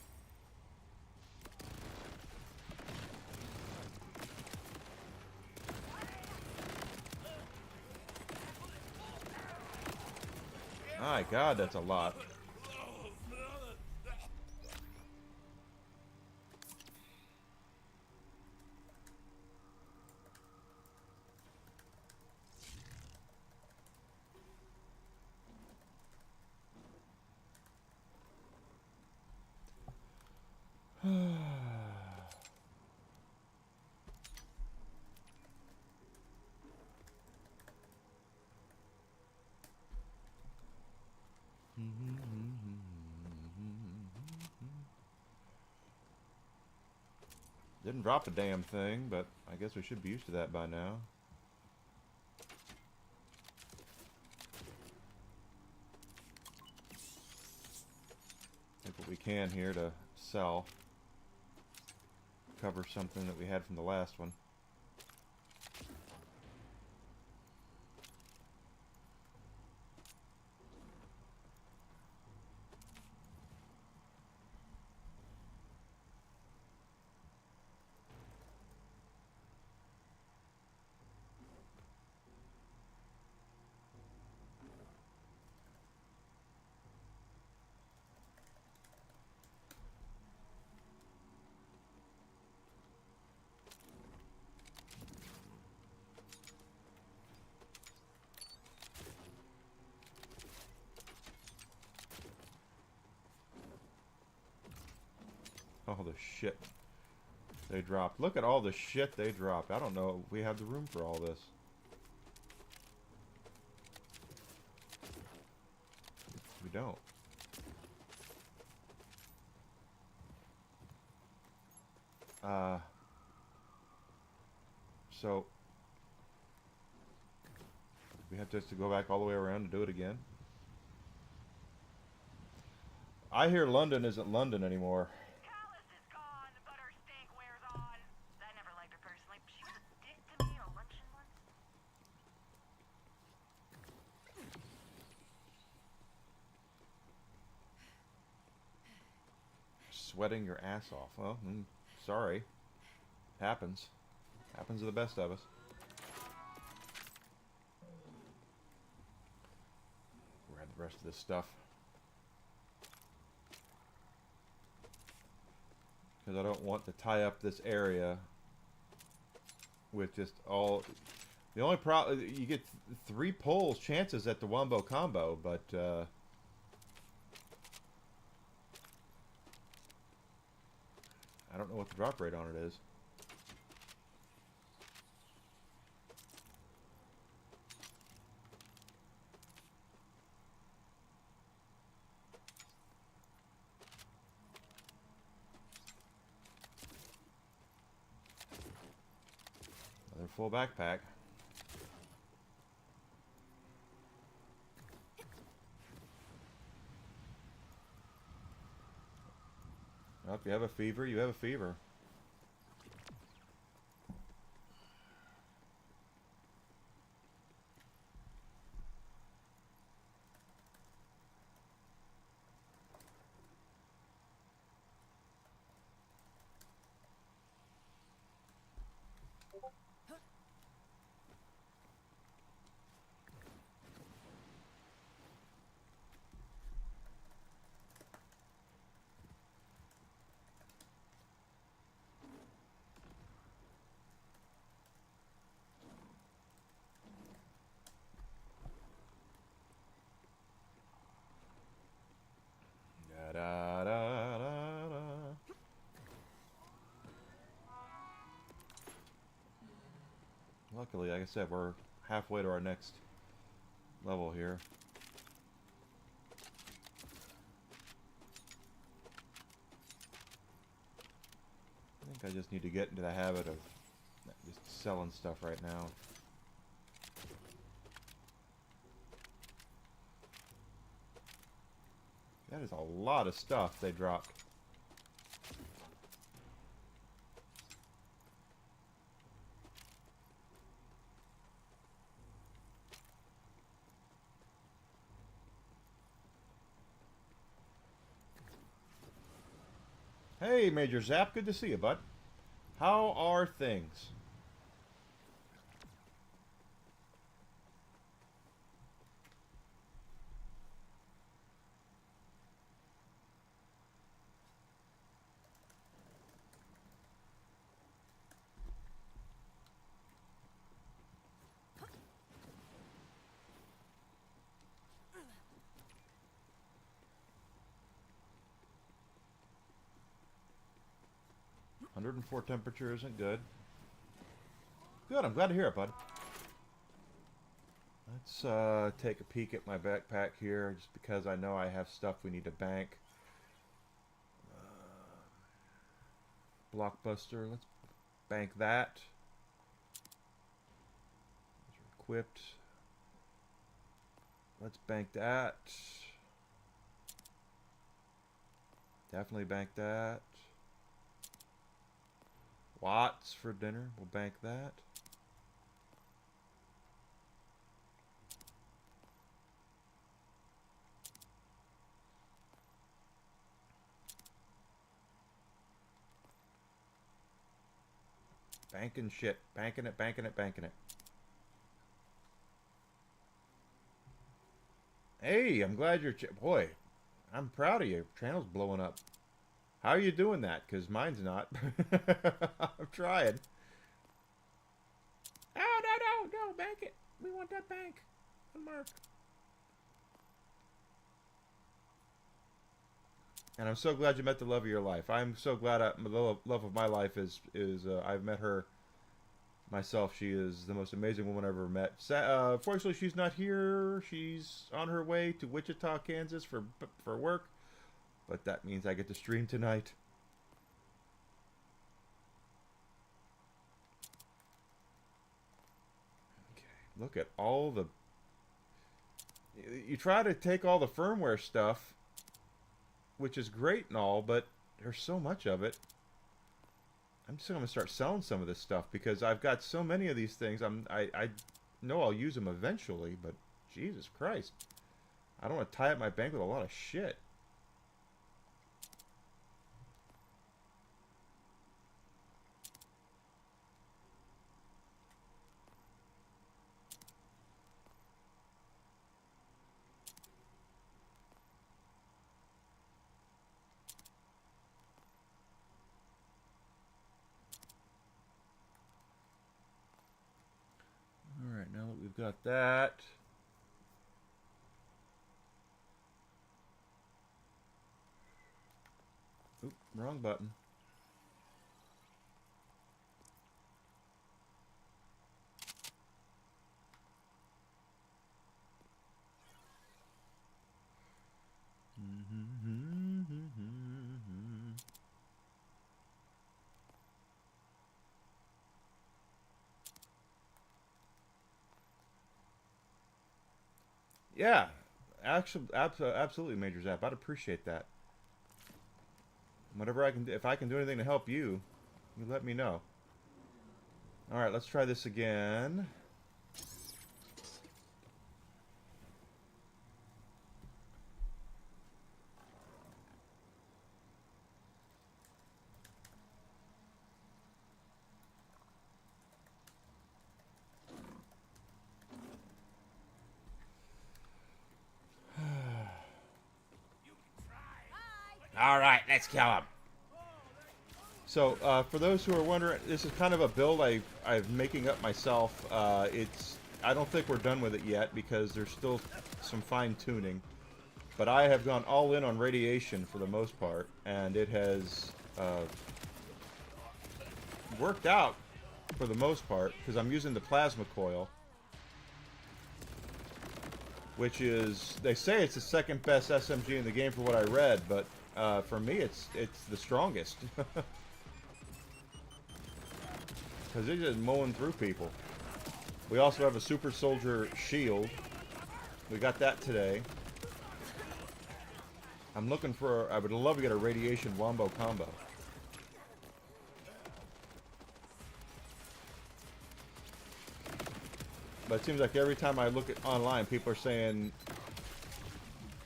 My God, that's a lot. Didn't drop a damn thing, but I guess we should be used to that by now. Take what we can here to sell. Cover something that we had from the last one. All the shit they dropped. Look at all the shit they dropped. I don't know if we have the room for all this. We don't. So we have just to go back all the way around and do it again. I hear London isn't London anymore. Callus is gone, the butter steak wears on. I never liked her personally. She was a dick to me at a luncheon once. Sweating your ass off. Well, sorry. Happens. Happens to the best of us. Grab the rest of this stuff. Because I don't want to tie up this area with just all... The only problem... You get 3 pulls chances at the Wombo combo, but... I don't know what the drop rate on it is. Another full backpack. Well, if you have a fever, you have a fever. Da, da, da, da, da. Luckily, like I said, we're halfway to our next level here. I think I just need to get into the habit of just selling stuff right now. That is a lot of stuff they dropped. Hey, Major Zap, good to see you, bud. How are things? .104 temperature isn't good. Good, I'm glad to hear it, bud. Let's take a peek at my backpack here, just because I know I have stuff we need to bank. Blockbuster, let's bank that. Equipped. Let's bank that. Definitely bank that. Watts for dinner. We'll bank that. Banking shit. Banking it, banking it, banking it. Hey, I'm glad you're... Boy, I'm proud of you. Your channel's blowing up. How are you doing that? Because mine's not. I'm trying. Oh, no, bank it. We want that bank. Mark. And I'm so glad you met the love of your life. I'm so glad the love of my life is I've met her myself. She is the most amazing woman I've ever met. Fortunately, she's not here. She's on her way to Wichita, Kansas for work. But that means I get to stream tonight. Okay, look at all the... You try to take all the firmware stuff, which is great and all, but there's so much of it. I'm just going to start selling some of this stuff because I've got so many of these things. I know I'll use them eventually, but Jesus Christ. I don't want to tie up my bank with a lot of shit. Alright, now that we've got that... Oop, wrong button. Yeah, actually, absolutely, Major Zap. I'd appreciate that. Whatever I can do, if I can do anything to help you, you let me know. All right, let's try this again. All right, let's kill him. So, for those who are wondering, this is kind of a build I'm making up myself. I don't think we're done with it yet because there's still some fine tuning. But I have gone all in on radiation for the most part, and it has worked out for the most part because I'm using the plasma coil, which is, they say it's the second best SMG in the game for what I read, but for me it's the strongest. Because it's just mowing through people. We also have a super soldier shield. We got that today. I'm looking for, I would love to get a radiation wombo combo. But it seems like every time I look at online, people are saying,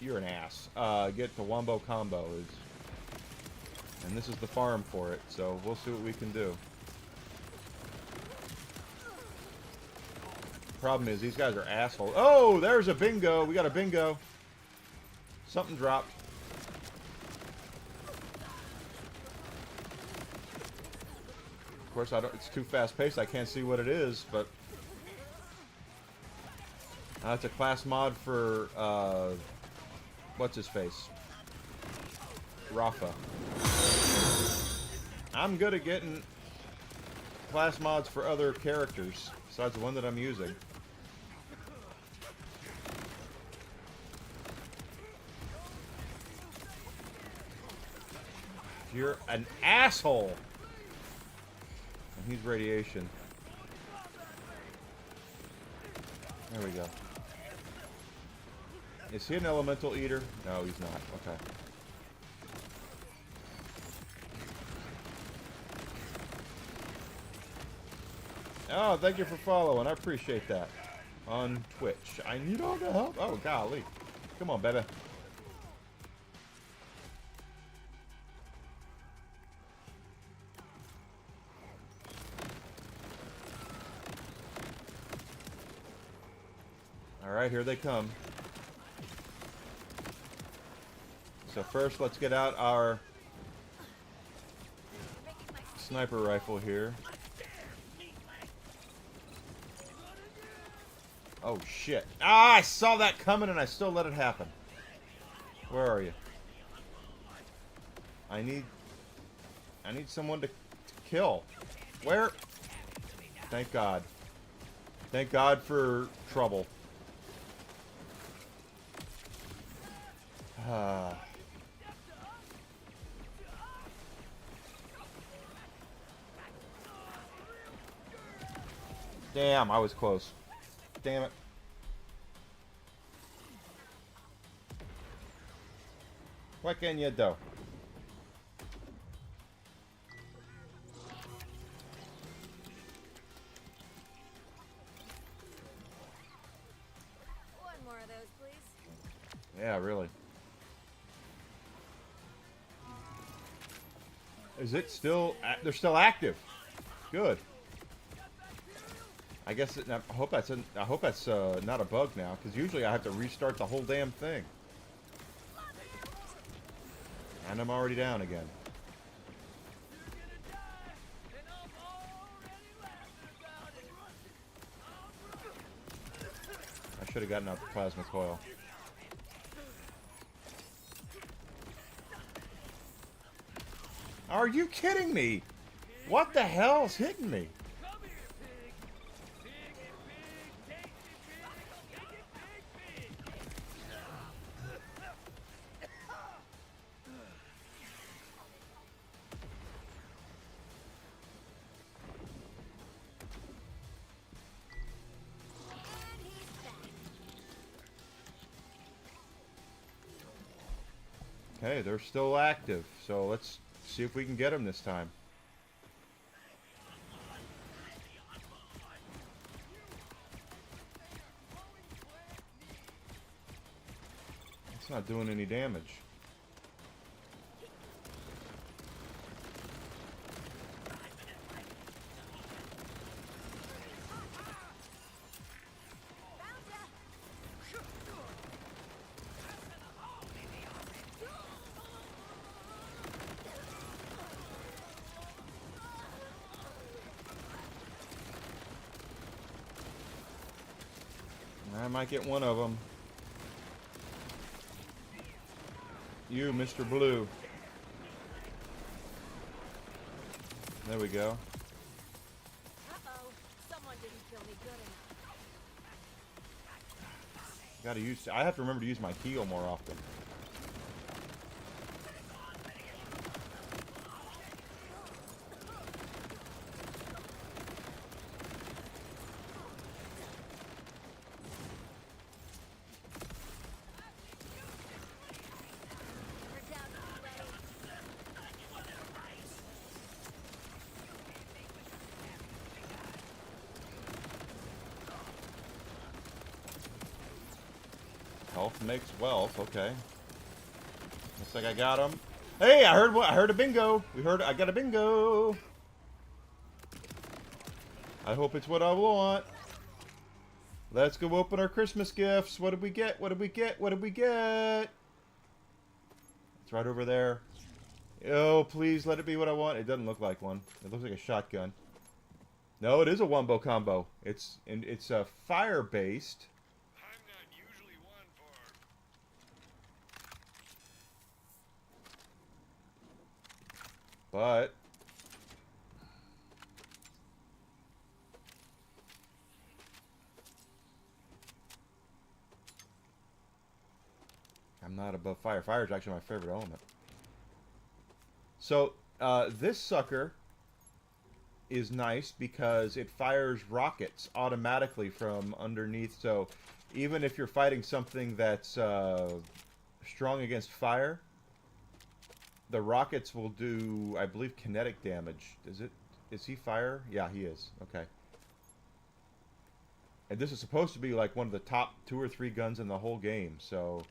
you're an ass. Get the wombo combo. And this is the farm for it, so we'll see what we can do. Problem is, these guys are assholes. Oh, there's a bingo. We got a bingo. Something dropped. Of course, it's too fast-paced. I can't see what it is, but it's a class mod for what's his face? Rafa. I'm good at getting class mods for other characters besides the one that I'm using. You're an asshole. And he's radiation. There we go. Is he an elemental eater? No, he's not. Okay. Oh, thank you for following. I appreciate that. On Twitch. I need all the help. Oh, golly. Come on, baby. Alright, here they come. So first, let's get out our sniper rifle here. Oh, shit. Ah, I saw that coming and I still let it happen. Where are you? I need someone to kill. Where? Thank God. Thank God for trouble. Damn, I was close. Damn it. What can you do? One more of those, please. Yeah, really. Is it still... They're still active. Good. I guess I hope that's not a bug now, because usually I have to restart the whole damn thing. And I'm already down again. I should have gotten out the plasma coil. Are you kidding me? What the hell's hitting me? Okay, they're still active, so let's see if we can get them this time. It's not doing any damage. I might get one of them. You, Mr. Blue. There we go. Uh-oh. Someone didn't kill me good enough. Gotta use... I have to remember to use my keel more often. We're down to the way. Health makes wealth. Okay. Looks like I got him. Hey, I heard a bingo. I got a bingo. I hope it's what I want. Let's go open our Christmas gifts. What did we get? What did we get? What did we get? It's right over there. Oh, please let it be what I want. It doesn't look like one. It looks like a shotgun. No, it is a wombo combo. It's fire based. I'm not usually one for... But I'm not above fire. Fire is actually my favorite element. So this sucker is nice because it fires rockets automatically from underneath. So even if you're fighting something that's strong against fire, the rockets will do, I believe, kinetic damage. Is he fire? Yeah, he is. Okay. And this is supposed to be like one of the top 2 or 3 guns in the whole game, so...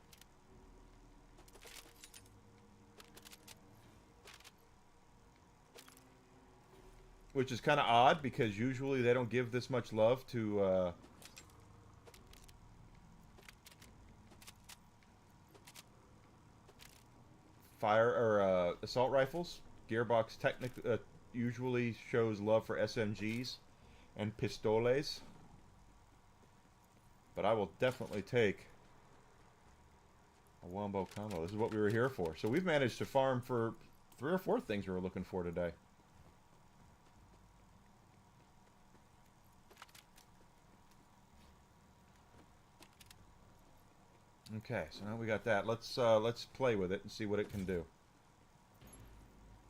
Which is kind of odd, because usually they don't give this much love to, fire or assault rifles. Gearbox usually shows love for SMGs and pistoles, but I will definitely take a wombo combo. This is what we were here for. So we've managed to farm for 3 or 4 things we were looking for today. Okay, so now we got that. Let's play with it and see what it can do.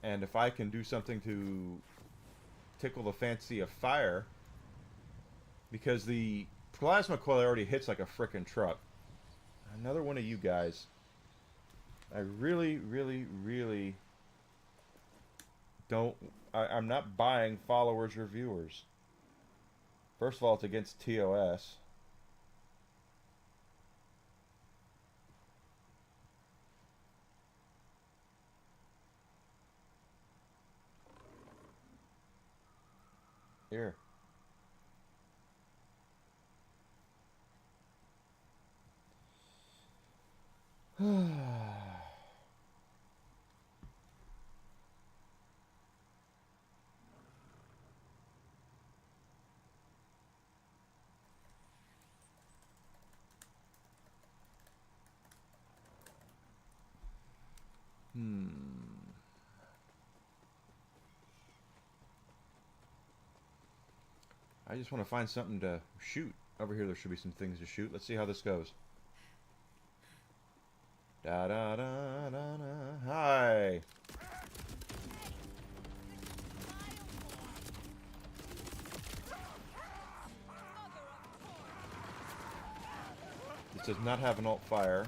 And if I can do something to tickle the fancy of fire, because the plasma coil already hits like a frickin' truck. Another one of you guys. I really, really, really don't... I'm not buying followers or viewers. First of all, it's against TOS. Here. I just want to find something to shoot. Over here there should be some things to shoot. Let's see how this goes. Da da da da da. Hi. This does not have an alt fire.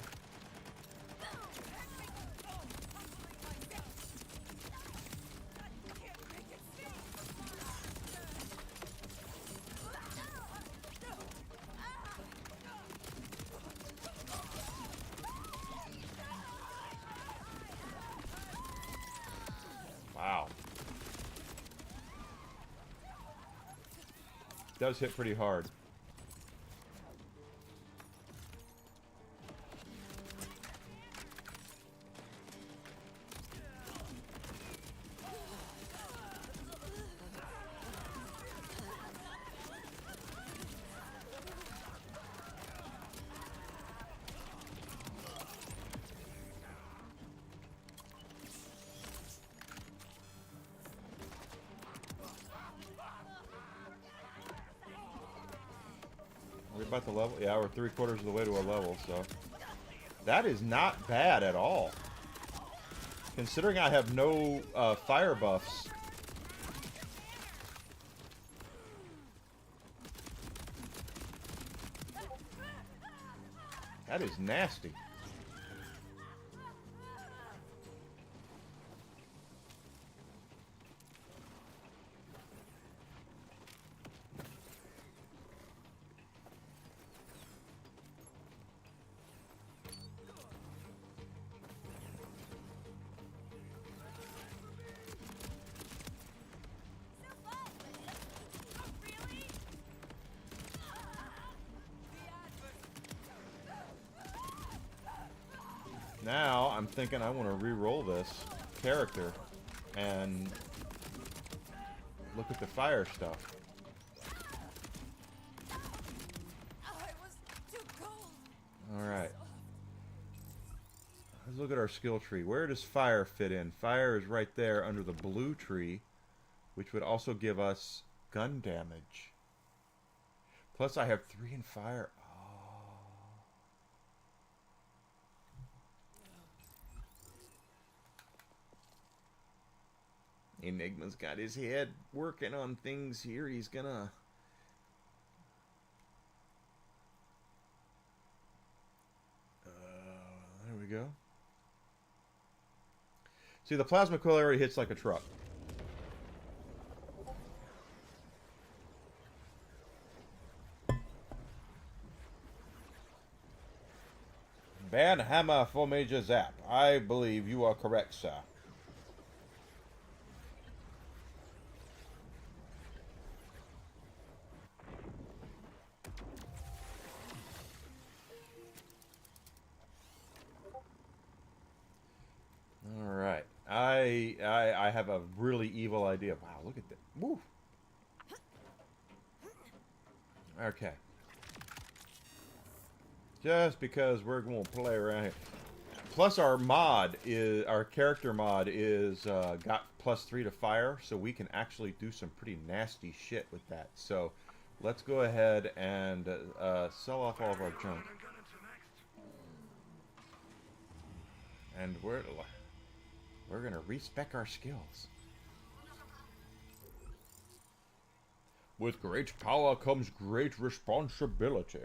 Wow. Does hit pretty hard. We're about the level. Yeah, we're 3/4 of the way to a level, so that is not bad at all. Considering I have no fire buffs. That is nasty. Now I'm thinking I want to re-roll this character and look at the fire stuff. Alright. Let's look at our skill tree. Where does fire fit in? Fire is right there under the blue tree, which would also give us gun damage. Plus I have 3 in fire. Enigma's got his head working on things here. He's gonna... there we go. See, the plasma coil already hits like a truck. Ban hammer for Major Zap. I believe you are correct, sir. Alright. I have a really evil idea. Wow, look at that. Woo. Okay. Just because we're going to play around here. Plus our mod is, our character mod is got +3 to fire, so we can actually do some pretty nasty shit with that. So let's go ahead and sell off all of our junk. And we're gonna respec our skills. With great power comes great responsibility.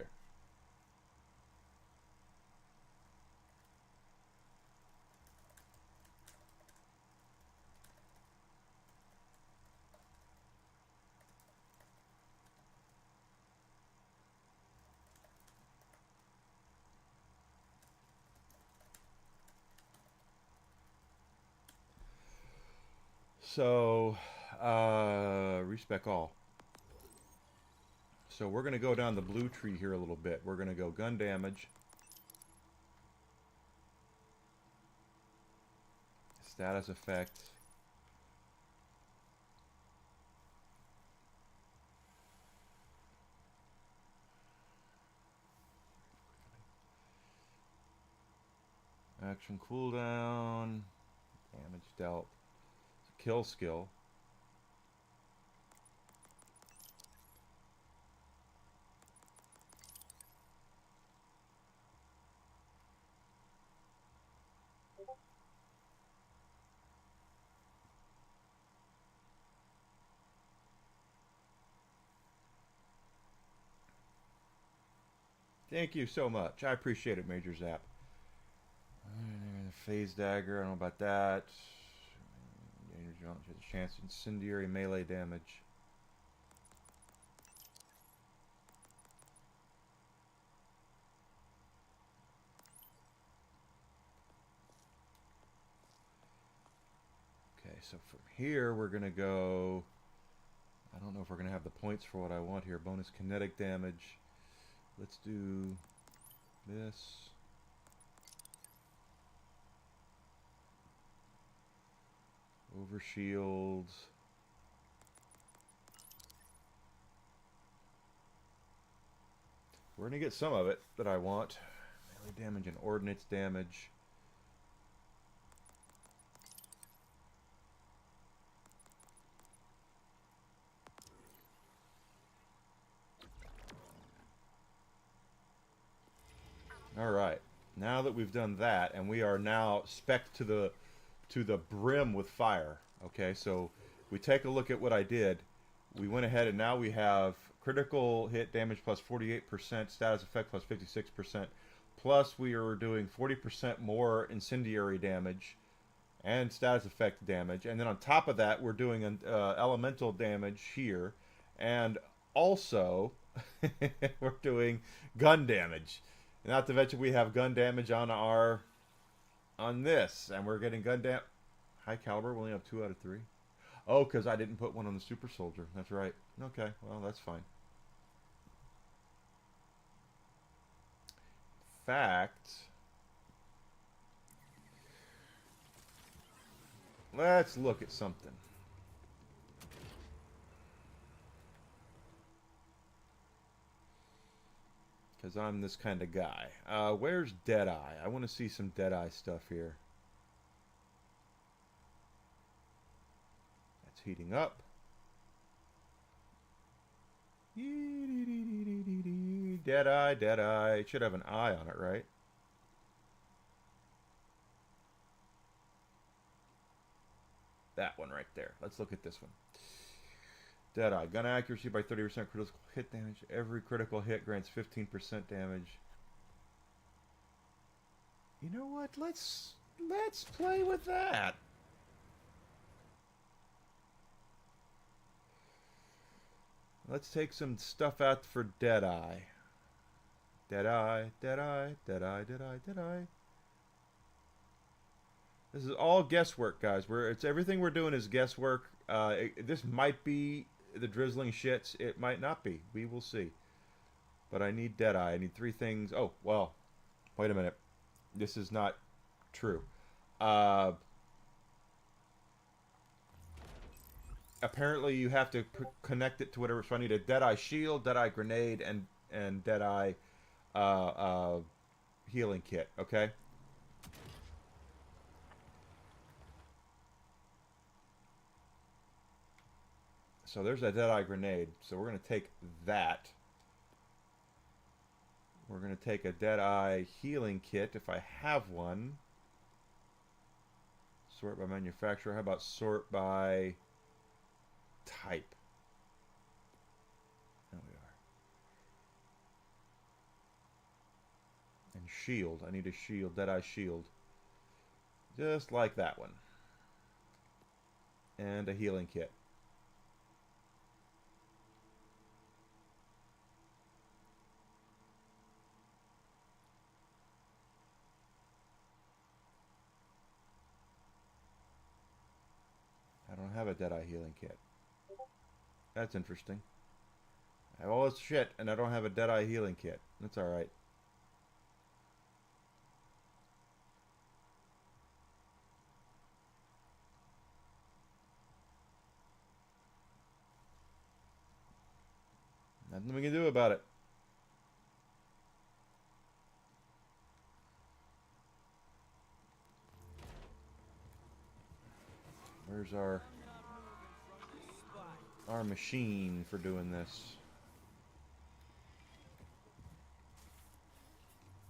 So, respec all. So we're going to go down the blue tree here a little bit. We're going to go gun damage. Status effect. Action cooldown. Damage dealt. Kill skill. Thank you so much. I appreciate it, Major Zap. Phase dagger, I don't know about that. Danger jump has a chance of incendiary melee damage. Okay, so from here we're gonna go. I don't know if we're gonna have the points for what I want here. Bonus kinetic damage. Let's do this. Overshield. We're gonna get some of it that I want. Melee damage and ordnance damage. Alright, now that we've done that, and we are now spec'd to the brim with fire. Okay, so we take a look at what I did. We went ahead and now we have critical hit damage plus 48%, status effect plus 56%, plus we are doing 40% more incendiary damage and status effect damage, and then on top of that we're doing an elemental damage here, and also we're doing gun damage. Not to mention we have gun damage on this, and we're getting gun damage. High caliber, we only have 2 out of 3. Oh, because I didn't put one on the super soldier. That's right. Okay, well, that's fine. In fact, let's look at something. Because I'm this kind of guy. Where's Deadeye? I want to see some Deadeye stuff here. That's heating up. Deadeye, Deadeye. It should have an eye on it, right? That one right there. Let's look at this one. Deadeye. Gun accuracy by 30%, critical hit damage. Every critical hit grants 15% damage. You know what? Let's play with that. Let's take some stuff out for Deadeye. Deadeye, Deadeye, Deadeye, Deadeye, Deadeye. This is all guesswork, guys. It's everything we're doing is guesswork. This might be the drizzling shits. It might not be. We will see. But I need Deadeye. I need 3 things. Oh, well. Wait a minute. This is not true. Apparently you have to connect it to whatever. So I need a Deadeye shield, Deadeye grenade, and Deadeye healing kit. Okay? So there's a Deadeye grenade. So we're going to take that. We're going to take a Deadeye healing kit if I have one. Sort by manufacturer. How about sort by type? There we are. And shield. I need a shield. Deadeye shield. Just like that one. And a healing kit. I don't have a Deadeye healing kit. That's interesting. I have all this shit and I don't have a Deadeye healing kit. That's alright. Nothing we can do about it. Where's our machine for doing this?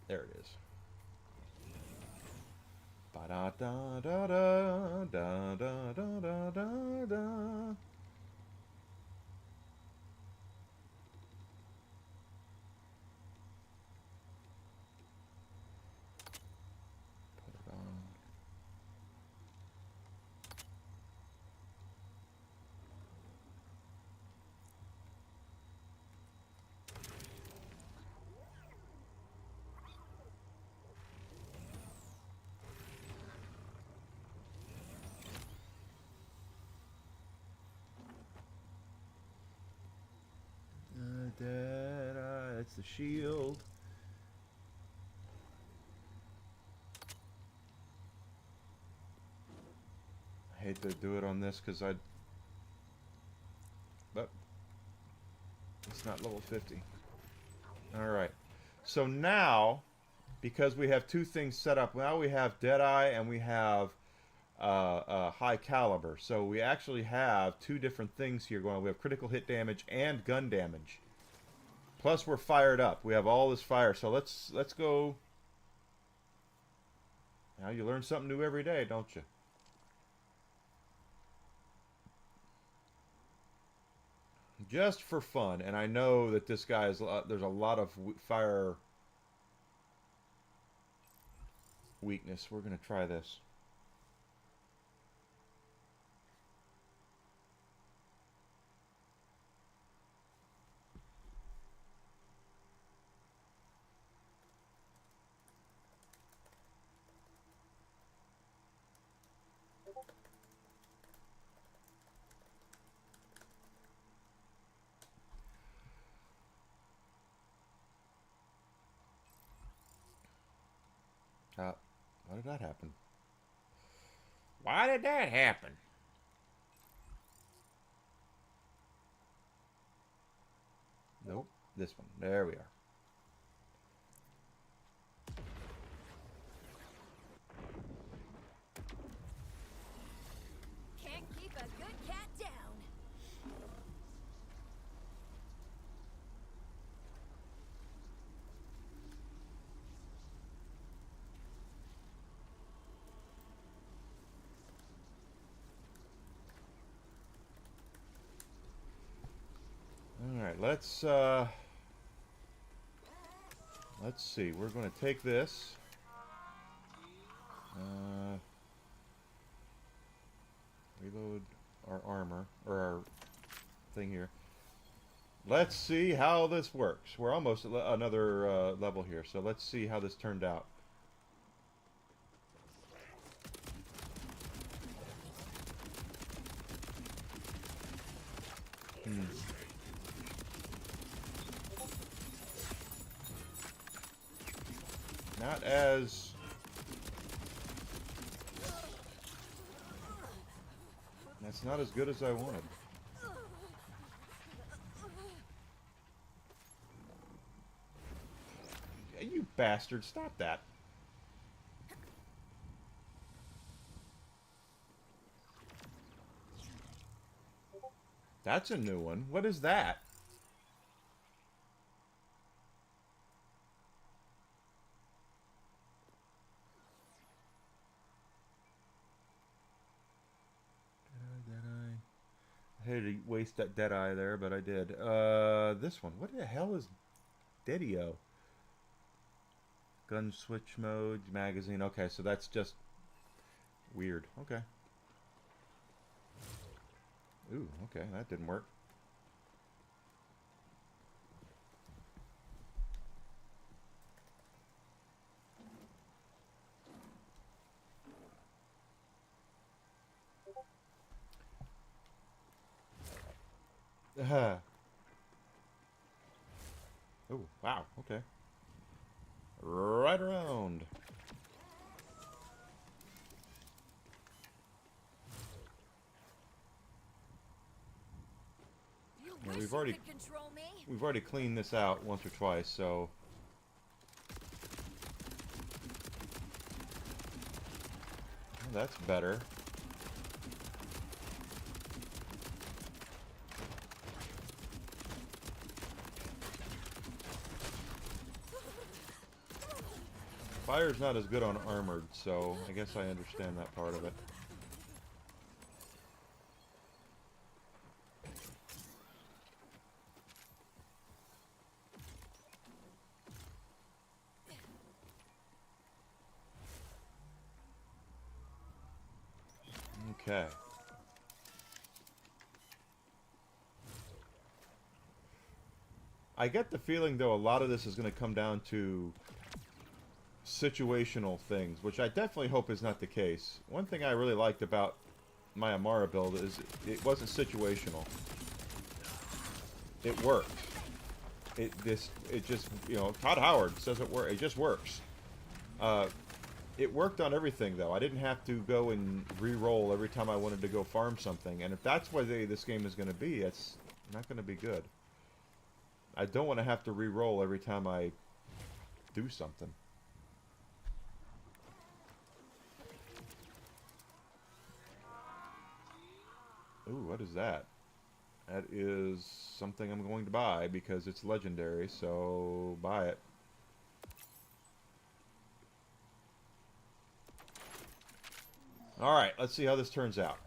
There it is. Ba da da da da da da da da da. Put it on. Deadeye, that's the shield. I hate to do it on this because but it's not level 50. Alright. So now, because we have two things set up, now we have Deadeye and we have high caliber. So we actually have two different things here going on. We have critical hit damage and gun damage. Plus we're fired up. We have all this fire. So let's go. Now you learn something new every day, don't you? Just for fun. And I know that this guy is there's a lot of fire weakness. We're going to try this. Why did that happen? Why did that happen? Nope. This one. There we are. Can't keep a good cat down. Alright, let's see. We're going to take this. Reload our armor, or our thing here. Let's see how this works. We're almost at another level here, so let's see how this turned out. Not as... That's not as good as I wanted. You bastard, stop that. That's a new one. What is that? I hated to waste that dead eye there, but I did. This one. What the hell is Dedio? Gun switch mode, magazine. Okay, so that's just weird. Okay. Ooh, okay, that didn't work. Oh, wow, okay. Right around. You Yeah, wish we've you already- could control me. We've already cleaned this out once or twice, so... Well, that's better. Fire's not as good on armored, so I guess I understand that part of it. Okay. I get the feeling, though, a lot of this is going to come down to situational things, which I definitely hope is not the case. One thing I really liked about my Amara build is it wasn't situational. It worked. It just, you know, Todd Howard says it works. It just works. It worked on everything, though. I didn't have to go and re-roll every time I wanted to go farm something. And if that's what this game is going to be, it's not going to be good. I don't want to have to re-roll every time I do something. Ooh, what is that? That is something I'm going to buy because it's legendary, so buy it. Alright, let's see how this turns out.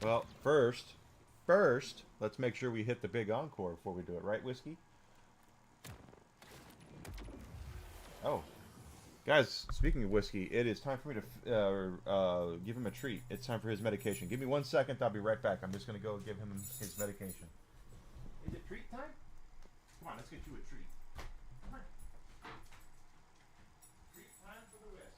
Well, first, let's make sure we hit the big encore before we do it, right, Whiskey? Oh. Guys, speaking of Whiskey, it is time for me to give him a treat. It's time for his medication. Give me 1 second, I'll be right back. I'm just going to go give him his medication. Is it treat time? Come on, let's get you a treat. Come on. Treat time for the Whisk.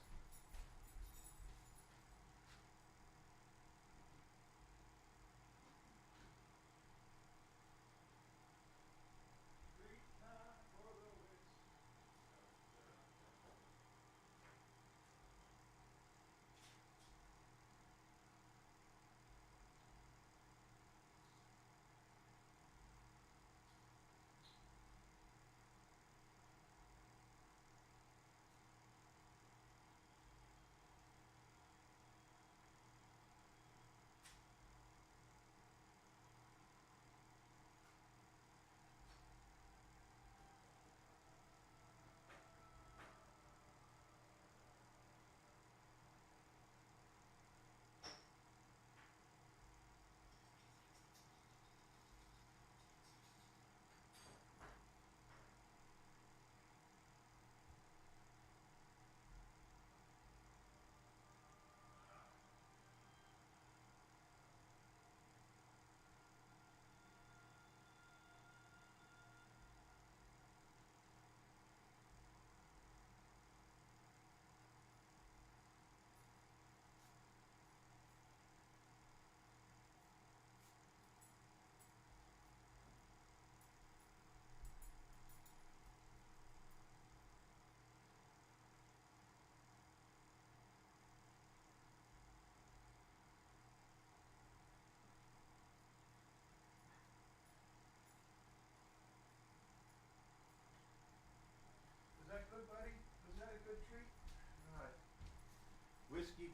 Treat time for the Whisk.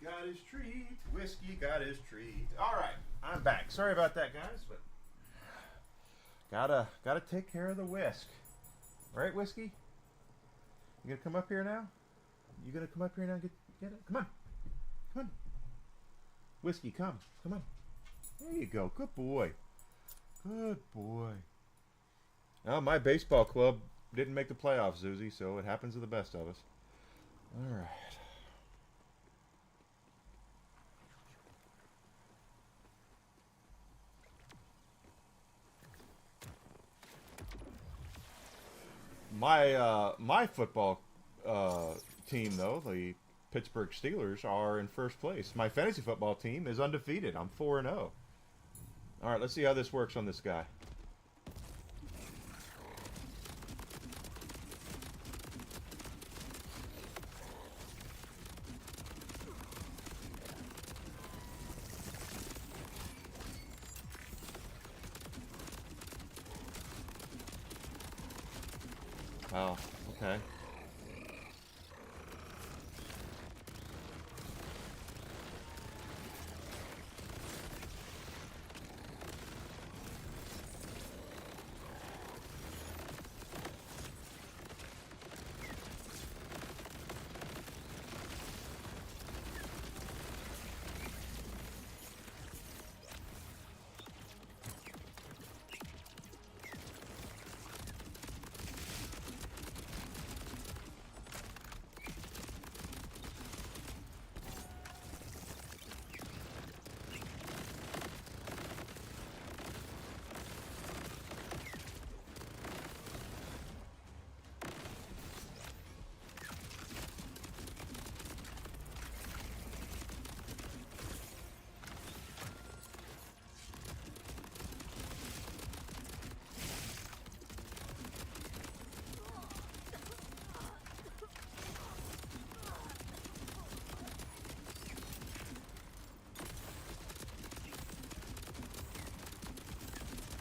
got his treat. Whiskey got his treat. All right, I'm back. Sorry about that, guys, but gotta take care of the whisk. Right, Whiskey? You gonna come up here now? You gonna come up here now and get it? Come on. Come on. Whiskey, come. Come on. There you go. Good boy. Good boy. Oh, my baseball club didn't make the playoffs, Susie, so it happens to the best of us. All right. My football team, though, the Pittsburgh Steelers, are in first place. My fantasy football team is undefeated. I'm 4-0. All right, let's see how this works on this guy. Oh, okay.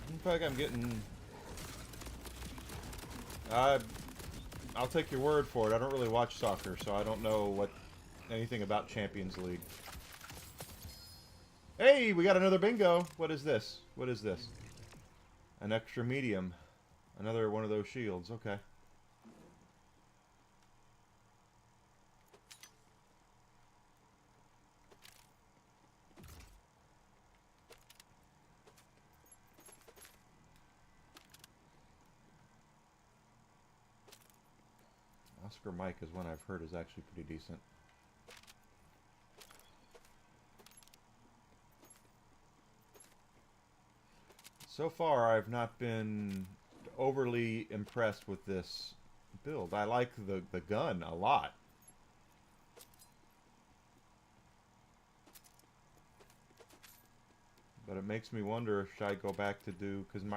I feel like I'm getting... I'll take your word for it. I don't really watch soccer, so I don't know anything about Champions League. Hey, we got another bingo. What is this? What is this? An extra medium. Another one of those shields. Okay. Oscar Mike is one I've heard is actually pretty decent. So far, I've not been overly impressed with this build. I like the gun a lot. But it makes me wonder if should I go back to do, because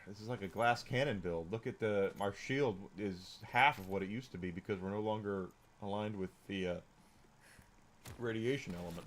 this is like a glass cannon build. Look at our shield is half of what it used to be because we're no longer aligned with the radiation element.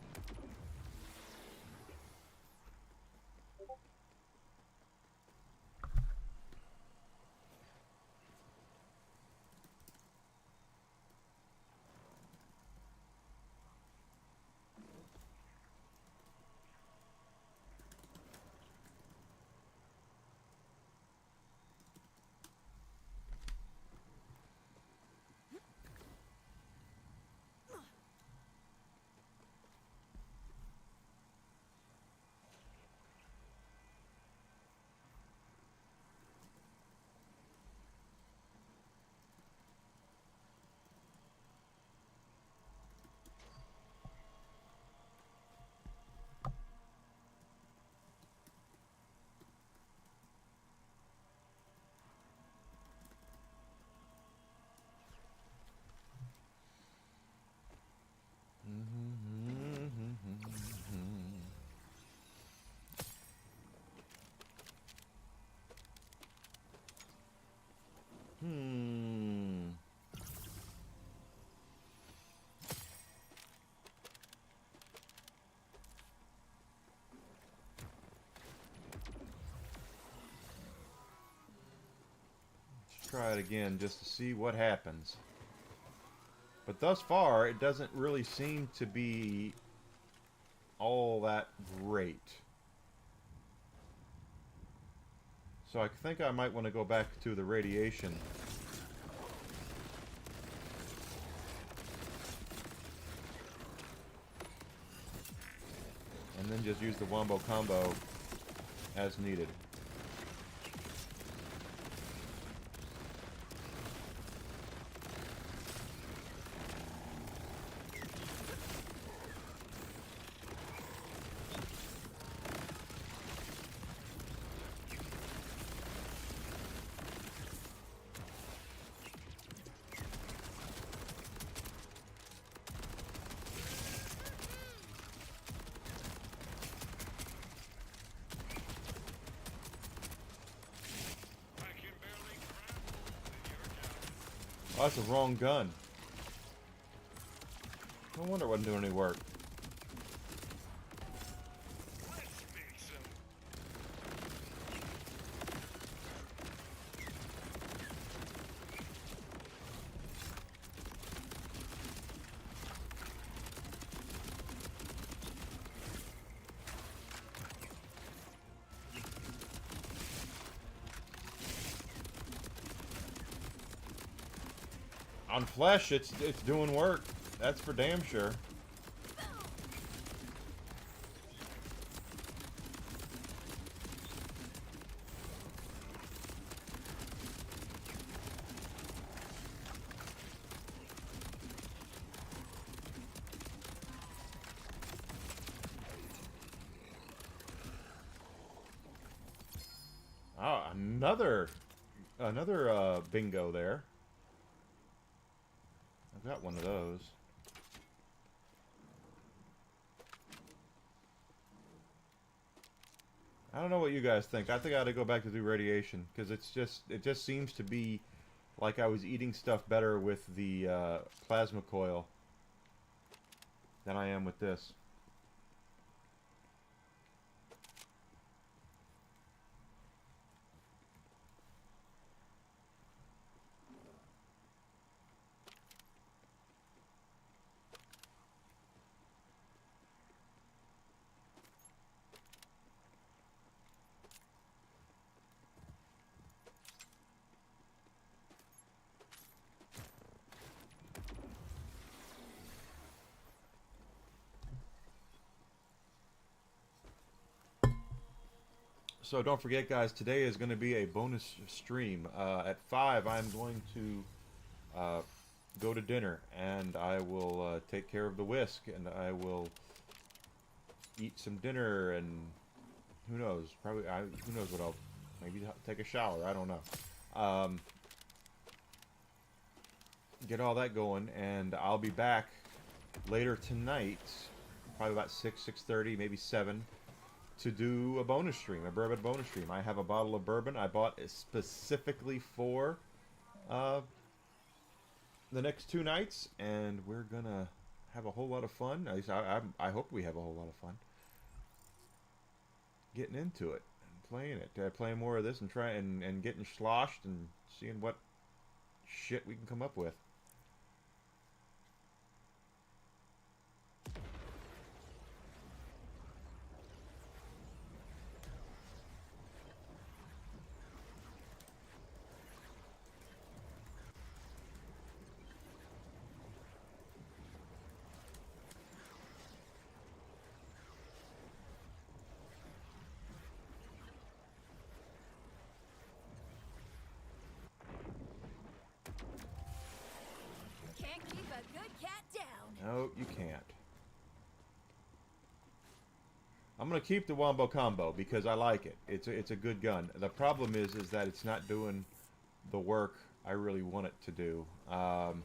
Let's try it again just to see what happens. But thus far, it doesn't really seem to be all that great. So I think I might want to go back to the radiation. And then just use the wombo combo as needed. Oh, that's the wrong gun. No wonder it wasn't doing any work. On flesh, it's doing work. That's for damn sure. Oh, another bingo there. I've got one of those. I don't know what you guys think. I think I ought to go back to do radiation because it just seems to be like I was eating stuff better with the plasma coil than I am with this. So don't forget, guys, today is going to be a bonus stream. At 5, I'm going to go to dinner, and I will take care of the whisk, and I will eat some dinner, and who knows? Probably, who knows what I'll maybe take a shower. I don't know. Get all that going, and I'll be back later tonight, probably about 6:30, maybe 7. To do a bonus stream, a bourbon bonus stream. I have a bottle of bourbon I bought specifically for the next 2 nights, and we're gonna have a whole lot of fun. At least I hope we have a whole lot of fun getting into it and playing it. Playing more of this and trying and getting sloshed and seeing what shit we can come up with. Can't keep a good cat down. No, you can't. I'm gonna keep the wombo combo because I like it. It's a good gun. The problem is that it's not doing the work I really want it to do. All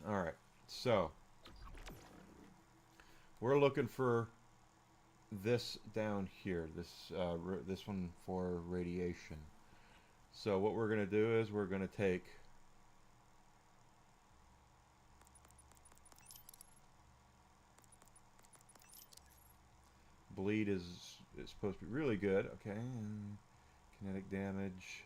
right, so we're looking for this down here, this one for radiation. So what we're going to do is we're going to take bleed is supposed to be really good. Okay, and kinetic damage.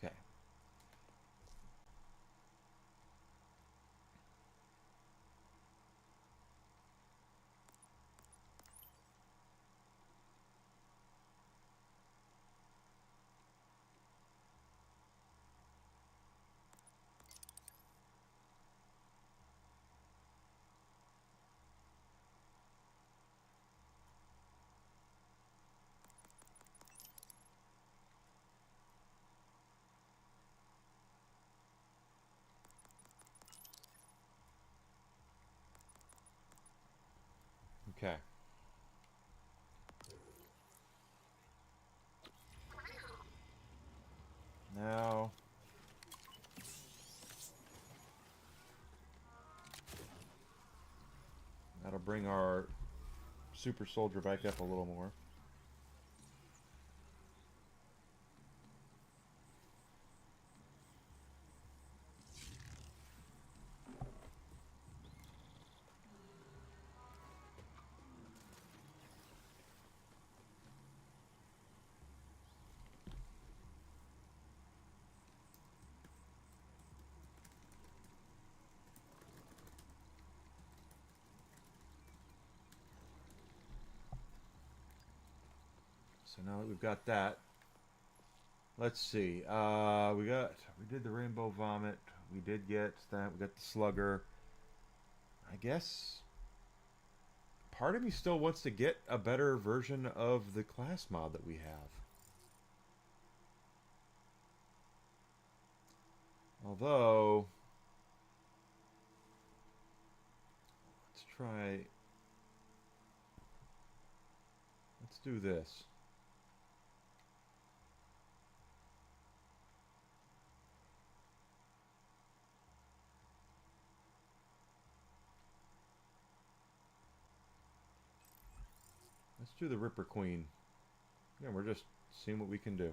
Okay. Okay. Now, that'll bring our super soldier back up a little more. So now that we've got that, let's see. We did the rainbow vomit. We did get that. We got the slugger. I guess part of me still wants to get a better version of the class mod that we have. Although, let's do this. Let's do the Ripper Queen. Yeah, we're just seeing what we can do.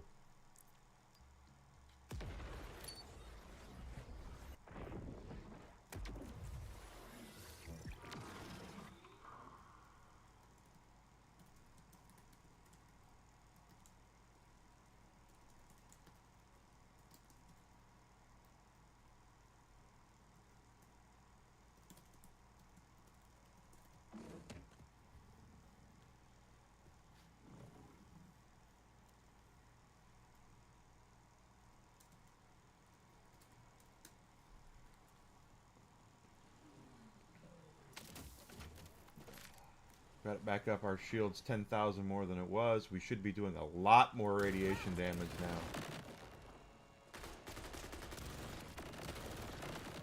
Got it back up. Our shield's 10,000 more than it was. We should be doing a lot more radiation damage now.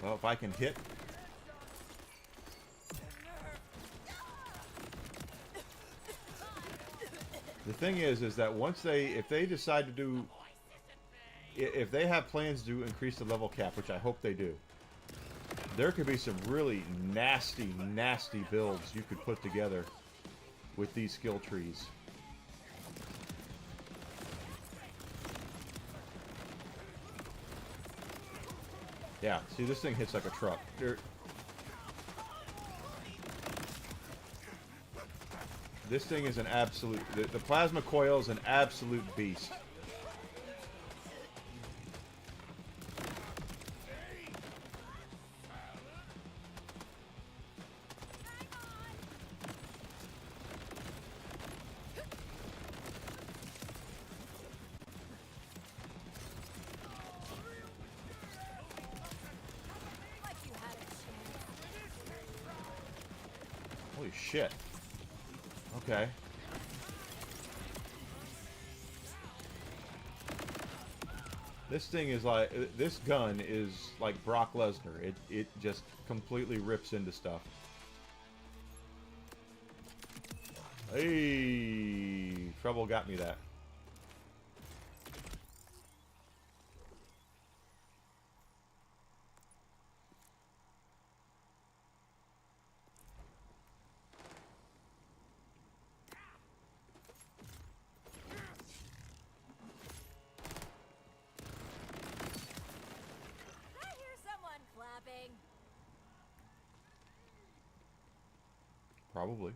Well, if I can hit. The thing is that if they decide to do, if they have plans to increase the level cap, which I hope they do, there could be some really nasty, nasty builds you could put together with these skill trees. Yeah, see, this thing hits like a truck. This thing is an absolute... The plasma coil is an absolute beast. Holy shit. Okay. This thing is like, this gun is like Brock Lesnar. It just completely rips into stuff. Hey, trouble got me that. I hear someone clapping. Probably.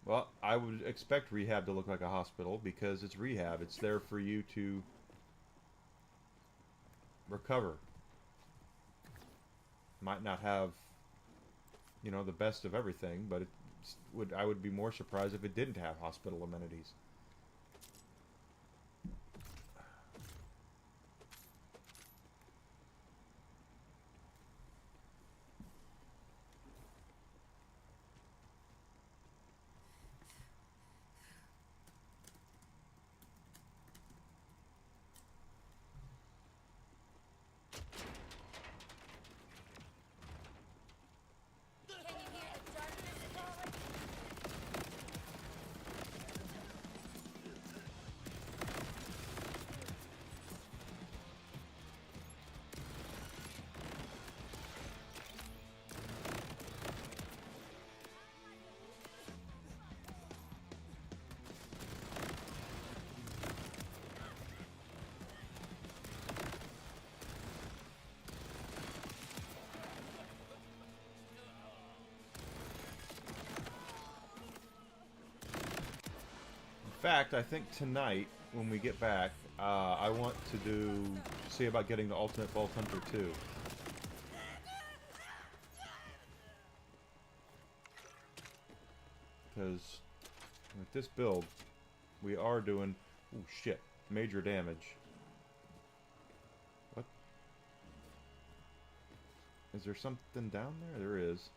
Well, I would expect rehab to look like a hospital because it's rehab. It's there for you to recover. Might not have, you know, the best of everything, but I would be more surprised if it didn't have hospital amenities. Can you hear the darkness calling? In fact, I think tonight, when we get back, I want to see about getting the Ultimate Vault Hunter 2. Because with this build, we are doing, oh shit, major damage. What? Is there something down there? There is.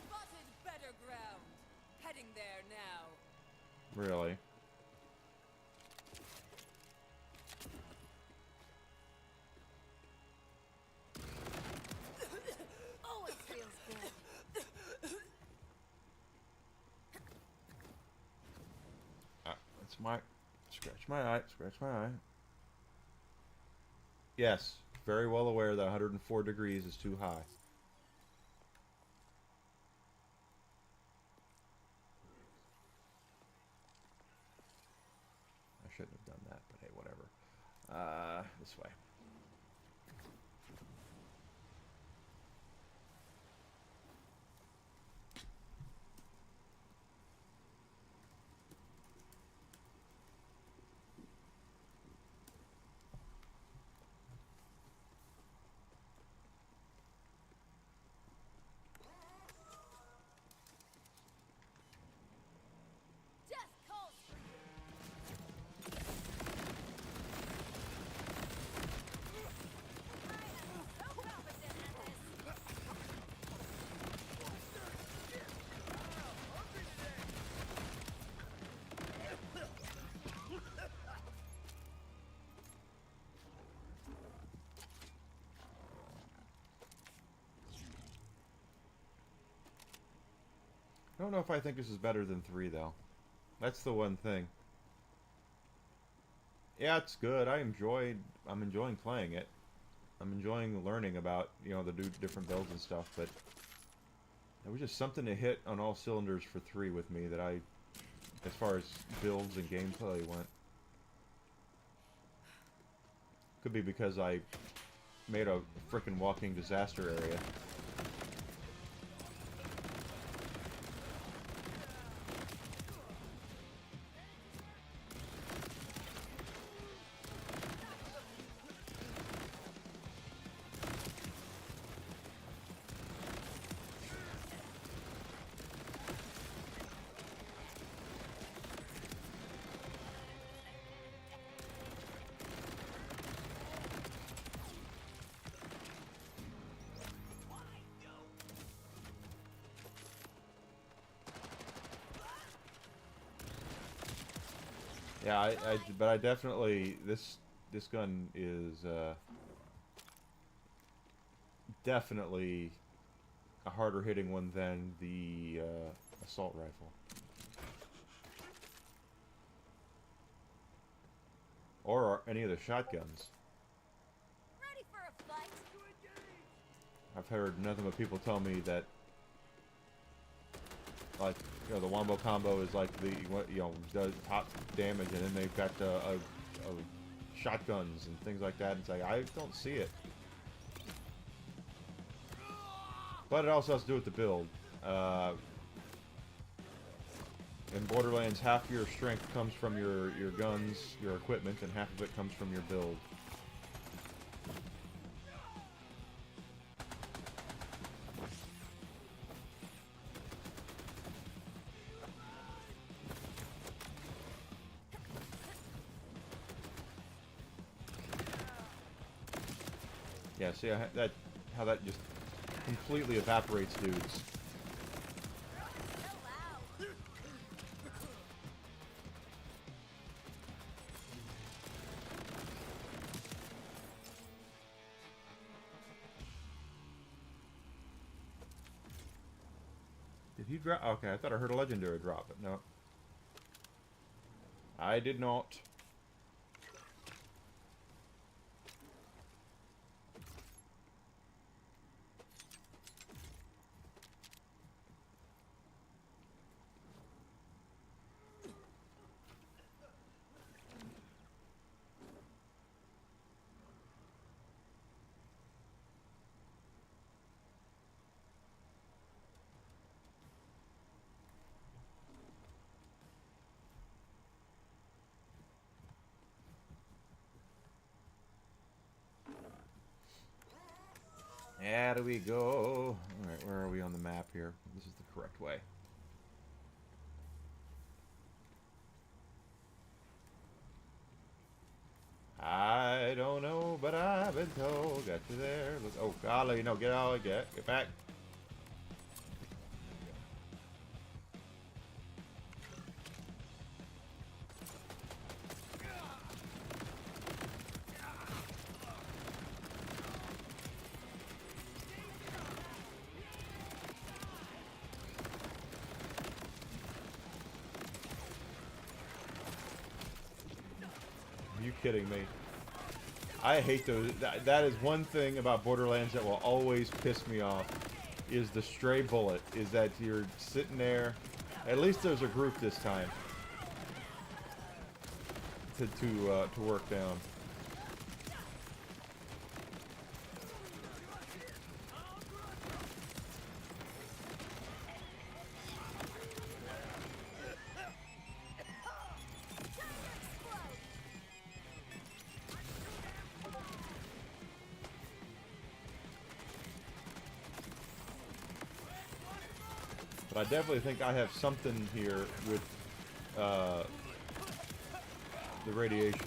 Spotted better ground. Heading there now. Really? Always feels good. That's my... Scratch my eye, scratch my eye. Yes, very well aware that 104 degrees is too high. I shouldn't have done that, but hey, whatever. This way. Death calls for you. I am so competent at this. I don't know if I think this is better than 3, though. That's the one thing. Yeah, it's good. I'm enjoying playing it. I'm enjoying learning about, you know, the different builds and stuff, but there was just something to hit on all cylinders for 3 with me that as far as builds and gameplay went. Could be because I made a frickin' walking disaster area. Yeah, but I definitely this gun is definitely a harder hitting one than the assault rifle. Or any of the shotguns. Ready for a fight? I've heard nothing but people tell me that, like, you know, the wombo combo is like the, you know, does top damage, and then they've got shotguns and things like that. It's like, I don't see it. But it also has to do with the build. In Borderlands, half your strength comes from your guns, your equipment, and half of it comes from your build. Yeah, see how that just completely evaporates dudes. Did he drop? Okay, I thought I heard a legendary drop, but no. I did not. How do we go? Alright, where are we on the map here? This is the correct way. I don't know, but I've been told. Got you there. Look, oh, golly, no, get out, get back. Are you kidding me? I hate those. That is one thing about Borderlands that will always piss me off. Is the stray bullet. Is that you're sitting there. At least there's a group this time to work down. But I definitely think I have something here with the radiation.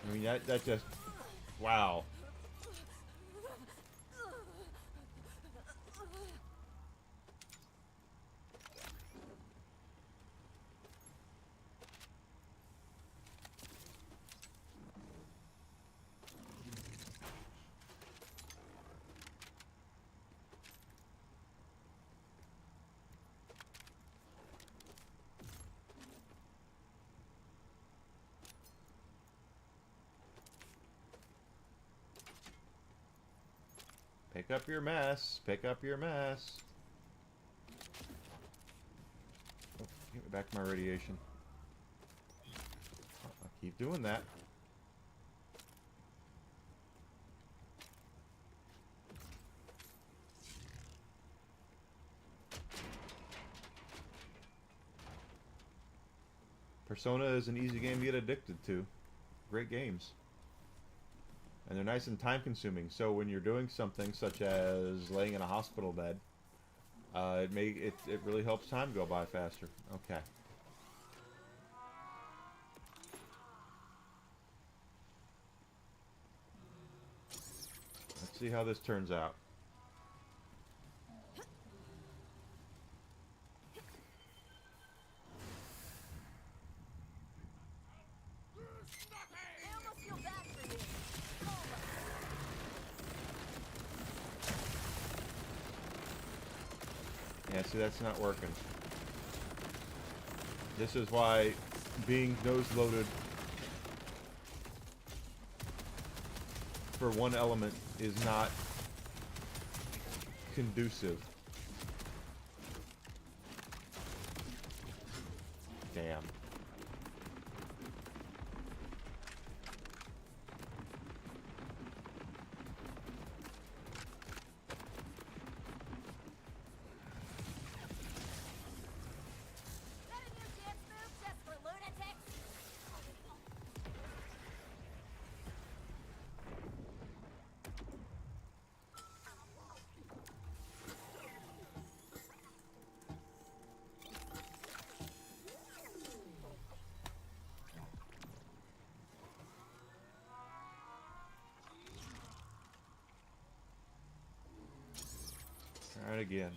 I mean, that just... Wow. Pick up your mess. Pick up your mess. Oh, give me back my radiation. I'll keep doing that. Persona is an easy game to get addicted to. Great games. And they're nice and time consuming, so when you're doing something such as laying in a hospital bed, it really helps time go by faster. Okay. see how this turns out. I almost feel bad for you. Almost. Yeah, see, that's not working. This is why being nose-loaded for one element is not conducive. Damn. Is that a new dance move just for lunatics? Try it again.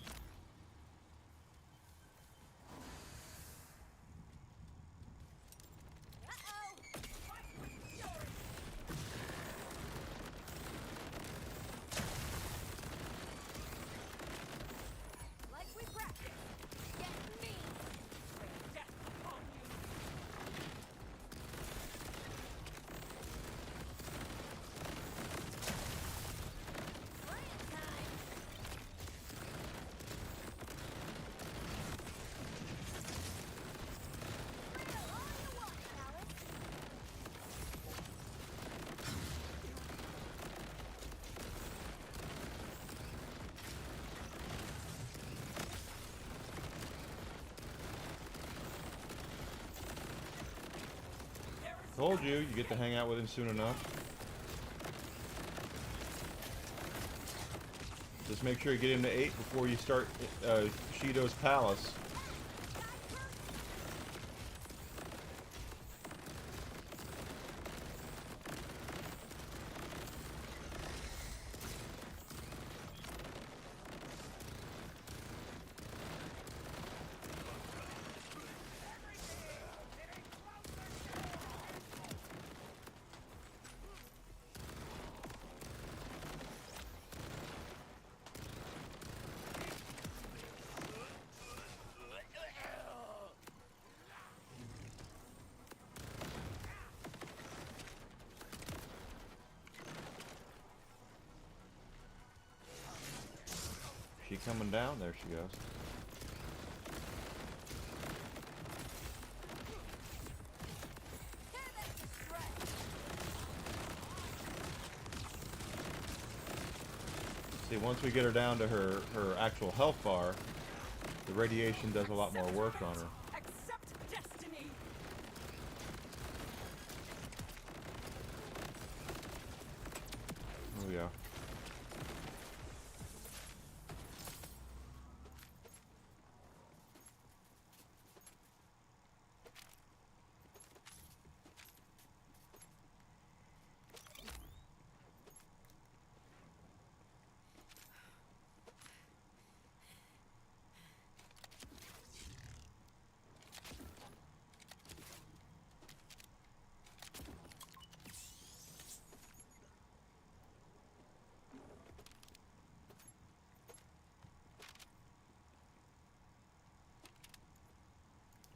Like we practiced. Get me. Playing time. Bring it all you want, Alice. Told you, you get to hang out with him soon enough. Just make sure you get him to 8 before you start Shido's Palace. She coming down? There she goes. Tear them to shreds. See, once we get her down to her actual health bar, the radiation does a lot more work on her. Accept destiny. There we go.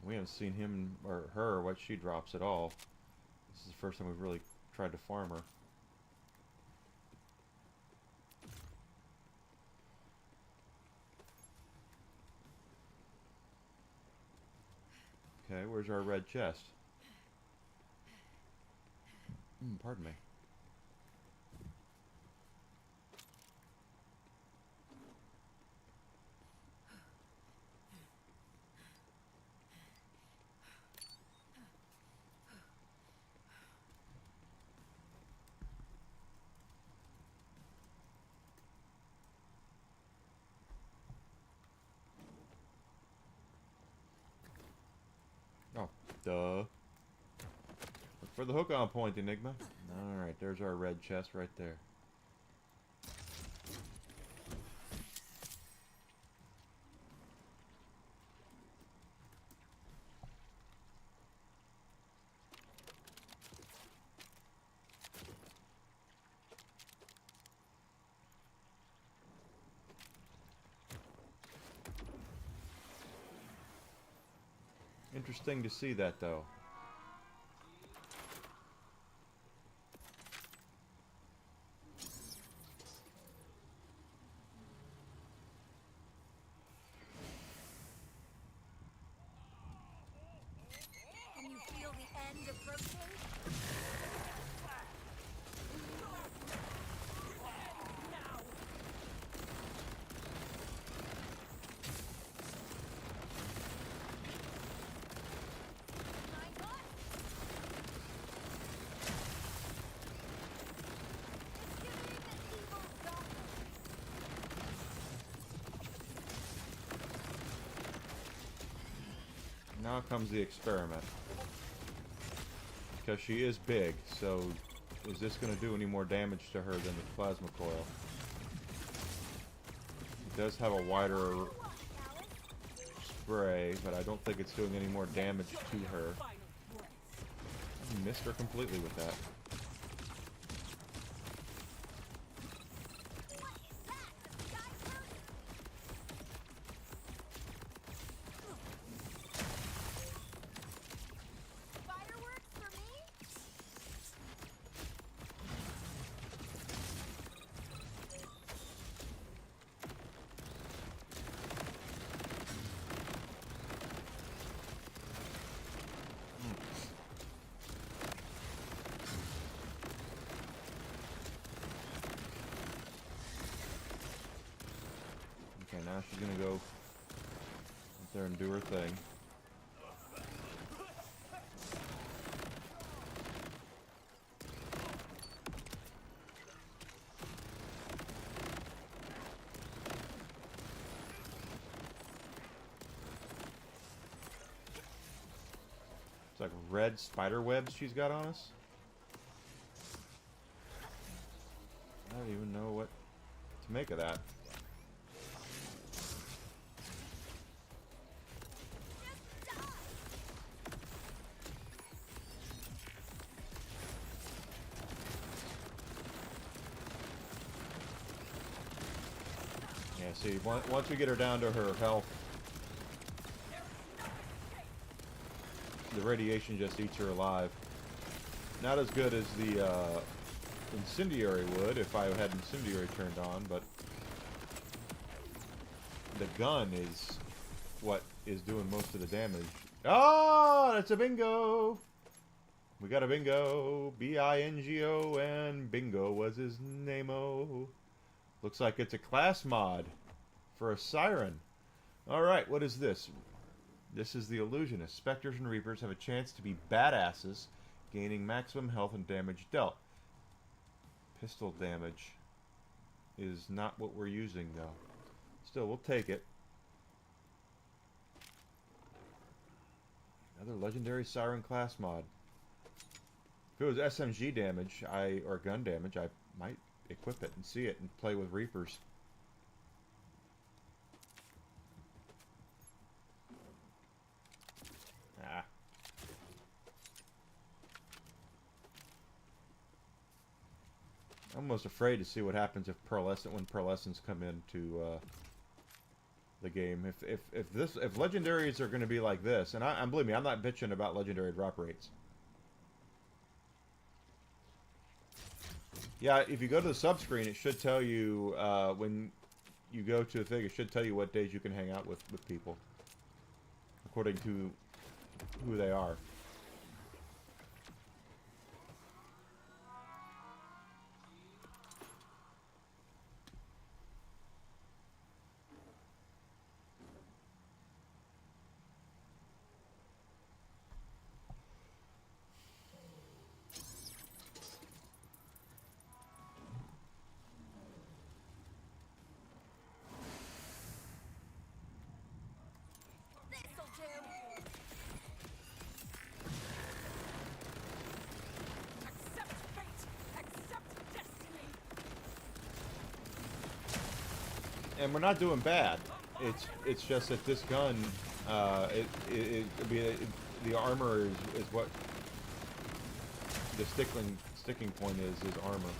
We haven't seen him or her, what she drops at all. This is the first time we've really tried to farm her. Okay, where's our red chest? Pardon me. Oh, duh. Look for the hook on point, Enigma. Alright, there's our red chest right there. Interesting to see that, though. Can you feel the end approaching? My God! It's giving the evil gauntlet. Now comes the experiment. Because she is big, so is this going to do any more damage to her than the plasma coil? It does have a wider Watch, Alice. spray, but I don't think it's doing any more damage to her. I missed her completely with that. What is that? The sky curse? Fireworks for me? Okay, now she's gonna go up there and do her thing. It's like red spider webs she's got on us. I don't even know what to make of that. Just die! Yeah, see, once we get her down to her health, the radiation just eats her alive. Not as good as the incendiary would if I had incendiary turned on, but the gun is what is doing most of the damage. Oh, that's a bingo! We got a bingo. B-I-N-G-O, and bingo was his name-o. Looks like it's a class mod for a siren. Alright, what is this? This is the Illusionist. Spectres and Reapers have a chance to be badasses, gaining maximum health and damage dealt. Pistol damage is not what we're using, though. Still, we'll take it. Another legendary siren class mod. If it was SMG damage, or gun damage, I might equip it and see it and play with Reapers. Ah. I'm almost afraid to see what happens if when pearlescents come into the game. If legendaries are going to be like this, and I believe me, I'm not bitching about legendary drop rates. Yeah, if you go to the sub screen, it should tell you when you go to the thing. It should tell you what days you can hang out with people, according to who they are. This'll do! Accept fate! Accept destiny! And we're not doing bad. It's just that this gun, the armor is what the sticking point is armor.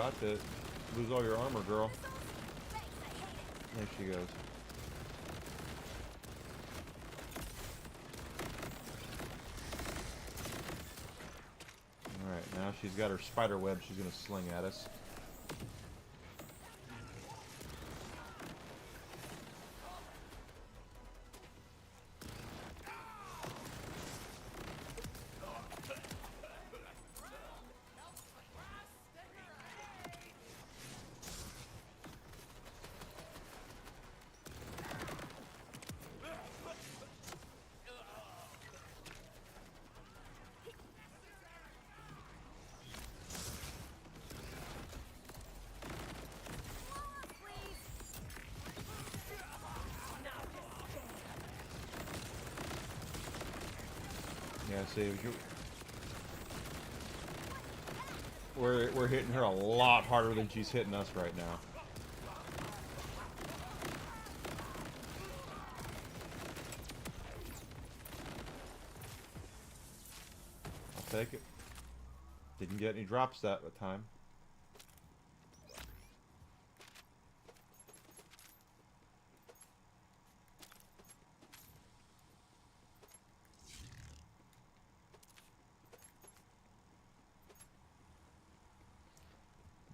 about to lose all your armor, girl. Thanks, I hate it. There she goes. Alright, now she's got her spider web she's gonna sling at us. Yeah, see, we're hitting her a lot harder than she's hitting us right now. I'll take it. Didn't get any drops that time.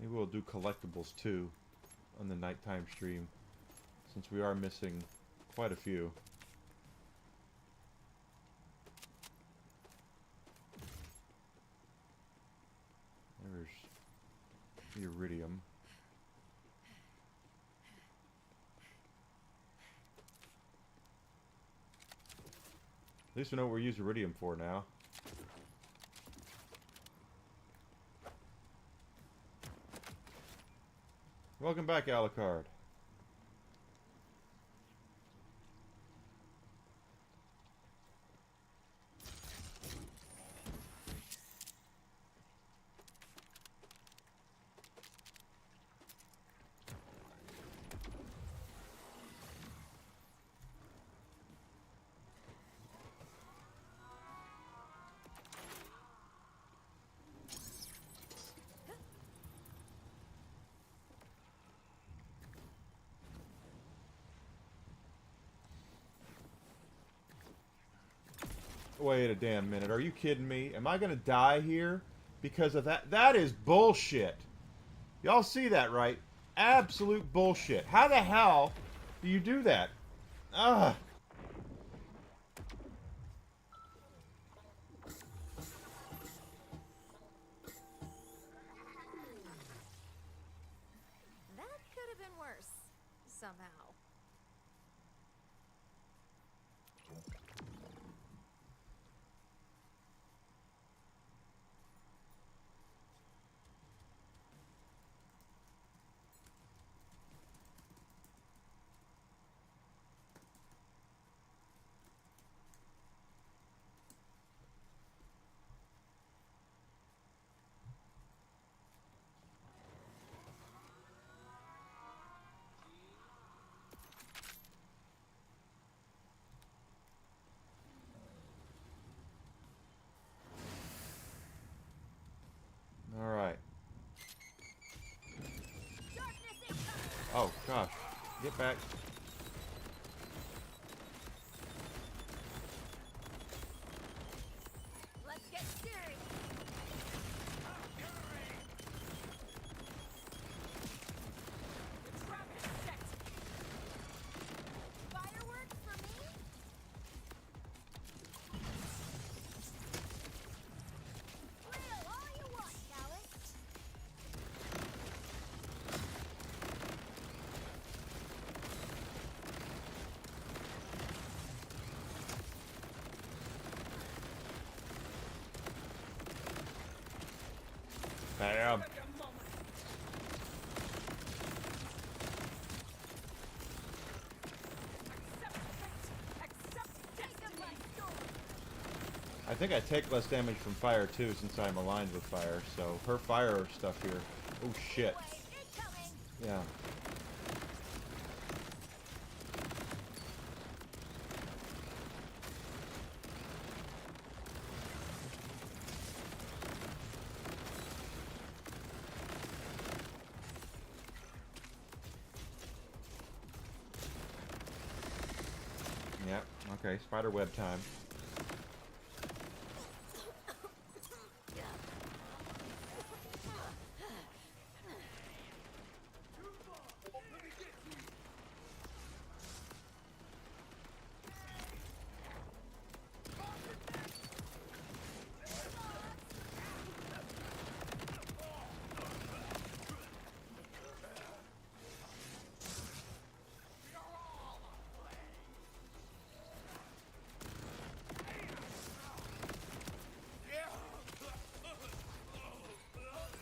Maybe we'll do collectibles too on the nighttime stream, since we are missing quite a few. There's the iridium. At least we know what we use iridium for now. Welcome back, Alucard. Wait a damn minute. Are you kidding me? Am I going to die here because of that? That is bullshit. Y'all see that, right? Absolute bullshit. How the hell do you do that? Ugh. That could have been worse. Somehow. All right. Oh, gosh. Get back. Let's get serious. The trap is set. Fireworks for me? Flail all you want, Alex. Bam. I think I take less damage from fire too, since I'm aligned with fire. So her fire stuff here. Oh shit. Yeah. Okay, spider web time.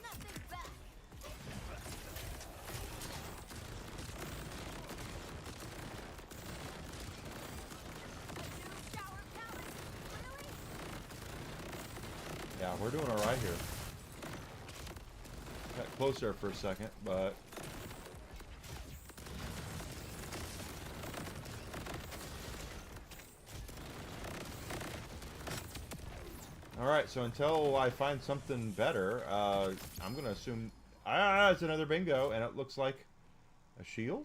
Nothing back. A new shower pallet? Really? Yeah, we're doing all right here. Got close there for a second, but all right. So until I find something better, I'm gonna assume it's another bingo, and it looks like a shield.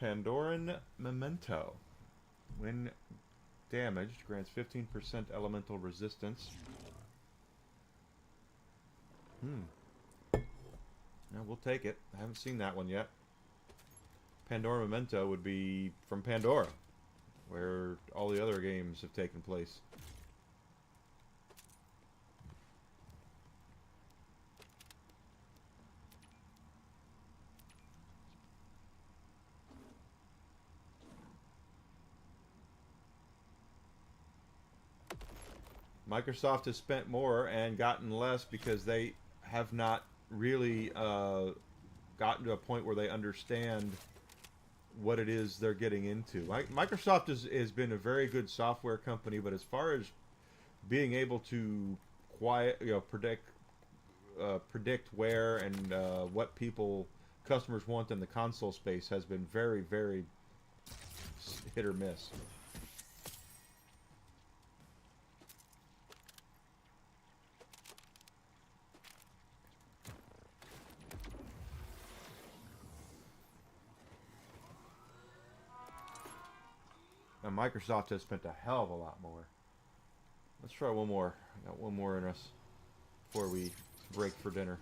Pandoran Memento. When damaged, grants 15% elemental resistance. Now we'll take it. I haven't seen that one yet. Pandora Memento would be from Pandora, where all the other games have taken place. Microsoft has spent more and gotten less because they have not really gotten to a point where they understand what it is they're getting into. Microsoft has been a very good software company, but as far as being able to predict where and what customers want in the console space has been very, very hit or miss. And Microsoft has spent a hell of a lot more. Let's try one more. I got one more in us before we break for dinner.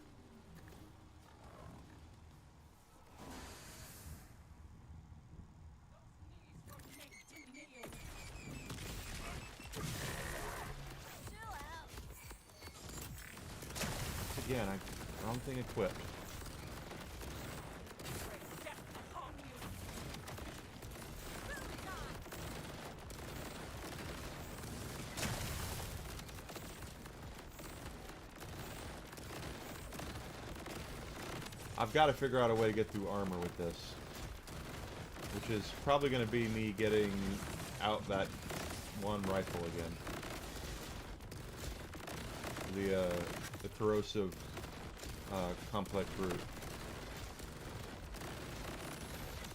Chill out. Again, wrong thing equipped. I've got to figure out a way to get through armor with this, which is probably going to be me getting out that one rifle again. The corrosive complex root.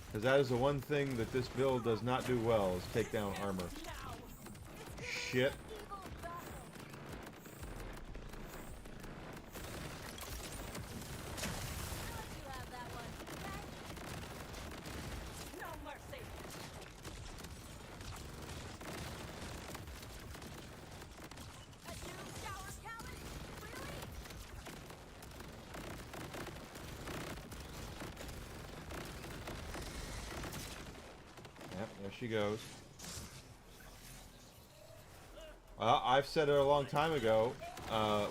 Because that is the one thing that this build does not do well, is take down armor. Shit. Evil battle. I'll let you have that one, okay? No mercy. A new shower pallet? Really? Yep, there she goes. Well, I've said it a long time ago,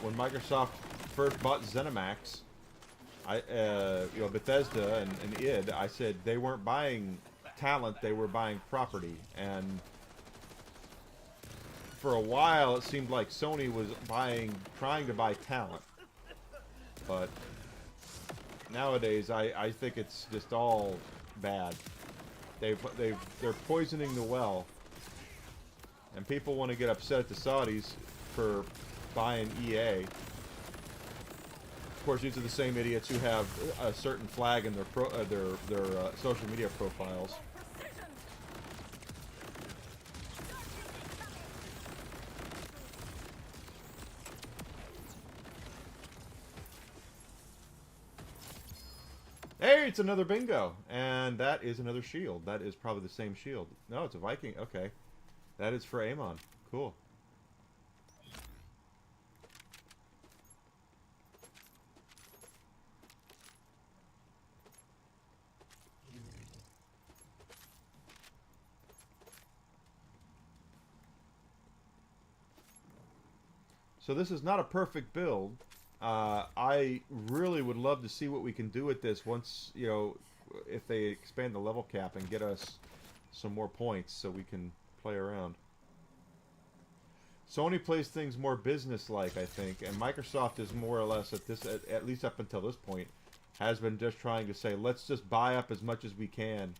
when Microsoft first bought ZeniMax, Bethesda and id, I said they weren't buying talent, they were buying property. And for a while, it seemed like Sony was trying to buy talent. But nowadays, I think it's just all bad. They're poisoning the well. And people want to get upset at the Saudis for buying EA. Of course, these are the same idiots who have a certain flag in their social media profiles. Precision. Hey, it's another bingo. And that is another shield. That is probably the same shield. No, it's a Viking. Okay. That is for Amon. Cool. So this is not a perfect build. I really would love to see what we can do with this once, you know, if they expand the level cap and get us some more points so we can play around. Sony plays things more business-like, I think, and Microsoft is more or less at least up until this point, has been just trying to say, let's just buy up as much as we can,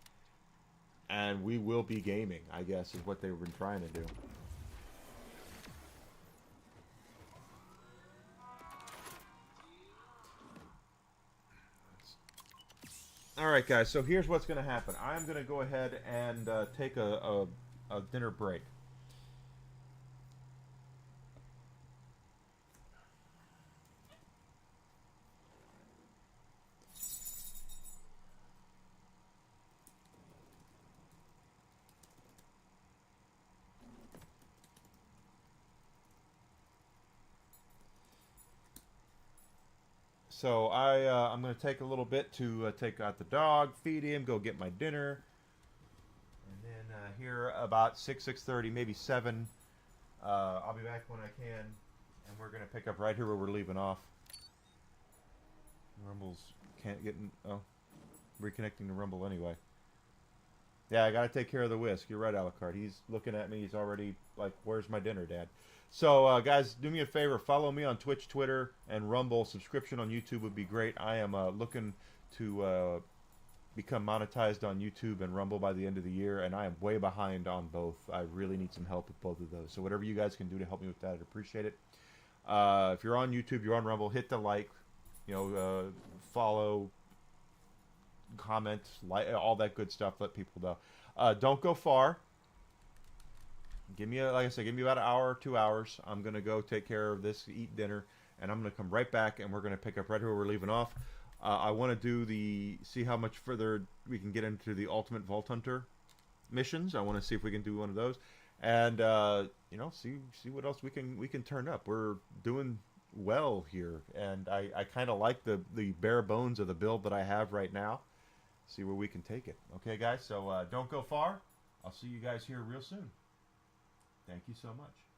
and we will be gaming, I guess, is what they've been trying to do. Alright guys, so here's what's going to happen. I'm going to go ahead and take a dinner break. So I'm going to take a little bit to take out the dog, feed him, go get my dinner, and then here about 6:30, maybe 7, I'll be back when I can, and we're going to pick up right here where we're leaving off. Rumble's can't get in, oh, reconnecting to Rumble anyway. Yeah, I got to take care of the whisk. You're right, Alucard. He's looking at me. He's already like, where's my dinner, Dad? So, guys, do me a favor. Follow me on Twitch, Twitter, and Rumble. Subscription on YouTube would be great. I am looking to become monetized on YouTube and Rumble by the end of the year, and I am way behind on both. I really need some help with both of those. So whatever you guys can do to help me with that, I'd appreciate it. If you're on YouTube, you're on Rumble, hit the like, you know, follow, comment, like, all that good stuff. Let people know. Don't go far. Give me, like I said, give me about an hour or 2 hours. I'm going to go take care of this, eat dinner, and I'm going to come right back, and we're going to pick up right where we're leaving off. I want to do see how much further we can get into the Ultimate Vault Hunter missions. I want to see if we can do one of those, and you know, see what else we can turn up. We're doing well here, and I kind of like the bare bones of the build that I have right now. See where we can take it. Okay, guys. So don't go far. I'll see you guys here real soon. Thank you so much.